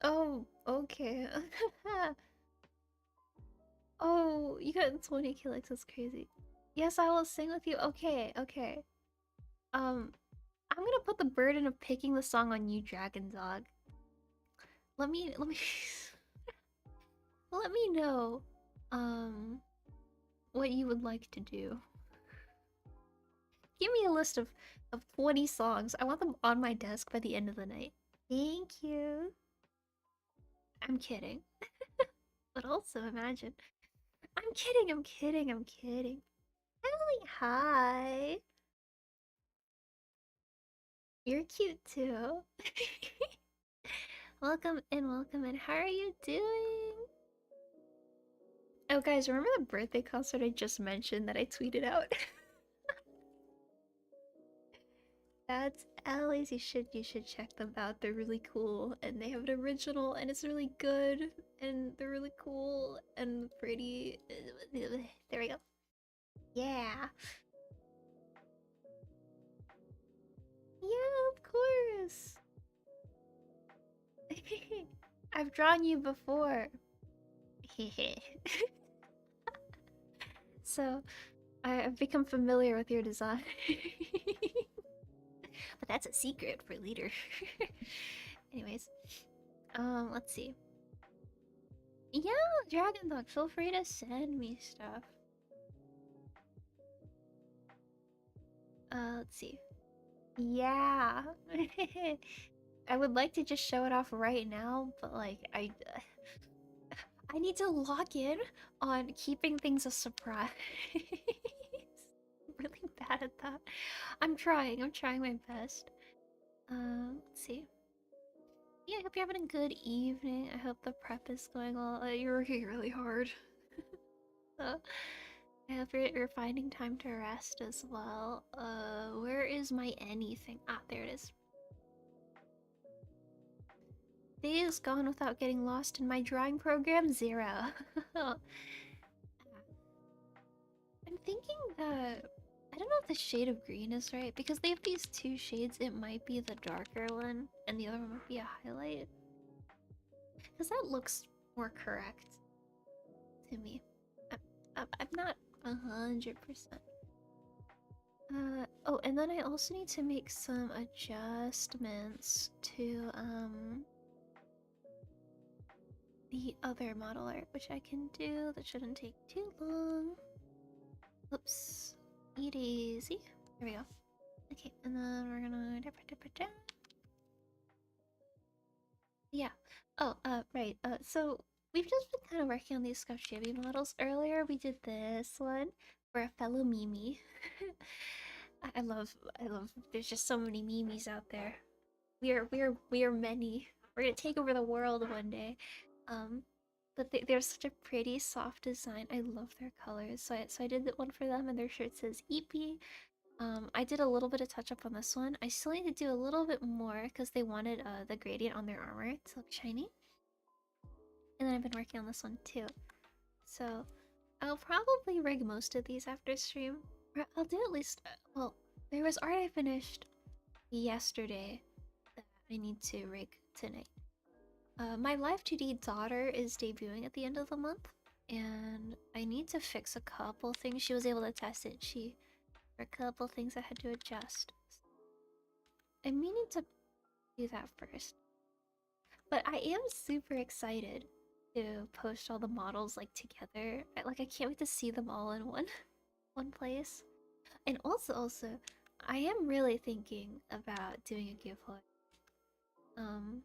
Oh, okay. Oh, you got 20 kills. That's crazy. Yes, I will sing with you. Okay, okay. I'm gonna put the burden of picking the song on you, Dragon Dog. Let me let me know what you would like to do. Give me a list of 20 songs. I want them on my desk by the end of the night. Thank you. I'm kidding. But also imagine. I'm kidding, I'm kidding, I'm kidding. Ellie, hi. You're cute too. Welcome in, welcome in. How are you doing? Oh guys, remember the birthday concert I just mentioned that I tweeted out? That's Ellie's. You should check them out. They're really cool and they have an original and it's really good and they're really cool and pretty. There we go. Yeah. Yeah, of course. I've drawn you before. So I've become familiar with your design. But that's a secret for later. Anyways, let's see. Yeah, Dragon Dog, feel free to send me stuff. Let's see. Yeah. I would like to just show it off right now, but like I need to log in on keeping things a surprise. I'm really bad at that. I'm trying my best. Let's see. Yeah, I hope you're having a good evening. I hope the prep is going well. You're working really hard. So, I hope you're finding time to rest as well. Where is my anything? Ah, there it is. Days gone without getting lost in my drawing program? 0. I'm thinking that... I don't know if the shade of green is right, because they have these two shades. It might be the darker one, and the other one might be a highlight. Because that looks more correct to me. I'm not 100%. Oh, and then I also need to make some adjustments to, the other model art, which I can do. That shouldn't take too long. Oops. Easy. There we go. Okay, and then we're gonna... Yeah. Oh, right. So we've just been kind of working on these scuffed chibi models. Earlier, we did this one for a fellow Mimi. I love. There's just so many Mimis out there. We are many. We're gonna take over the world one day. But they're such a pretty, soft design. I love their colors. So I did that one for them, and their shirt says "EP." I did a little bit of touch up on this one. I still need to do a little bit more because they wanted the gradient on their armor to look shiny. And then I've been working on this one too. So I'll probably rig most of these after stream. Or I'll do at least. Well, there was art I finished yesterday that I need to rig tonight. My Live 2D daughter is debuting at the end of the month, and I need to fix a couple things. She was able to test it. There were a couple things I had to adjust. I'm meaning to do that first. But I am super excited to post all the models like together. I can't wait to see them all in one place. And also, I am really thinking about doing a giveaway. Um,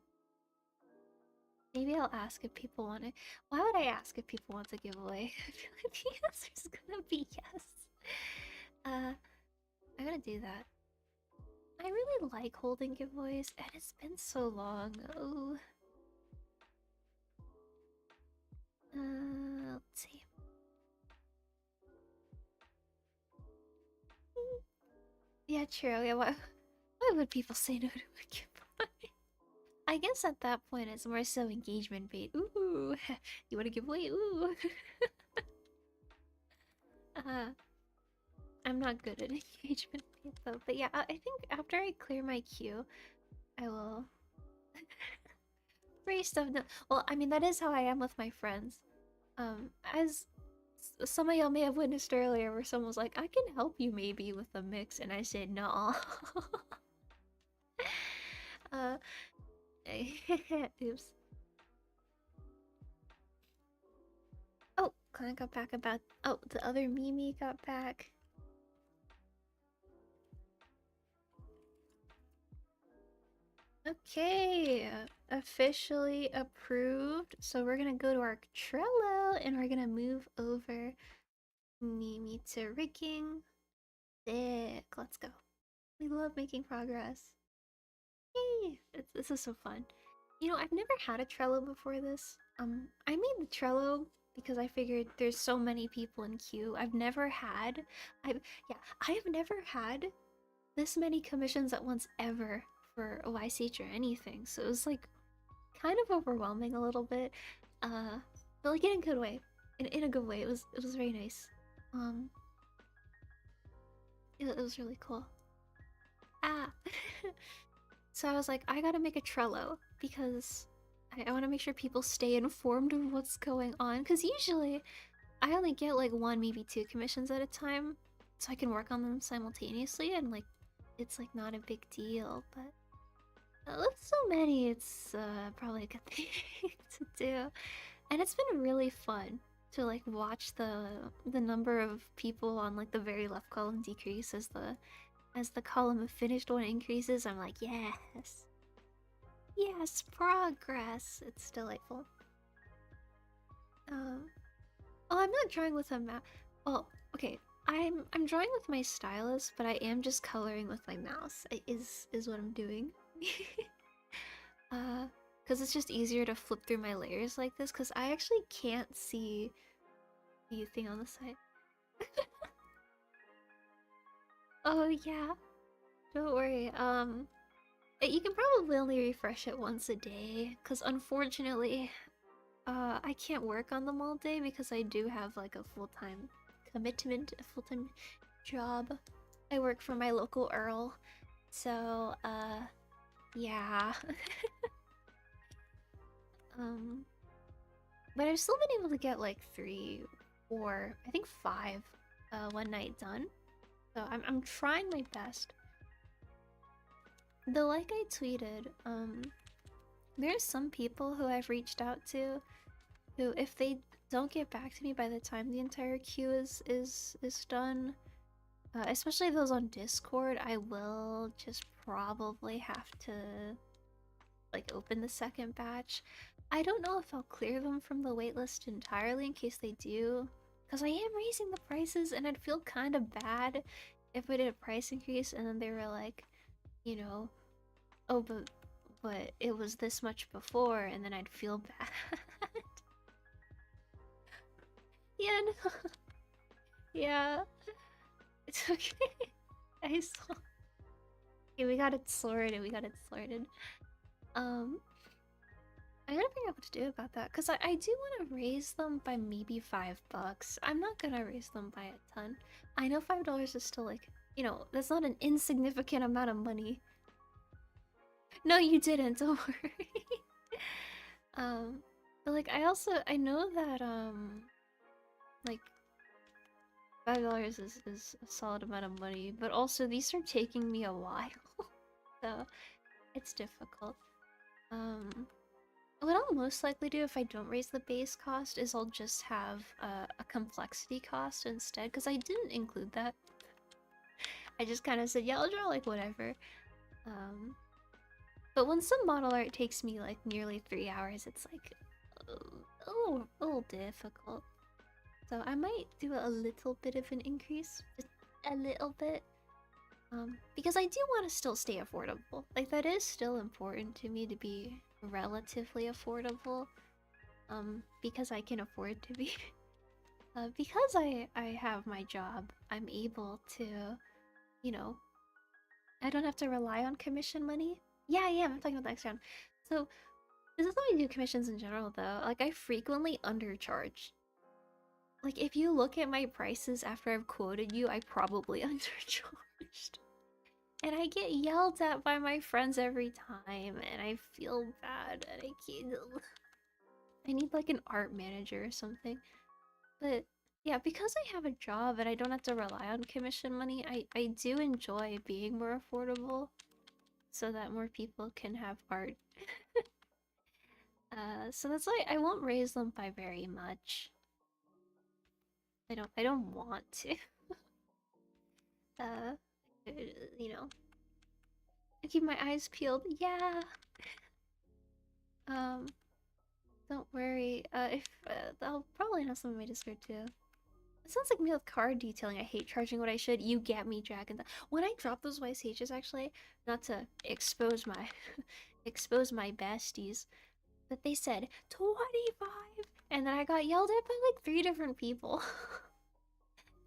Maybe I'll ask if people want it. Why would I ask if people want a giveaway? I feel like the answer's gonna be yes. I'm gonna do that. I really like holding giveaways, and it's been so long. Oh, let's see. Yeah, true. Yeah, why would people say no to a giveaway? I guess at that point it's more so engagement bait. Ooh, you want to give away? Ooh. uh, I'm not good at engagement bait though. But yeah, I think after I clear my queue, I will free stuff. No, well, I mean that is how I am with my friends. As some of y'all may have witnessed earlier, where someone was like, "I can help you maybe with the mix," and I said, "No." uh, oops. Oh, Clan got back about. Oh, the other Mimi got back. Okay, officially approved. So we're gonna go to our Trello and we're gonna move over Mimi to rigging. Sick, let's go. We love making progress. Yay! This is so fun. You know, I've never had a Trello before this. I made the Trello because I figured there's so many people in queue. I have never had this many commissions at once ever for OICH or anything. So it was like kind of overwhelming a little bit. Uh, but like in a good way. In a good way. It was very nice. Um, it was really cool. Ah. So I was like, I gotta make a Trello because I want to make sure people stay informed of what's going on. Because usually I only get like one, maybe two commissions at a time, so I can work on them simultaneously, and like it's like not a big deal. But with so many, it's probably a good thing to do, and it's been really fun to like watch the number of people on like the very left column decrease as the column of finished one increases. I'm like, yes. Yes, progress. It's delightful. Um, oh, I'm not drawing with a map. Well, okay. I'm drawing with my stylus, but I am just coloring with my mouse. Is what I'm doing. Because it's just easier to flip through my layers like this. Because I actually can't see the thing on the side. Oh yeah, don't worry. You can probably only refresh it once a day. Because unfortunately, I can't work on them all day because I do have like a full-time commitment, a full-time job. I work for my local Earl. So, yeah. um, but I've still been able to get like 3 or I think 5 one night done. So I'm trying my best. Though like I tweeted, there's some people who I've reached out to who if they don't get back to me by the time the entire queue is done, especially those on Discord, I will just probably have to like open the second batch. I don't know if I'll clear them from the waitlist entirely in case they do, because I am raising the prices and I'd feel kind of bad if I did a price increase and then they were like, you know, oh but it was this much before, and then I'd feel bad. Yeah, no. Yeah, it's okay. I saw. Okay, we got it sorted. We got it sorted. Um, I gotta figure out what to do about that because I do want to raise them by maybe $5. I'm not gonna raise them by a ton. I know $5 is still like, that's not an insignificant amount of money. No, you didn't. Don't worry. um, but like I know that like $5 is a solid amount of money, but also these are taking me a while, so it's difficult. Um, what I'll most likely do if I don't raise the base cost is I'll just have a complexity cost instead, because I didn't include that. I just kind of said, yeah, I'll draw like whatever. Um, but when some model art takes me like nearly 3 hours, it's like a little difficult. So I might do a little bit of an increase, just a little bit. Because I do want to still stay affordable. Like that is still important to me to be relatively affordable. Because I can afford to be. Because I have my job, I'm able to, you know, I don't have to rely on commission money. Yeah, yeah, I'm talking about the next round. So this is how I do commissions in general, though. Like I frequently undercharge. Like if you look at my prices after I've quoted you, I probably undercharged. And I get yelled at by my friends every time, and I feel bad, and I can't. I need like an art manager or something. But yeah, because I have a job and I don't have to rely on commission money, I do enjoy being more affordable so that more people can have art. So that's why I won't raise them by very much. I don't want to. Uh, you know, I keep my eyes peeled. Yeah. Um, don't worry. If I'll probably know some of my Discord too. It sounds like me with card detailing. I hate charging what I should. You get me, Dragon. When I dropped those YCHs, actually, not to expose my expose my besties, but they said 25, and then I got yelled at by like 3 different people.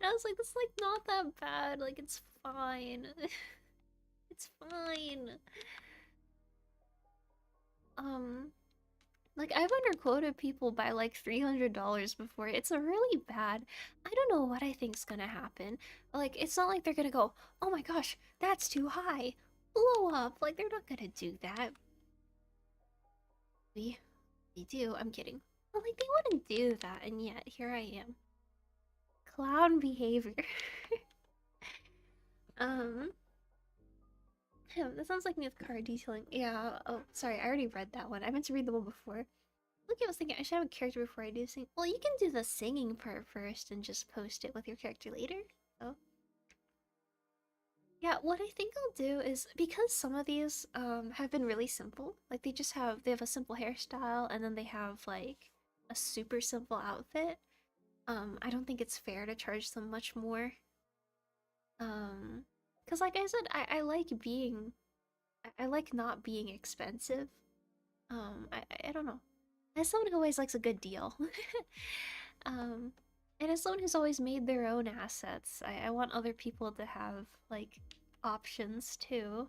And I was like, this is like not that bad. Like it's fine. It's fine. Um, like I've underquoted people by like $300 before. It's a really bad. I don't know what I think's gonna happen. Like it's not like they're gonna go, "Oh my gosh, that's too high. Blow up." Like they're not gonna do that. We they do. I'm kidding. But like they wouldn't do that, and yet here I am. Clown behavior. um that sounds like me with car detailing. Yeah, oh sorry, I already read that one. I meant to read the one before. Look, I was thinking I should have a character before I do sing. Well, you can do the singing part first and just post it with your character later. So, yeah, what I think I'll do is because some of these have been really simple. Like they have a simple hairstyle and then they have like a super simple outfit. I don't think it's fair to charge them much more. Because like I said, I like being I like not being expensive. I don't know. As someone who always likes a good deal, um, and as someone who's always made their own assets, I want other people to have like options too.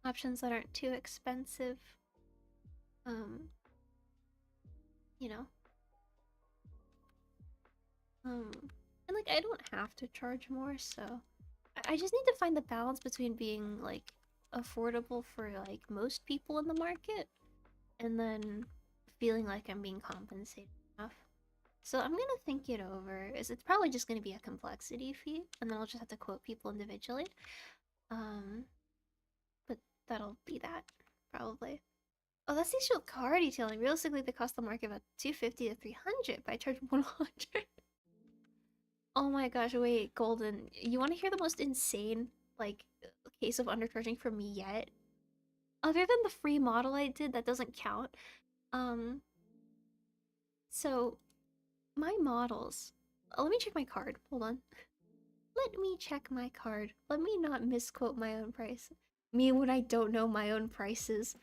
Options that aren't too expensive. Um, you know. And like I don't have to charge more, so I just need to find the balance between being like affordable for like most people in the market and then feeling like I'm being compensated enough. So I'm gonna think it over. It's probably just gonna be a complexity fee, and then I'll just have to quote people individually. Um, but that'll be that probably. Oh, that's the issue with car detailing. Realistically, they cost the market about 250 to 300, but I charge 100. Oh my gosh! Wait, Golden, you want to hear the most insane like case of undercharging from me yet? Other than the free model I did, that doesn't count. Um, so my models. Let me check my card. Hold on. Let me check my card. Let me not misquote my own price. Me when I don't know my own prices.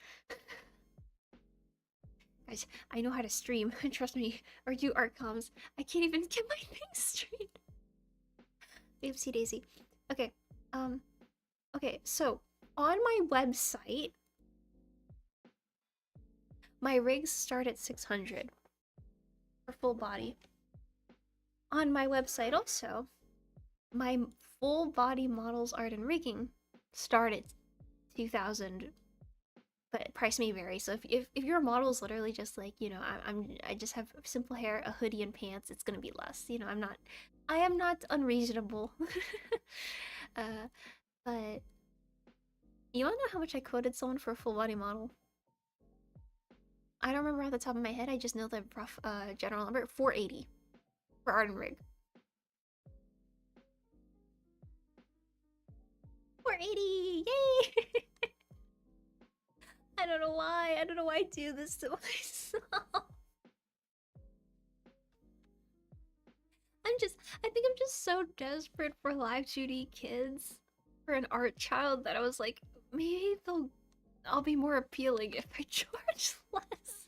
Guys, I know how to stream. Trust me. Or do art comms. I can't even get my thing straight. Oopsie daisy. Okay. Um. Okay. So on my website, My rigs start at 600 for full body. On my website also, my full body models art and rigging start at 2000, but price may vary. So if your model is literally just like, you know, I just have simple hair, a hoodie and pants, it's gonna be less. You know, I am not unreasonable. uh but you wanna know how much I quoted someone for a full body model? I don't remember off the top of my head, I just know the rough general number, 480 for art and rig. 480! Yay! I don't know why. I don't know why I do this to myself. I think I'm just so desperate for live 2D kids, for an art child, that I was like, maybe I'll be more appealing if I charge less.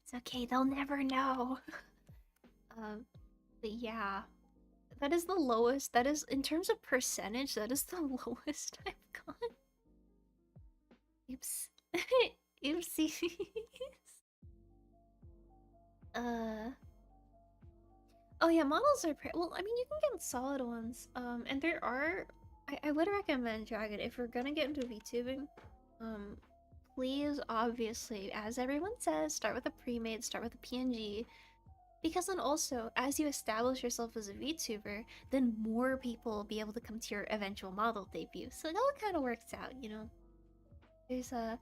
It's okay, they'll never know. Um, but yeah, that is the lowest. That is, in terms of percentage, that is the lowest I've gone. Oops. Oopsies. Uh. Oh yeah, models are well. I mean, you can get solid ones. And there are. I would recommend Dragon if you're gonna get into VTubing. Um, please, obviously, as everyone says, start with a pre-made, start with a PNG, because then also, as you establish yourself as a VTuber, then more people will be able to come to your eventual model debut. So it all kind of works out, you know. There's a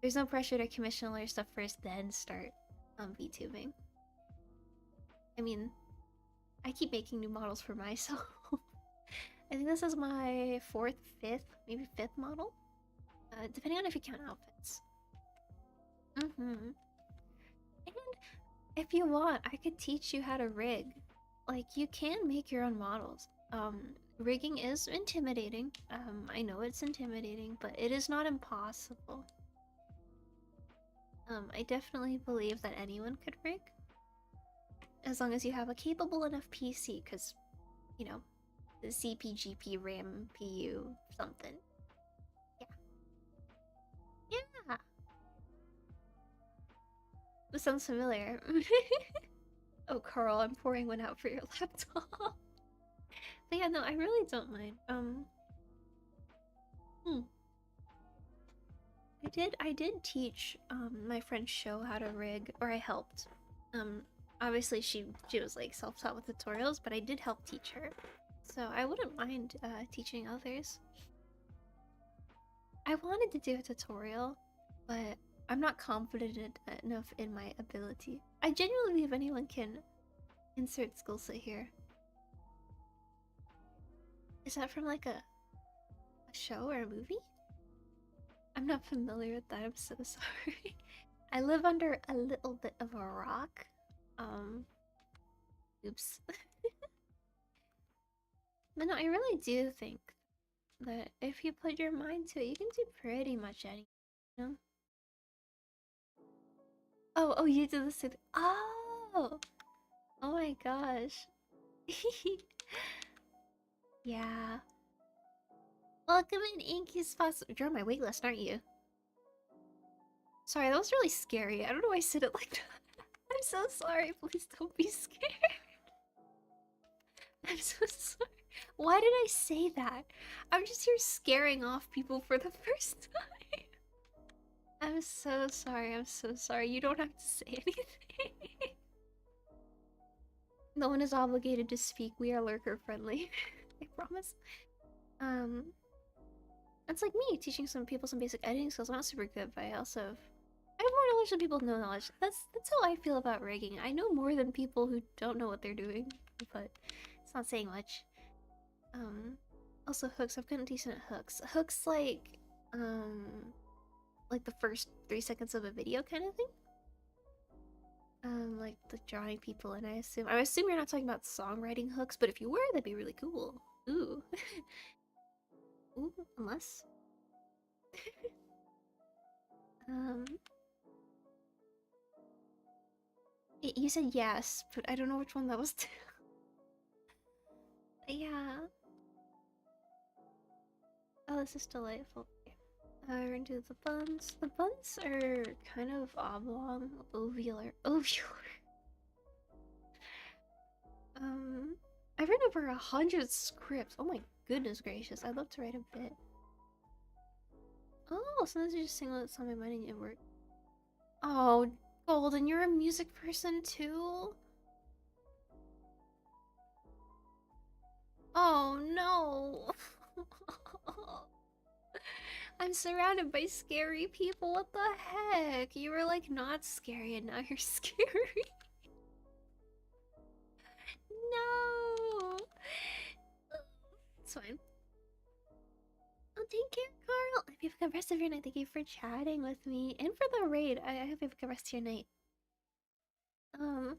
there's no pressure to commission all your stuff first, then start VTubing. I mean, I keep making new models for myself. I think this is my fourth, fifth, maybe fifth model, depending on if you count outfits. And if you want, I could teach you how to rig. Like, you can make your own models. Rigging is intimidating. I know it's intimidating, but it is not impossible. I definitely believe that anyone could rig, as long as you have a capable enough PC, because, you know, the CPGP, RAM, PU, something. Yeah. Yeah. This sounds familiar. Oh, Carl, I'm pouring one out for your laptop. But yeah, no, I really don't mind. I did teach my friend Show how to rig, or I helped. Um, Obviously she was like self-taught with tutorials, but I did help teach her. So I wouldn't mind teaching others. I wanted to do a tutorial, but I'm not confident enough in my ability. I genuinely believe anyone can insert skill set here. Is that from like a show or a movie? I'm not familiar with that. I'm so sorry. I live under a little bit of a rock. Um, oops. But no, I really do think that if you put your mind to it, you can do pretty much anything, you know? Oh, you did the same. Oh, oh my gosh. Yeah. Welcome in, Inky Spots. You're on my wait list, aren't you? Sorry, that was really scary. I don't know why I said it like that. I'm so sorry. Please don't be scared. I'm so sorry. Why did I say that? I'm just here scaring off people for the first time. I'm so sorry. I'm so sorry. You don't have to say anything. No one is obligated to speak. We are lurker friendly. I promise. Um, it's like me teaching some people some basic editing skills. I'm not super good, but I also I have more knowledge than people with no knowledge. That's how I feel about rigging. I know more than people who don't know what they're doing, but it's not saying much. Also hooks. I've gotten decent at hooks. Hooks like the first 3 seconds of a video kind of thing. Like the drawing people, and I assume you're not talking about songwriting hooks, but if you were, that'd be really cool. Ooh. Ooh, unless. um, you said yes, but I don't know which one that was. Yeah. Oh, this is delightful. Into the buns. The buns are kind of oblong, ovular. Ovular. I've written over 100 scripts. Oh my goodness gracious! I'd love to write a bit. Oh, sometimes you just sing what's on my mind and it works. Oh, Golden, you're a music person too? Oh no! I'm surrounded by scary people. What the heck? You were like not scary and now you're scary. No! It's fine. Oh, take care, Carl. I hope you have a good rest of your night. Thank you for chatting with me and for the raid. I hope you have a good rest of your night. Um.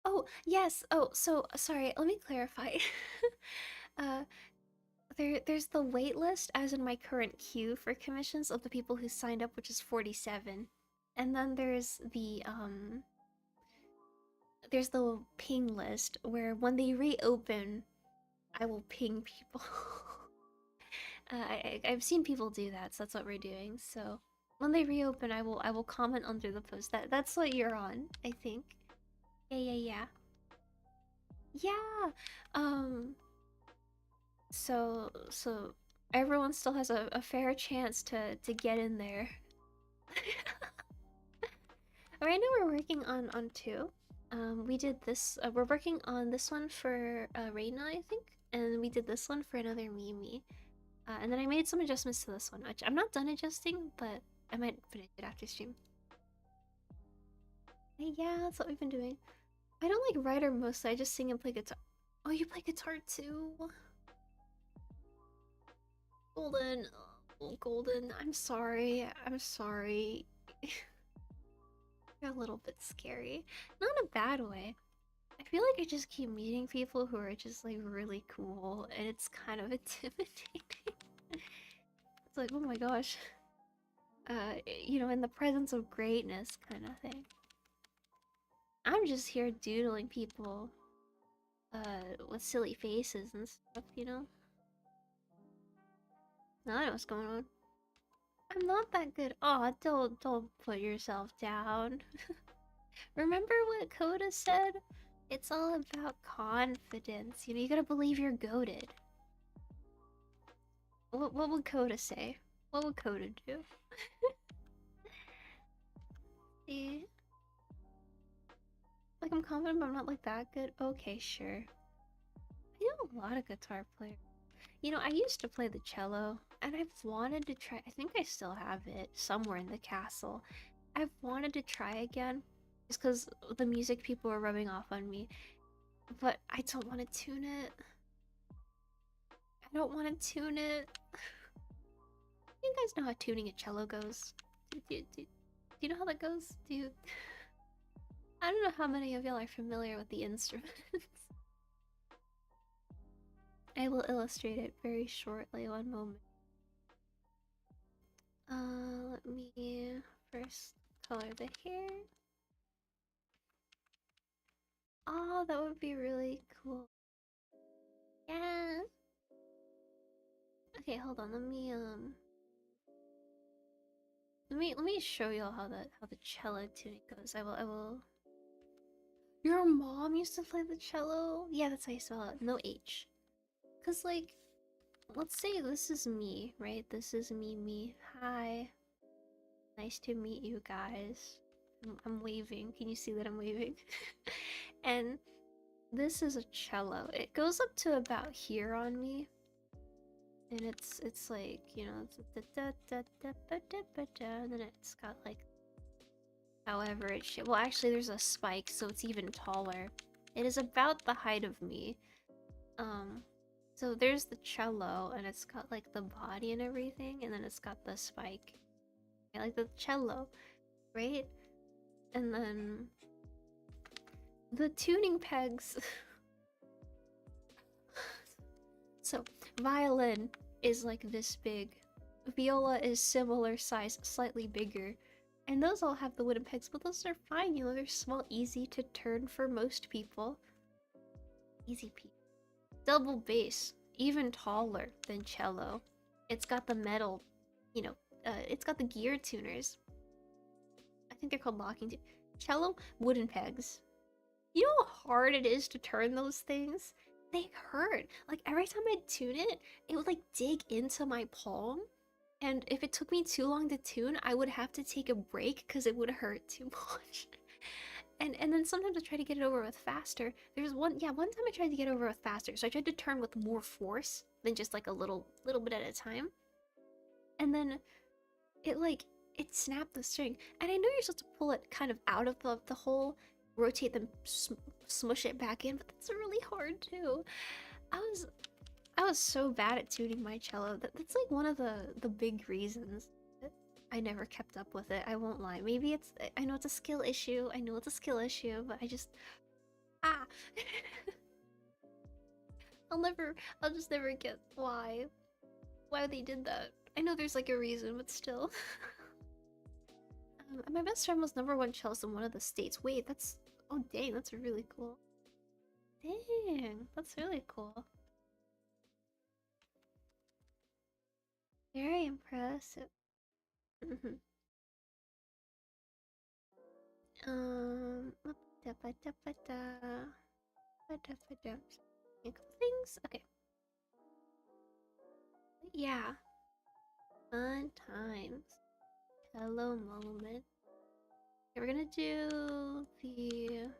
Oh yes. Oh, so sorry. Let me clarify. uh, there's the wait list, as in my current queue for commissions of the people who signed up, which is 47, and then there's the ping list where when they reopen, I will ping people. I've seen people do that, so that's what we're doing. So when they reopen, I will comment under the post. That's what you're on, I think. Yeah, yeah, yeah, yeah. So everyone still has a fair chance to get in there. Right now we're working on two. We did this. We're working on this one for Reina, I think, and we did this one for another Mimi. And then I made some adjustments to this one, which I'm not done adjusting, but I might finish it after stream. Yeah, that's what we've been doing. I don't like writer mostly. I just sing and play guitar. Oh, you play guitar too? Golden. Oh, Golden. I'm sorry. I'm sorry. You're a little bit scary. Not in a bad way. I feel like I just keep meeting people who are just like really cool and it's kind of intimidating. It's like, oh my gosh. In the presence of greatness kind of thing. I'm just here doodling people with silly faces and stuff. I know what's going on. I'm not that good. Oh, don't put yourself down. Remember what Coda said? It's all about confidence. You gotta believe you're goated. What would Coda say? What would Coda do? See? Like, I'm confident, but I'm not like that good. Okay, sure. I know a lot of guitar players. I used to play the cello, and I've wanted to try. I think I still have it somewhere in the castle. I've wanted to try again, just because the music people are rubbing off on me. But I don't want to tune it. I don't want to tune it. You guys know how tuning a cello goes? Do you know how that goes? I don't know how many of y'all are familiar with the instruments. I will illustrate it very shortly. One moment. Let me first color the hair. Oh, that would be really cool. Yeah. Okay, hold on. Let me show y'all how the cello tuning goes. I will. Your mom used to play the cello? Yeah, that's how you spell it. No H. Cause like, let's say this is me, right? This is Mimi. Hi. Nice to meet you guys. I'm waving. Can you see that I'm waving? And this is a cello. It goes up to about here on me. And it's like, it's and then it's got like however it should. Well, actually there's a spike, so it's even taller. It is about the height of me. So there's the cello, and it's got like the body and everything, and then it's got the spike. I like the cello, right? And then the tuning pegs. So violin is like this big, viola is similar size, slightly bigger, and those all have the wooden pegs, but those are fine. They're small, easy to turn for most people. Easy peasy. Double bass, even taller than cello. It's got the metal you know, it's got the gear tuners. I think they're called locking cello wooden pegs. You know how hard it is to turn those things? They hurt. Like every time I tune it, it would like dig into my palm. And if it took me too long to tune, I would have to take a break because it would hurt too much. And then sometimes I try to get it over with faster. There's one time I tried to get over with faster, so I tried to turn with more force than just like a little bit at a time. And then it like it snapped the string. And I know you're supposed to pull it kind of out of the hole, rotate them, smush it back in, but that's really hard too. I was I was so bad at tuning my cello. That's like one of the big reasons that I never kept up with it. I won't lie. Maybe it's I know it's a skill issue. I know it's a skill issue, but I just ah I'll just never get why they did that. I know there's like a reason, but still. My best friend was #1 cellist in one of the states. Wait, that's oh dang, that's really cool. Dang, that's really cool. Very impressive. Mhm. Da ba da ba da. Ba da ba da. A couple things. Okay. Yeah. Fun times. Hello moment. Okay, we're gonna do the.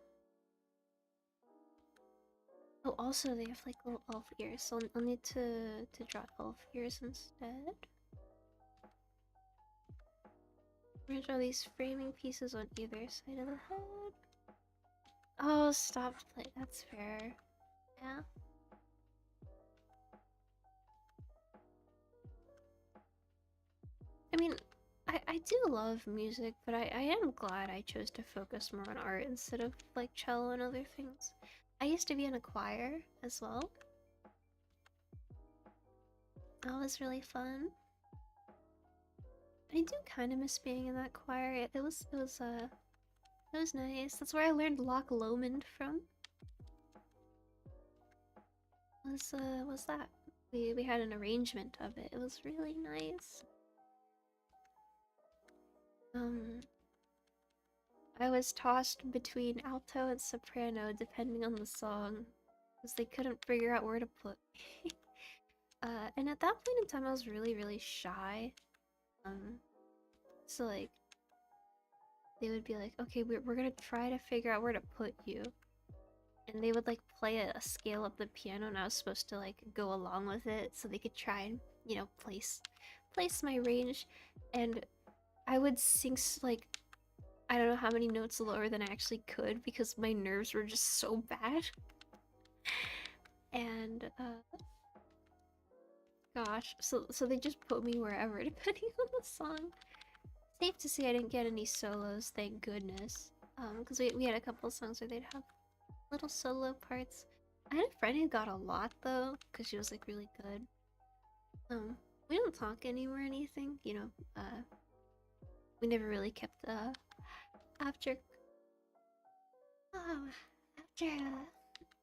Oh, also they have like little elf ears, so I'll need to draw elf ears instead. We're gonna draw these framing pieces on either side of the head. Oh, stop play. That's fair. Yeah. I mean, I do love music, but I am glad I chose to focus more on art instead of like cello and other things. I used to be in a choir as well. That was really fun. I do kind of miss being in that choir. It was nice. That's where I learned Loch Lomond from. Was that? We had an arrangement of it. It was really nice. Um, I was tossed between alto and soprano depending on the song, because they couldn't figure out where to put me. And at that point in time, I was really shy. Um, so like they would be like, "Okay, we're gonna try to figure out where to put you," and they would like play a scale up the piano, and I was supposed to like go along with it so they could try and place my range, and I would sing like I don't know how many notes lower than I actually could because my nerves were just so bad. And gosh, so they just put me wherever depending on the song. Safe to say I didn't get any solos, thank goodness. Because we had a couple of songs where they'd have little solo parts. I had a friend who got a lot though, because she was like really good. We don't talk anymore or anything, we never really kept after oh, after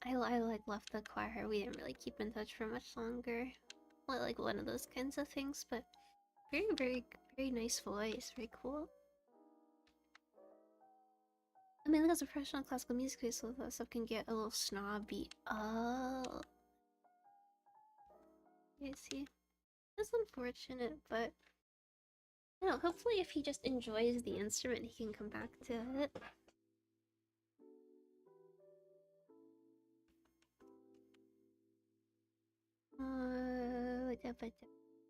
I like left the choir, we didn't really keep in touch for much longer. Like one of those kinds of things, but very nice voice, very cool. I mean, as a professional classical music player, so that stuff can get a little snobby. Oh, I see. That's unfortunate, but I don't know, hopefully if he just enjoys the instrument, he can come back to it.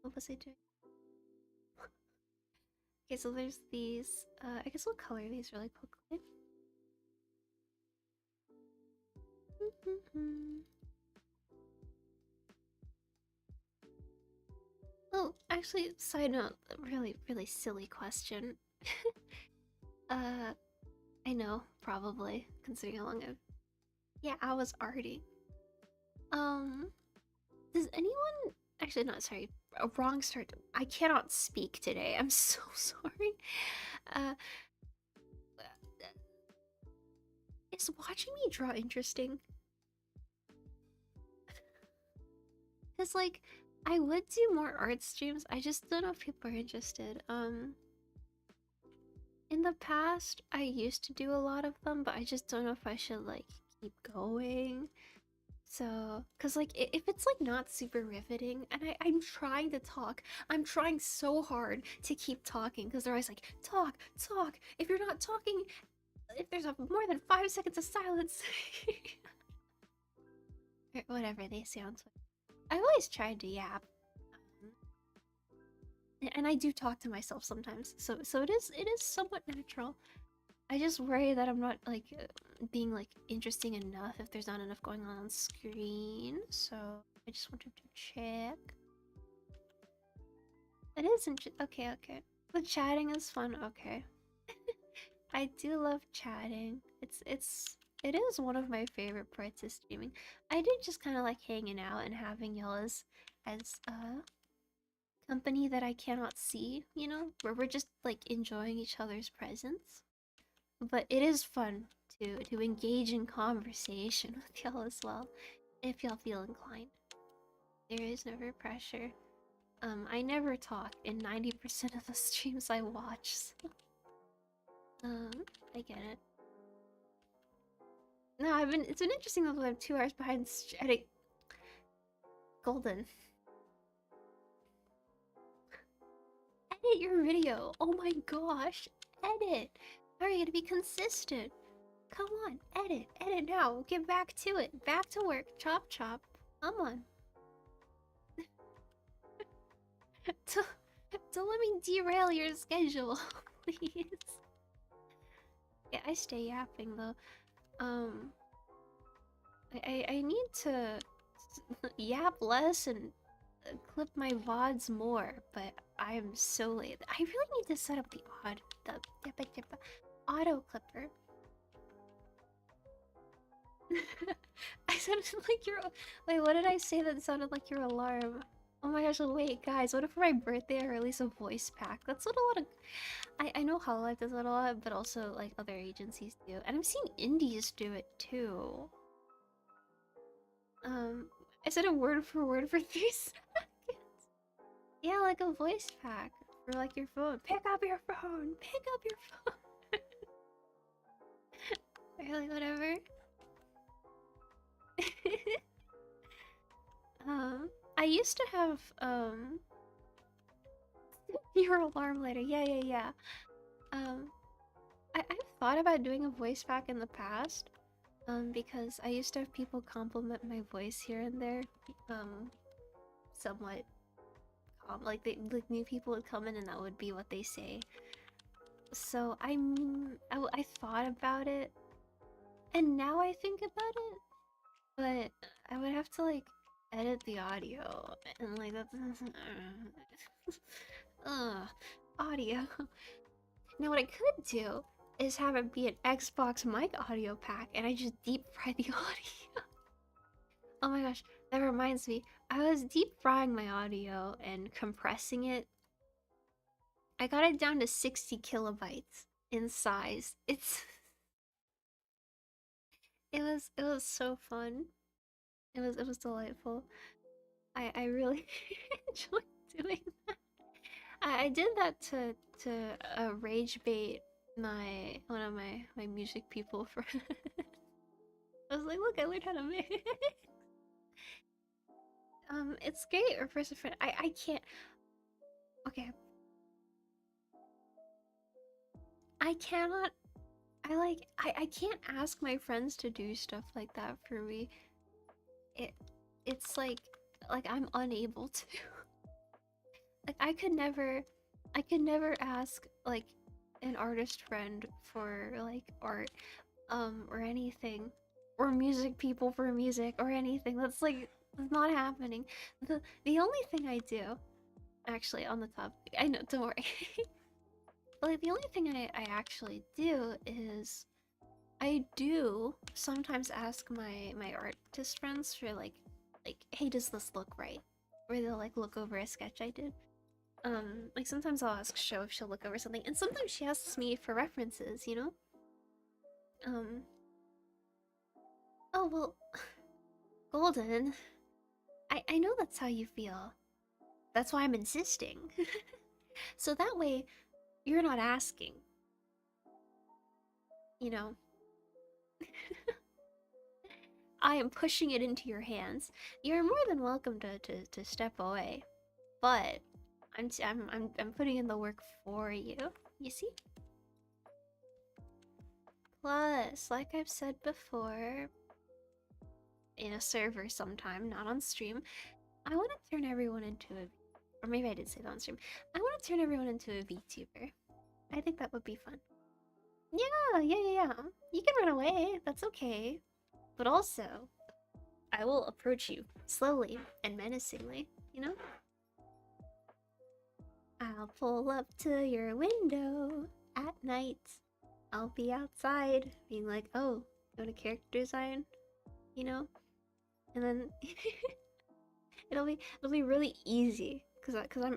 What was I doing? Okay, so there's these. I guess we'll color these really quickly. Oh, actually, side note, really silly question. uh, I know, probably, considering how long I've. Yeah, I was arty. Um, does anyone. Actually, not sorry. A wrong start. I cannot speak today. I'm so sorry. Uh, is watching me draw interesting? Because, like, I would do more art streams. I just don't know if people are interested. In the past, I used to do a lot of them, but I just don't know if I should like keep going. So, cause like if it's like not super riveting, and I'm trying to talk, I'm trying so hard to keep talking, cause they're always like talk, talk. If you're not talking, if there's more than 5 seconds of silence, or whatever they say on Twitter. I've always tried to yap, um, and I do talk to myself sometimes. So it is somewhat natural. I just worry that I'm not like being like interesting enough if there's not enough going on screen. So I just wanted to check. It is okay, okay. The chatting is fun. Okay, I do love chatting. It is one of my favorite parts of streaming. I do just kind of like hanging out and having y'all as company that I cannot see. Where we're just like enjoying each other's presence. But it is fun to engage in conversation with y'all as well, if y'all feel inclined. There is never pressure. I never talk in 90% of the streams I watch, so I get it. No, it's been interesting that I'm 2 hours behind edit. Golden. Edit your video. Oh my gosh. Edit. How are you gonna be consistent? Come on, edit now. Get back to it. Back to work. Chop chop. Come on. Don't, don't let me derail your schedule, please. Yeah, I stay yapping though. Um, I need to yap less and clip my VODs more, but I'm so late. I really need to set up the auto clipper. I sounded like your. Wait, what did I say that sounded like your alarm? Oh my gosh, wait, guys, what if for my birthday I release a voice pack? That's what a lot of. I know Hololive does that a lot, but also like other agencies do. And I've seen indies do it too. Um, I said a word for word for 3 seconds. Yeah, like a voice pack for like your phone. Pick up your phone! Pick up your phone! Or like whatever. I used to have your alarm later. Yeah. Um, I've thought about doing a voice pack in the past. Because I used to have people compliment my voice here and there. Somewhat like like new people would come in and that would be what they say. So I thought about it, and now I think about it, but I would have to like edit the audio and like that's audio. Now what I could do is have it be an Xbox mic audio pack, and I just deep fry the audio. Oh my gosh, that reminds me. I was deep frying my audio and compressing it. I got it down to 60 kilobytes in size. It was so fun. It was delightful. I really enjoyed doing that. I did that to rage bait one of my music people for. I was like, look, I learned how to mix. It's great. Or first friend. I can't. Okay, I cannot. I can't ask my friends to do stuff like that for me. It it's like I'm unable to. Like I could never ask like an artist friend for like art or anything, or music people for music or anything. That's like not happening. The only thing I do, actually, on the topic, I know, don't worry. But like the only thing I actually do is I do sometimes ask my artist friends for like hey, does this look right? Or they'll like look over a sketch I did. Like sometimes I'll ask Sho if she'll look over something, and sometimes she asks me for references. Um, oh well, Golden, I know that's how you feel. That's why I'm insisting. So that way, you're not asking. You know, I am pushing it into your hands. You're more than welcome to step away, but I'm putting in the work for you. You see? Plus, like I've said before, in a server sometime, not on stream, I want to turn everyone into a, or maybe I did say that on stream. I want to turn everyone into a VTuber. I think that would be fun. Yeah. You can run away. That's okay. But also, I will approach you slowly and menacingly, you know? I'll pull up to your window at night. I'll be outside being like, oh, you want a character design? You know? And then it'll be really easy because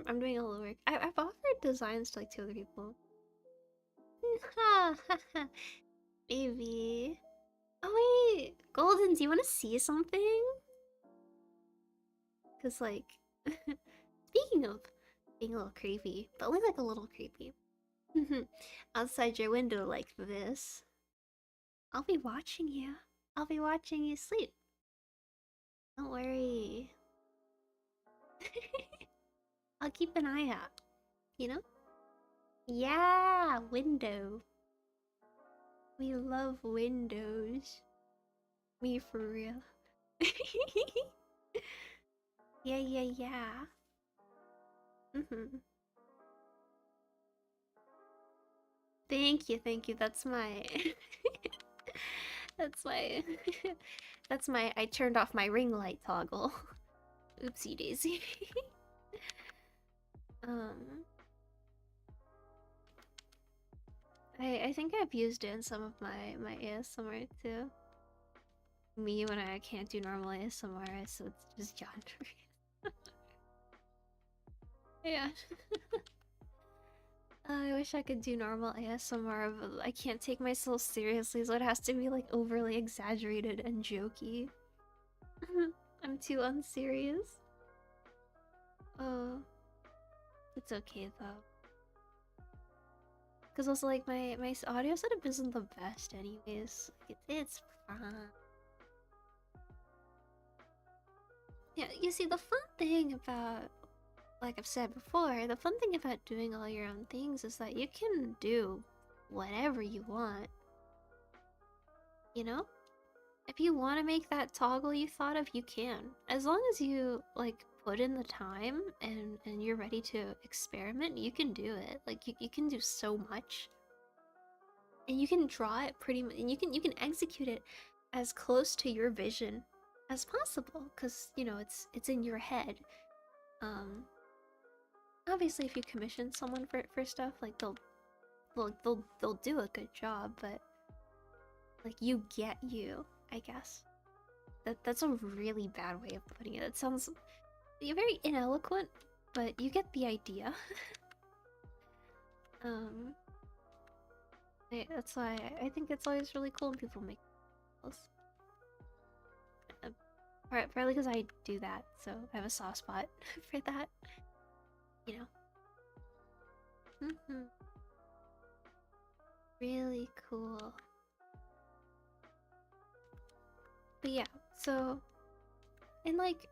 I'm doing all the work. I've offered designs to like 2 other people. Maybe. Oh wait, Golden, do you want to see something? Cause like, speaking of being a little creepy, but only like a little creepy. Outside your window like this, I'll be watching you. I'll be watching you sleep. Don't worry. I'll keep an eye out. You know? Yeah, window. We love windows. Me for real. Yeah. Thank you. That's my that's my that's my I turned off my ring light toggle. Oopsie daisy. um I think I've used it in some of my ASMR too. Me when I can't do normal ASMR, so it's just John. Yeah. I wish I could do normal ASMR, but I can't take myself seriously, so it has to be like overly exaggerated and jokey. I'm too unserious. Oh, it's okay though. Cause also like my audio setup isn't the best anyways. Like, it's fine. Yeah, you see the fun thing about, like I've said before, the fun thing about doing all your own things is that you can do whatever you want. You know? If you want to make that toggle you thought of, you can. As long as you, like, put in the time and you're ready to experiment, you can do it. Like, you can do so much. And you can draw it pretty much, and you can execute it as close to your vision as possible, because, you know, it's in your head. Obviously, if you commission someone for stuff, like they'll do a good job, but like you get you, I guess. That's a really bad way of putting it. It sounds very ineloquent, but you get the idea. That's why I think it's always really cool when people make those. Partly because I do that, so I have a soft spot for that. You know. Really cool. But yeah, so, and like,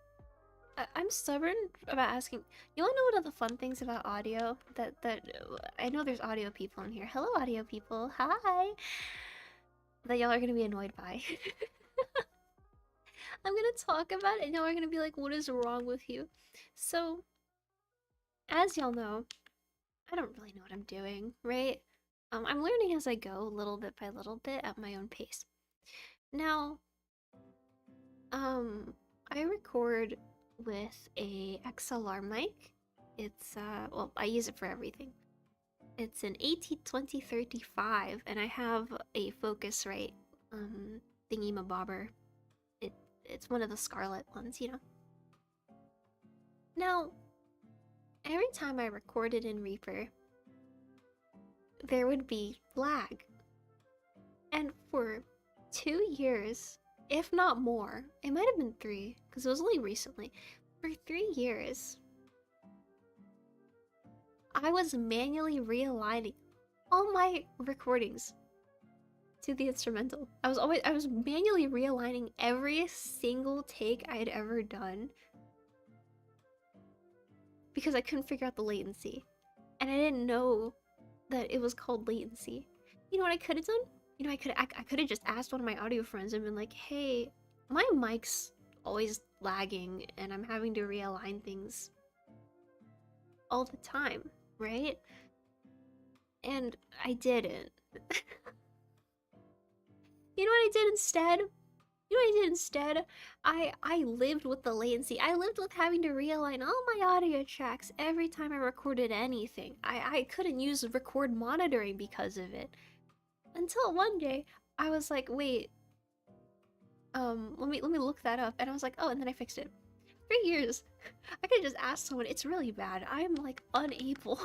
I'm stubborn about asking. You wanna know one of the fun things about audio? That I know there's audio people in here. Hello, audio people. Hi. That y'all are gonna be annoyed by. I'm gonna talk about it, and y'all are gonna be like, "What is wrong with you?" So, as y'all know, I don't really know what I'm doing, right? I'm learning as I go, little bit by little bit, at my own pace. Now, I record with a XLR mic. It's well, I use it for everything. It's an AT2035, and I have a Focusrite thingy mabobber. It's one of the Scarlet ones, you know. Now, every time I recorded in Reaper, there would be lag. And for 2 years, if not more, it might have been 3, because it was only recently. For 3 years, I was manually realigning all my recordings to the instrumental. I was manually realigning every single take I had ever done because I couldn't figure out the latency. And I didn't know that it was called latency. You know what I could have done? You know, I could have just asked one of my audio friends and been like, "Hey, my mic's always lagging and I'm having to realign things all the time, right?" And I didn't. You know what I did instead? You know what I did instead? I lived with the latency. I lived with having to realign all my audio tracks every time I recorded anything. I couldn't use record monitoring because of it. Until one day, I was like, wait, let me look that up. And I was like, oh, and then I fixed it. For years, I could just ask someone. It's really bad. I am like unable.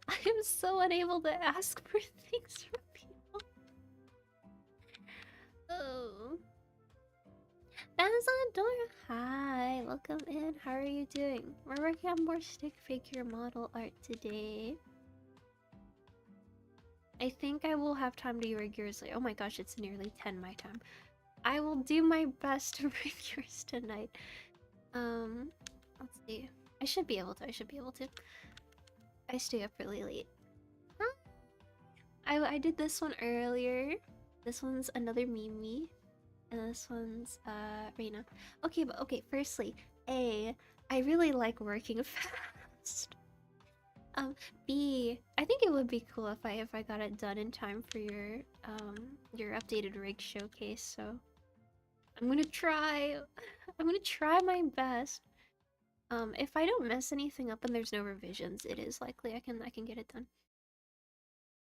I am so unable to ask for things from people. Oh. Banzador, hi, welcome in. How are you doing? We're working on more stick figure model art today. I think I will have time to rig yours. Oh my gosh, it's nearly 10 my time. I will do my best to rig yours tonight. Let's see. I should be able to. I stay up really late. Huh? I did this one earlier. This one's another Mimi. And this one's Reina. Okay, but okay, firstly, A, I really like working fast. B, I think it would be cool if I got it done in time for your updated rig showcase, so I'm gonna try. I'm gonna try my best. If I don't mess anything up and there's no revisions, it is likely I can get it done.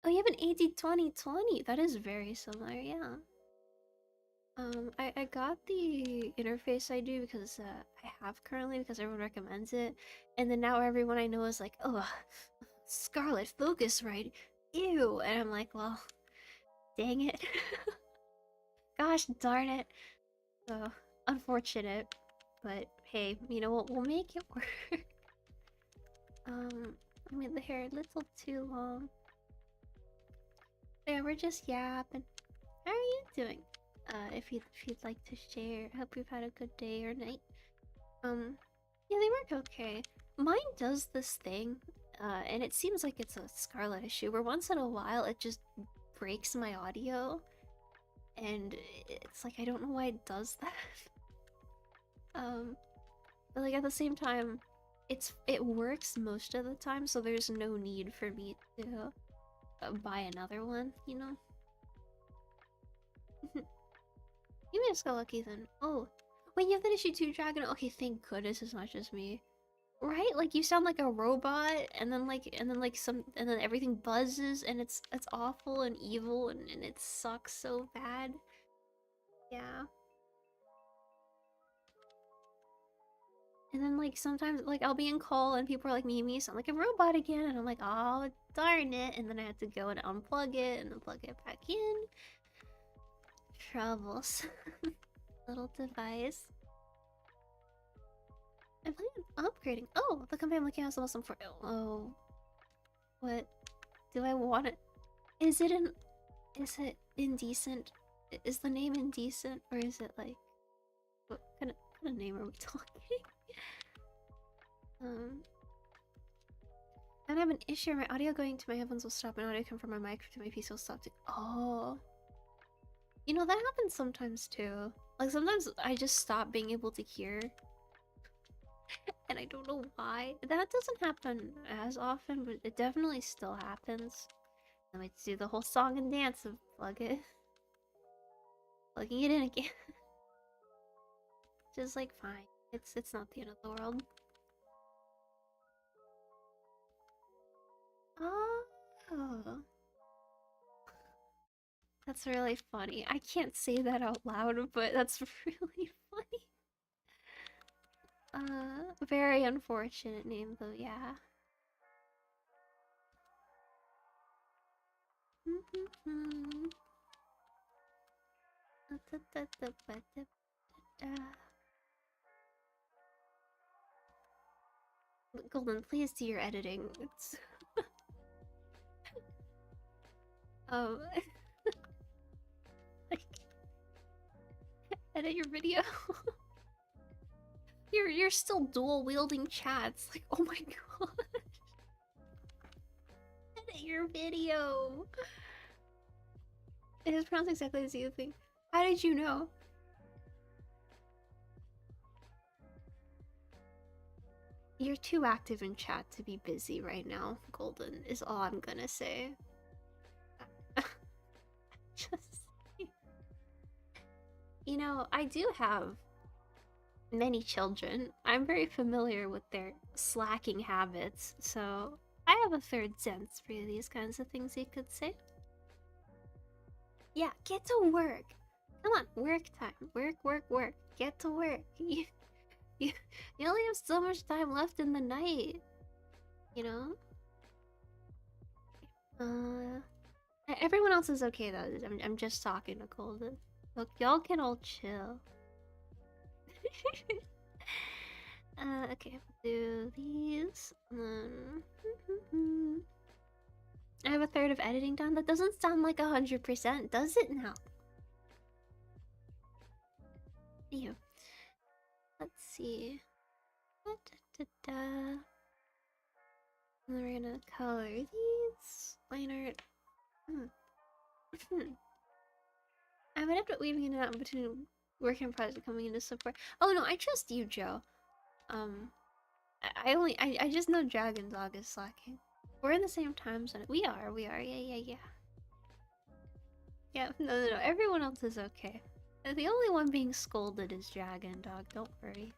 Oh, you have an AD2020. That is very similar, yeah. I got the interface I do because I have currently because everyone recommends it, and then now everyone I know is like, oh, Scarlet Focusrite, ew, and I'm like, well, dang it, gosh darn it. So unfortunate, but hey, you know what? We'll make it work. I made the hair a little too long. Yeah, we're just yapping. How are you doing? If you'd like to share, I hope you've had a good day or night. Yeah, they work okay. Mine does this thing, and it seems like it's a Scarlet issue, where once in a while it just breaks my audio, and it's like I don't know why it does that. But like at the same time, it works most of the time, so there's no need for me to buy another one, you know? You may just got lucky then. Oh, wait, you have that issue too, Dragon? Okay, thank goodness it's not just me. Right? Like you sound like a robot, and then and then everything buzzes, and it's awful and evil, and it sucks so bad. Yeah. And then like sometimes like I'll be in call and people are like, Mimi, you sound like a robot again, and I'm like, oh darn it, and then I have to go and unplug it and then plug it back in. Troubles. Little device. I'm planning on upgrading. Oh, the company I'm looking at is awesome for. Oh, what? Do I want it? Is it an? Is it indecent? Is the name indecent, or is it like what kind of name are we talking? And I have an issue. My audio going to my headphones will stop, and audio come from my mic to my PC will stop too. Oh, you know that happens sometimes too. Like sometimes I just stop being able to hear, and I don't know why. That doesn't happen as often, but it definitely still happens. Let me do the whole song and dance of plugging it in again. Just like fine. It's not the end of the world. Oh, that's really funny. I can't say that out loud, but that's really funny. Very unfortunate name though, yeah. Golden, please do your editing. It's um like edit your video. You're still dual wielding chats. Like, oh my god. Edit your video. It is pronounced exactly as you think. How did you know? You're too active in chat to be busy right now, Golden, is all I'm gonna say. Just... You know, I do have many children. I'm very familiar with their slacking habits, so I have a third sense for these kinds of things, you could say. Yeah, get to work. Come on, work time. Work, work, work. Get to work. You, you only have so much time left in the night. You know? Everyone else is okay though. I'm just talking to Golden. Look, y'all can all chill. Okay, do these. I have a third of editing done. That doesn't sound like 100%, does it now? Ew. Let's see. And then we're gonna color these. Line art. I would have to weaving in and out between work and project coming into support. Oh no, I trust you, Joe. I just know Dragon Dog is slacking. We're in the same time zone. We are. Yeah. Yeah, no. Everyone else is okay. The only one being scolded is Dragon Dog. Don't worry.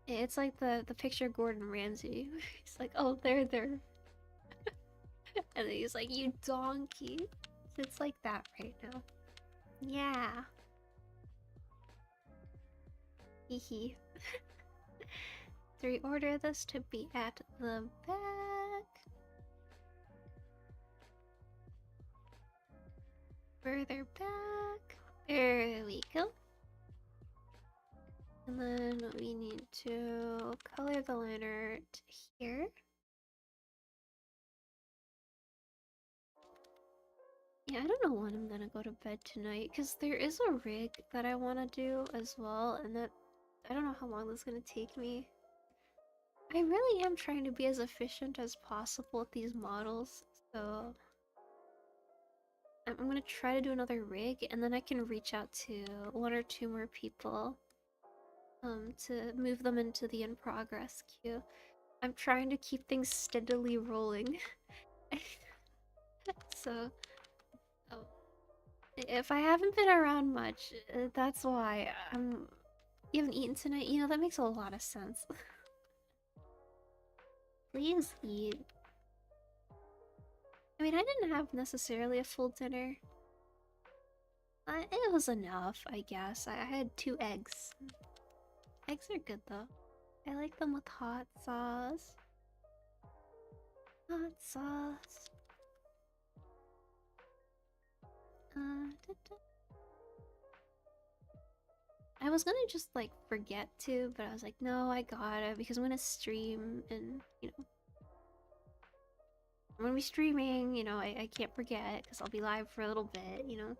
It's like the picture of Gordon Ramsay. He's like, oh, there. And then he's like, you donkey. So it's like that right now. Yeah. Hehe. To reorder this to be at the back. Further back. There we go. And then we need to color the line art here. Yeah, I don't know when I'm gonna go to bed tonight, because there is a rig that I want to do as well, and that I don't know how long this is gonna take me. I really am trying to be as efficient as possible with these models, so I'm gonna try to do another rig, and then I can reach out to 1 or 2 more people to move them into the in progress queue. I'm trying to keep things steadily rolling. So, oh, if I haven't been around much, that's why. You haven't eaten tonight? You know, that makes a lot of sense. Please eat. I mean, I didn't have necessarily a full dinner. It was enough, I guess. I had 2 eggs. Eggs are good though. I like them with hot sauce. Hot sauce. I was gonna just like forget to, but I was like, no, I gotta, because I'm gonna stream and, you know, I'm gonna be streaming, you know, I can't forget because I'll be live for a little bit, you know.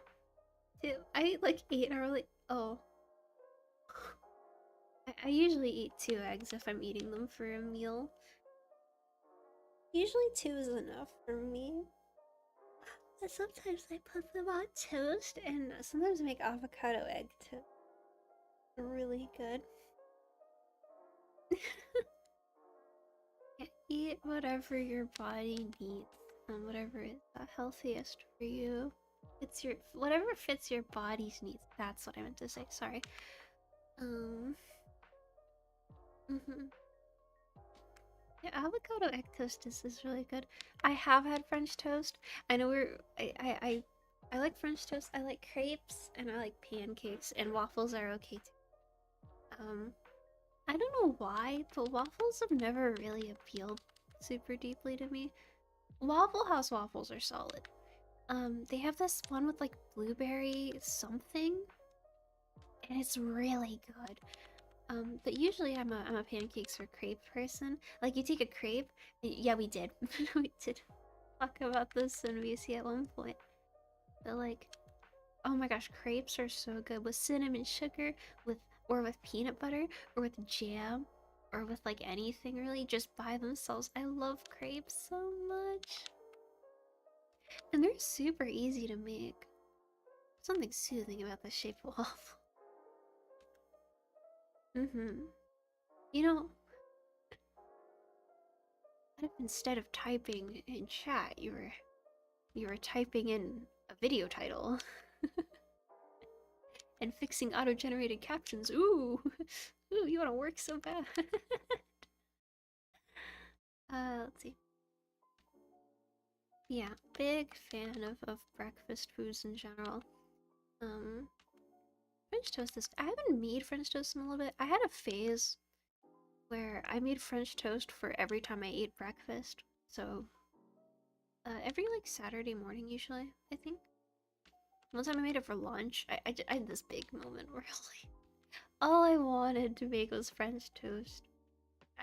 I like ate and I was like, oh. I usually eat 2 eggs if I'm eating them for a meal. Usually 2 is enough for me. But sometimes I put them on toast and sometimes make avocado egg too. Really good. Yeah, eat whatever your body needs and whatever is the healthiest for you. It's your whatever fits your body's needs. That's what I meant to say. Sorry. Yeah, avocado egg toast is really good. I have had French toast. I know I like French toast. I like crepes and I like pancakes and waffles are okay too. I don't know why, but waffles have never really appealed super deeply to me. Waffle House waffles are solid. They have this one with like blueberry something, and it's really good. But usually I'm a pancakes or crepe person. Like you take a crepe. Yeah, we did. We did talk about this in VC at one point. But like, oh my gosh, crepes are so good with cinnamon sugar, with or with peanut butter, or with jam, or with like anything really, just by themselves. I love crepes so much. And they're super easy to make. Something soothing about the shape of waffle. Mm-hmm. You know, what if instead of typing in chat, you were typing in a video title and fixing auto-generated captions? Ooh, ooh, you want to work so bad. Let's see. Yeah, big fan of breakfast foods in general. Um, French toast is. I haven't made French toast in a little bit. I had a phase where I made French toast for every time I ate breakfast. So, every like Saturday morning, usually, I think. One time I made it for lunch. I had this big moment where like, all I wanted to make was French toast.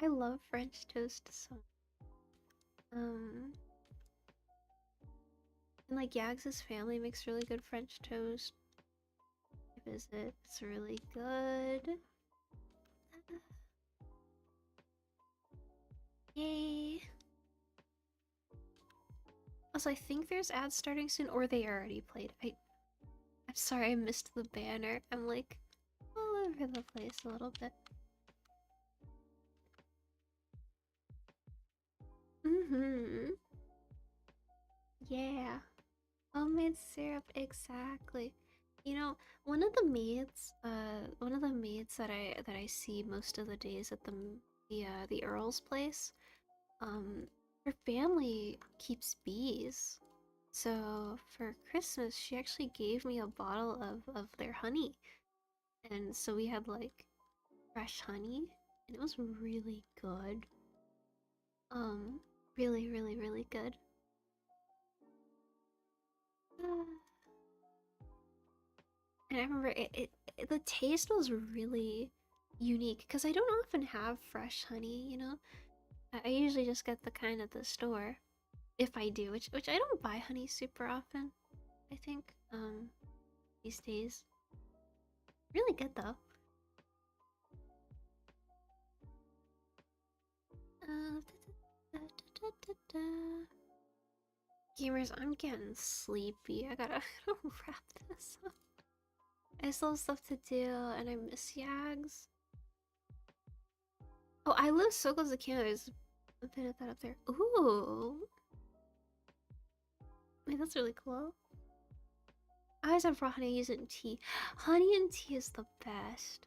I love French toast so. Um, and like Yags' family makes really good French toast. I visit. It's really good. Yay. Also, I think there's ads starting soon, or they already played. I'm sorry I missed the banner. I'm like all over the place a little bit. Mm-hmm. Yeah. Homemade syrup, exactly. You know, one of the maids that I see most of the days at the Earl's place, um, her family keeps bees. So for Christmas, she actually gave me a bottle of their honey, and so we had like fresh honey, and it was really good. Um, really, really, really good. Uh, And I remember the taste was really unique because I don't often have fresh honey, you know? I usually just get the kind at the store if I do, which I don't buy honey super often, I think, these days. Really good though. Da, da, da. Gamers, I'm getting sleepy. I gotta wrap this up. I still have stuff to do and I miss Yags. Oh, I live so close to Canada. There's a bit of that up there. Ooh. Wait, that's really cool. I always have raw honey I use it in tea. Honey and tea is the best.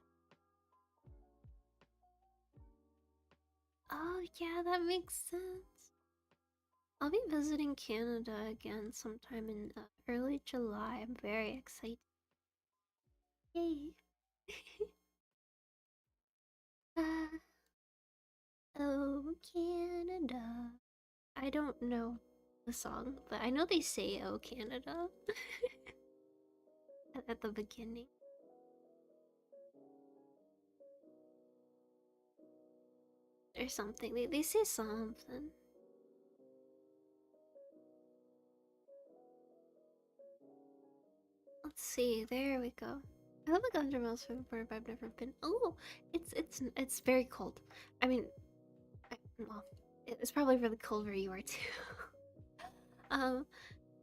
Oh, yeah, that makes sense. I'll be visiting Canada again sometime in early July. I'm very excited. Yay. uh, oh, Canada. I don't know the song, but I know they say "Oh Canada" at the beginning or something. They say something. Let's see. There we go. I live like 100 miles from where I've never been. Oh, it's very cold. I mean, well, it's probably really cold where you are too. um,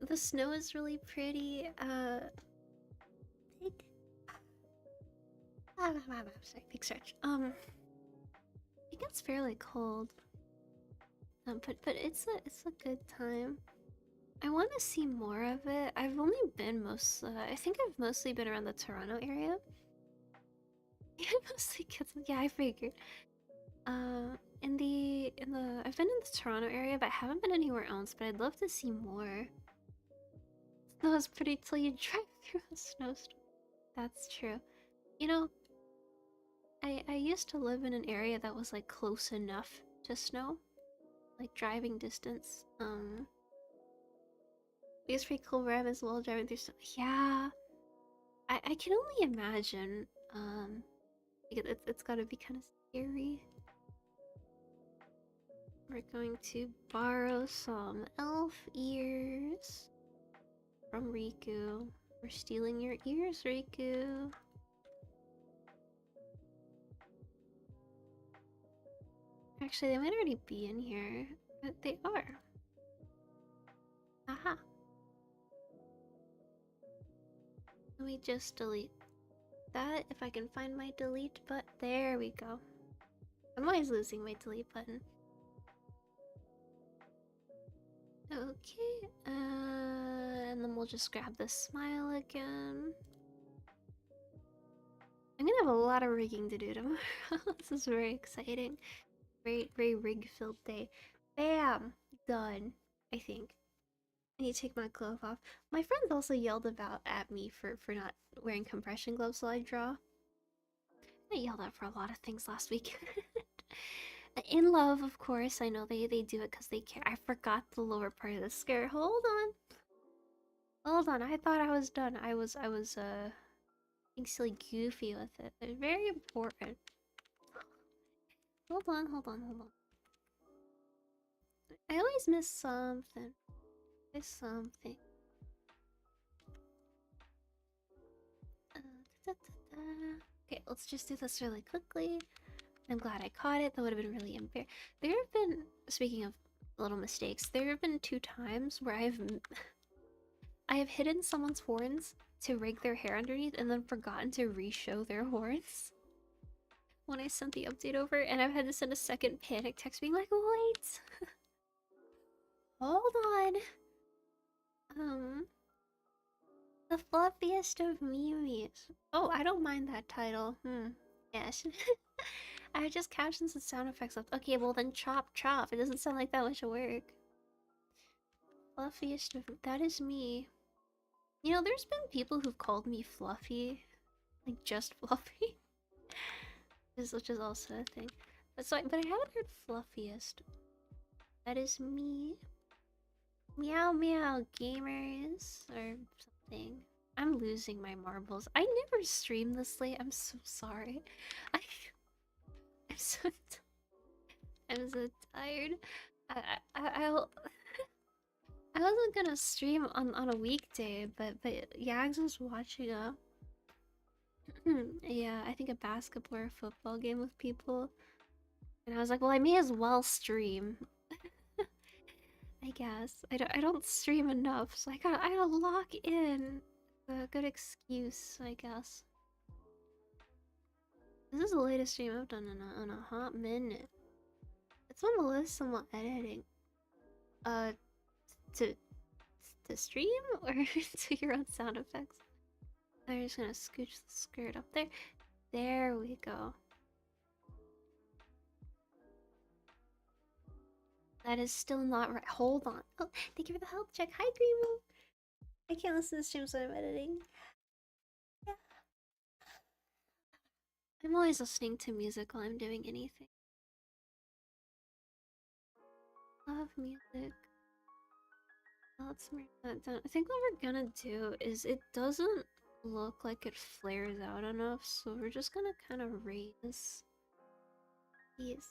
the snow is really pretty. Big, sorry, big stretch. It gets fairly cold. But it's a good time. I want to see more of it. I've only been I think I've mostly been around the Toronto area. Yeah, mostly kids. Yeah, I figured. I've been in the Toronto area, but I haven't been anywhere else. But I'd love to see more. Snow is pretty till you drive through a snowstorm. That's true. You know, I used to live in an area that was like close enough to snow, like driving distance. It's pretty cool where I'm as well driving through snow. Yeah, I can only imagine. It's gotta be kind of scary. We're going to borrow some elf ears from Riku. We're stealing your ears, Riku. Actually, they might already be in here, but they are. Aha. Let me just delete that if I can find my delete button. There we go. I'm always losing my delete button. Okay, and then we'll just grab the smile again. I'm gonna have a lot of rigging to do tomorrow. This is very exciting. Very rig-filled day. Bam! Done. I think. I need to take my glove off. My friends also yelled at me for not wearing compression gloves while I draw. I yelled at for a lot of things last week. In love, of course. I know they do it because they care. I forgot the lower part of the skirt. Hold on. Hold on. I thought I was done. I was being silly goofy with it. They're very important. Hold on. I always miss something. Miss something. Okay, let's just do this really quickly. I'm glad I caught it. That would have been really embarrassing. There have been, speaking of little mistakes, there have been 2 times where I have hidden someone's horns to rig their hair underneath and then forgotten to re-show their horns when I sent the update over, and I've had to send a second panic text being like, wait, hold on. The fluffiest of memes. Oh, I don't mind that title. Yes. I just captions and sound effects left. Okay, well then chop. It doesn't sound like that much work. Fluffiest of... That is me. You know, there's been people who've called me fluffy. Like, just fluffy. Which is also a thing. But I haven't heard fluffiest. That is me. Meow meow gamers. Or something. I'm losing my marbles. I never stream this late. I'm so sorry. I'm so I'm so tired. I'll I wasn't gonna stream on a weekday, but Yags was watching a yeah, I think a basketball or a football game with people, and I was like, well, I may as well stream. I guess I don't stream enough, so I gotta lock in. A good excuse, I guess. This is the latest stream I've done in a hot minute. It's on the list while editing. To stream or to your own sound effects? I'm just gonna scooch the skirt up there. There we go. That is still not right. Hold on. Oh, thank you for the health check. Hi, Grimo. I can't listen to streams when I'm editing. Yeah. I'm always listening to music while I'm doing anything. Love music. Let's mark that down. I think what we're gonna do is it doesn't look like it flares out enough, so we're just gonna kind of raise these.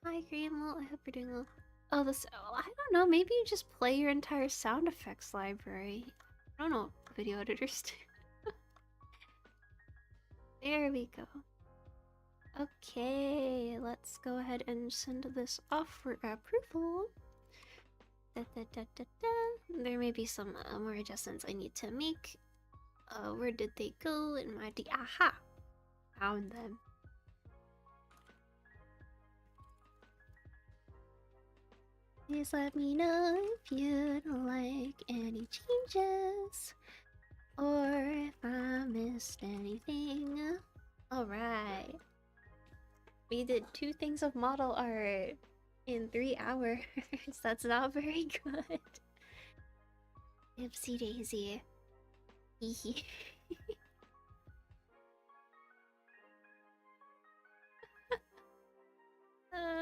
Hi, Grimo. I hope you're doing well. Oh, I don't know. Maybe you just play your entire sound effects library. I don't know what video editors do. There we go. Okay, let's go ahead and send this off for approval. There may be some more adjustments I need to make. Where did they go in my aha? Found them. Please let me know if you'd like any changes or if I missed anything. Alright. We did 2 things of model art in 3 hours. That's not very good. Oopsie daisy. Hehe.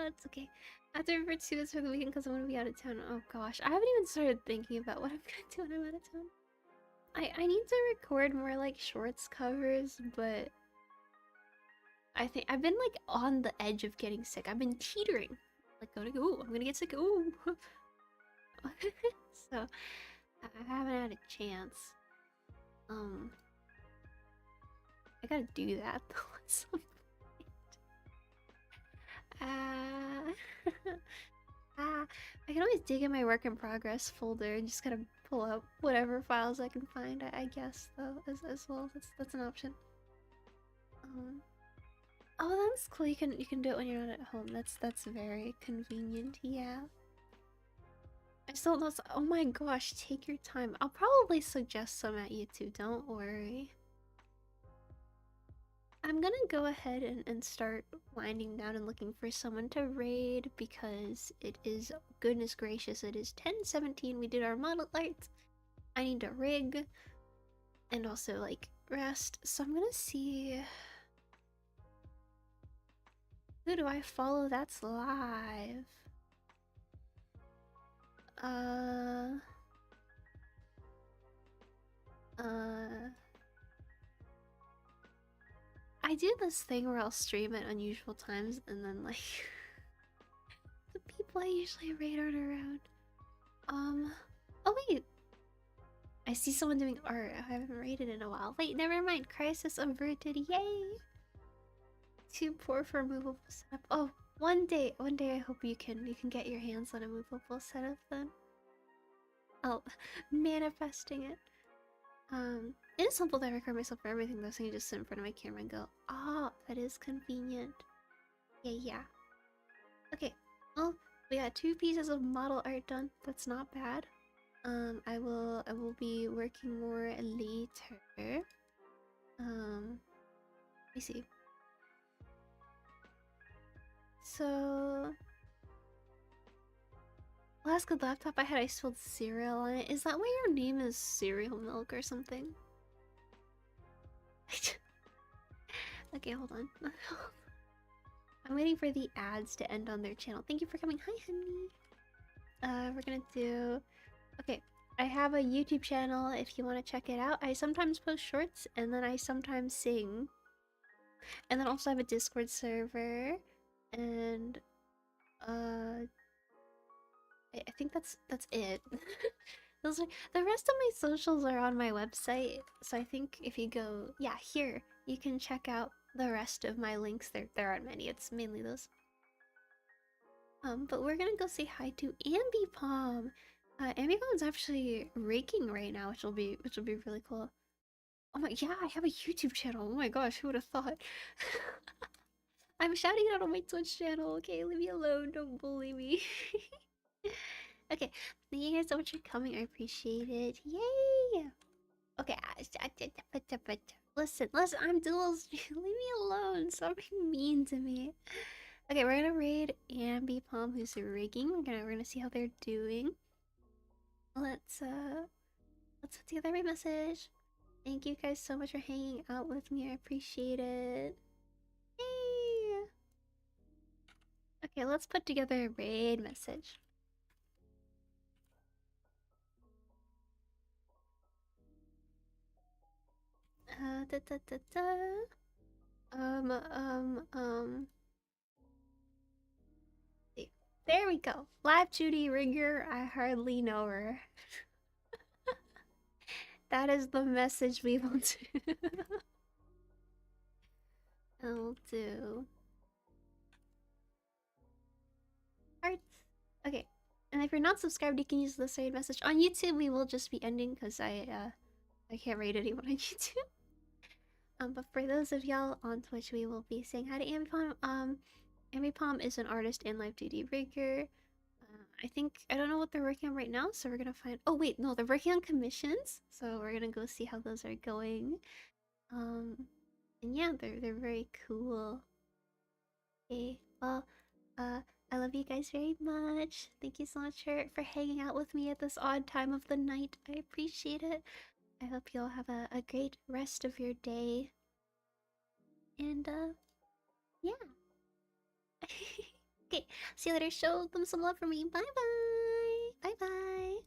It's okay. I have to remember to do this for the weekend because I'm gonna be out of town. Oh gosh, I haven't even started thinking about what I'm gonna do when I'm out of town. I need to record more like shorts covers, but I think I've been like on the edge of getting sick. I've been teetering. Like going, ooh, I'm gonna get sick. Ooh. So I haven't had a chance. Um, I gotta do that though at some point. I can always dig in my work in progress folder and just kind of pull up whatever files I can find. I guess though as well. That's an option. Um, oh, that's cool. You can do it when you're not at home. That's very convenient. Yeah. I still don't know. Oh my gosh, take your time. I'll probably suggest some at you too. Don't worry. I'm gonna go ahead and start winding down and looking for someone to raid because it is, goodness gracious, it is 10:17. We did our model art. I need to rig and also like rest. So I'm gonna see, who do I follow that's live? Uh, I do this thing where I'll stream at unusual times and then like the people I usually raid aren't around. Oh wait, I see someone doing art. I haven't raided in a while. Wait, never mind. Crisis averted. Yay! Too poor for movable setup. Oh, one day I hope you can get your hands on a movable setup then. Oh, manifesting it. It is simple that I record myself for everything though, so I can just sit in front of my camera and go, ah, that is convenient. Yeah. Okay, well, we got 2 pieces of model art done. That's not bad. I will be working more later. Let me see. So last good laptop I had, I spilled cereal on it. Is that why your name is Cereal Milk or something? Okay, hold on. I'm waiting for the ads to end on their channel. Thank you for coming. Hi, honey. We're gonna do... Okay, I have a YouTube channel if you want to check it out. I sometimes post shorts, and then I sometimes sing. And then also I have a Discord server. And, I think that's it. Those are the rest of my socials are on my website. So I think if you go, yeah, here, you can check out the rest of my links. There aren't many. It's mainly those. But we're gonna go say hi to Ambipom. Ambipom's actually raking right now, which will be really cool. Oh my, yeah, I have a YouTube channel. Oh my gosh, who would have thought? I'm shouting out on my Twitch channel. Okay, leave me alone. Don't bully me. Okay, thank you guys so much for coming. I appreciate it. Yay! Okay, listen, I'm duels. Leave me alone. Stop being mean to me. Okay, we're gonna raid Ambipom, who's rigging. We're gonna see how they're doing. Let's put together a message. Thank you guys so much for hanging out with me. I appreciate it. Yay! Okay, let's put together a raid message. Da da da da. See. There we go. Live Judy Rigger. I hardly know her. That is the message we will do. I'll do hearts. Okay. And if you're not subscribed, you can use this raid message. On YouTube, we will just be ending because I can't raid anyone on YouTube. But for those of y'all on Twitch, we will be saying hi to Ambipom. Ambipom is an artist and live 2D rigger. I don't know what they're working on right now, so we're gonna find... Oh wait, no, they're working on commissions, so we're gonna go see how those are going. And yeah, they're very cool. Okay, well, I love you guys very much. Thank you so much for hanging out with me at this odd time of the night. I appreciate it. I hope you all have a great rest of your day. And, yeah. Okay, see you later. Show them some love for me. Bye bye.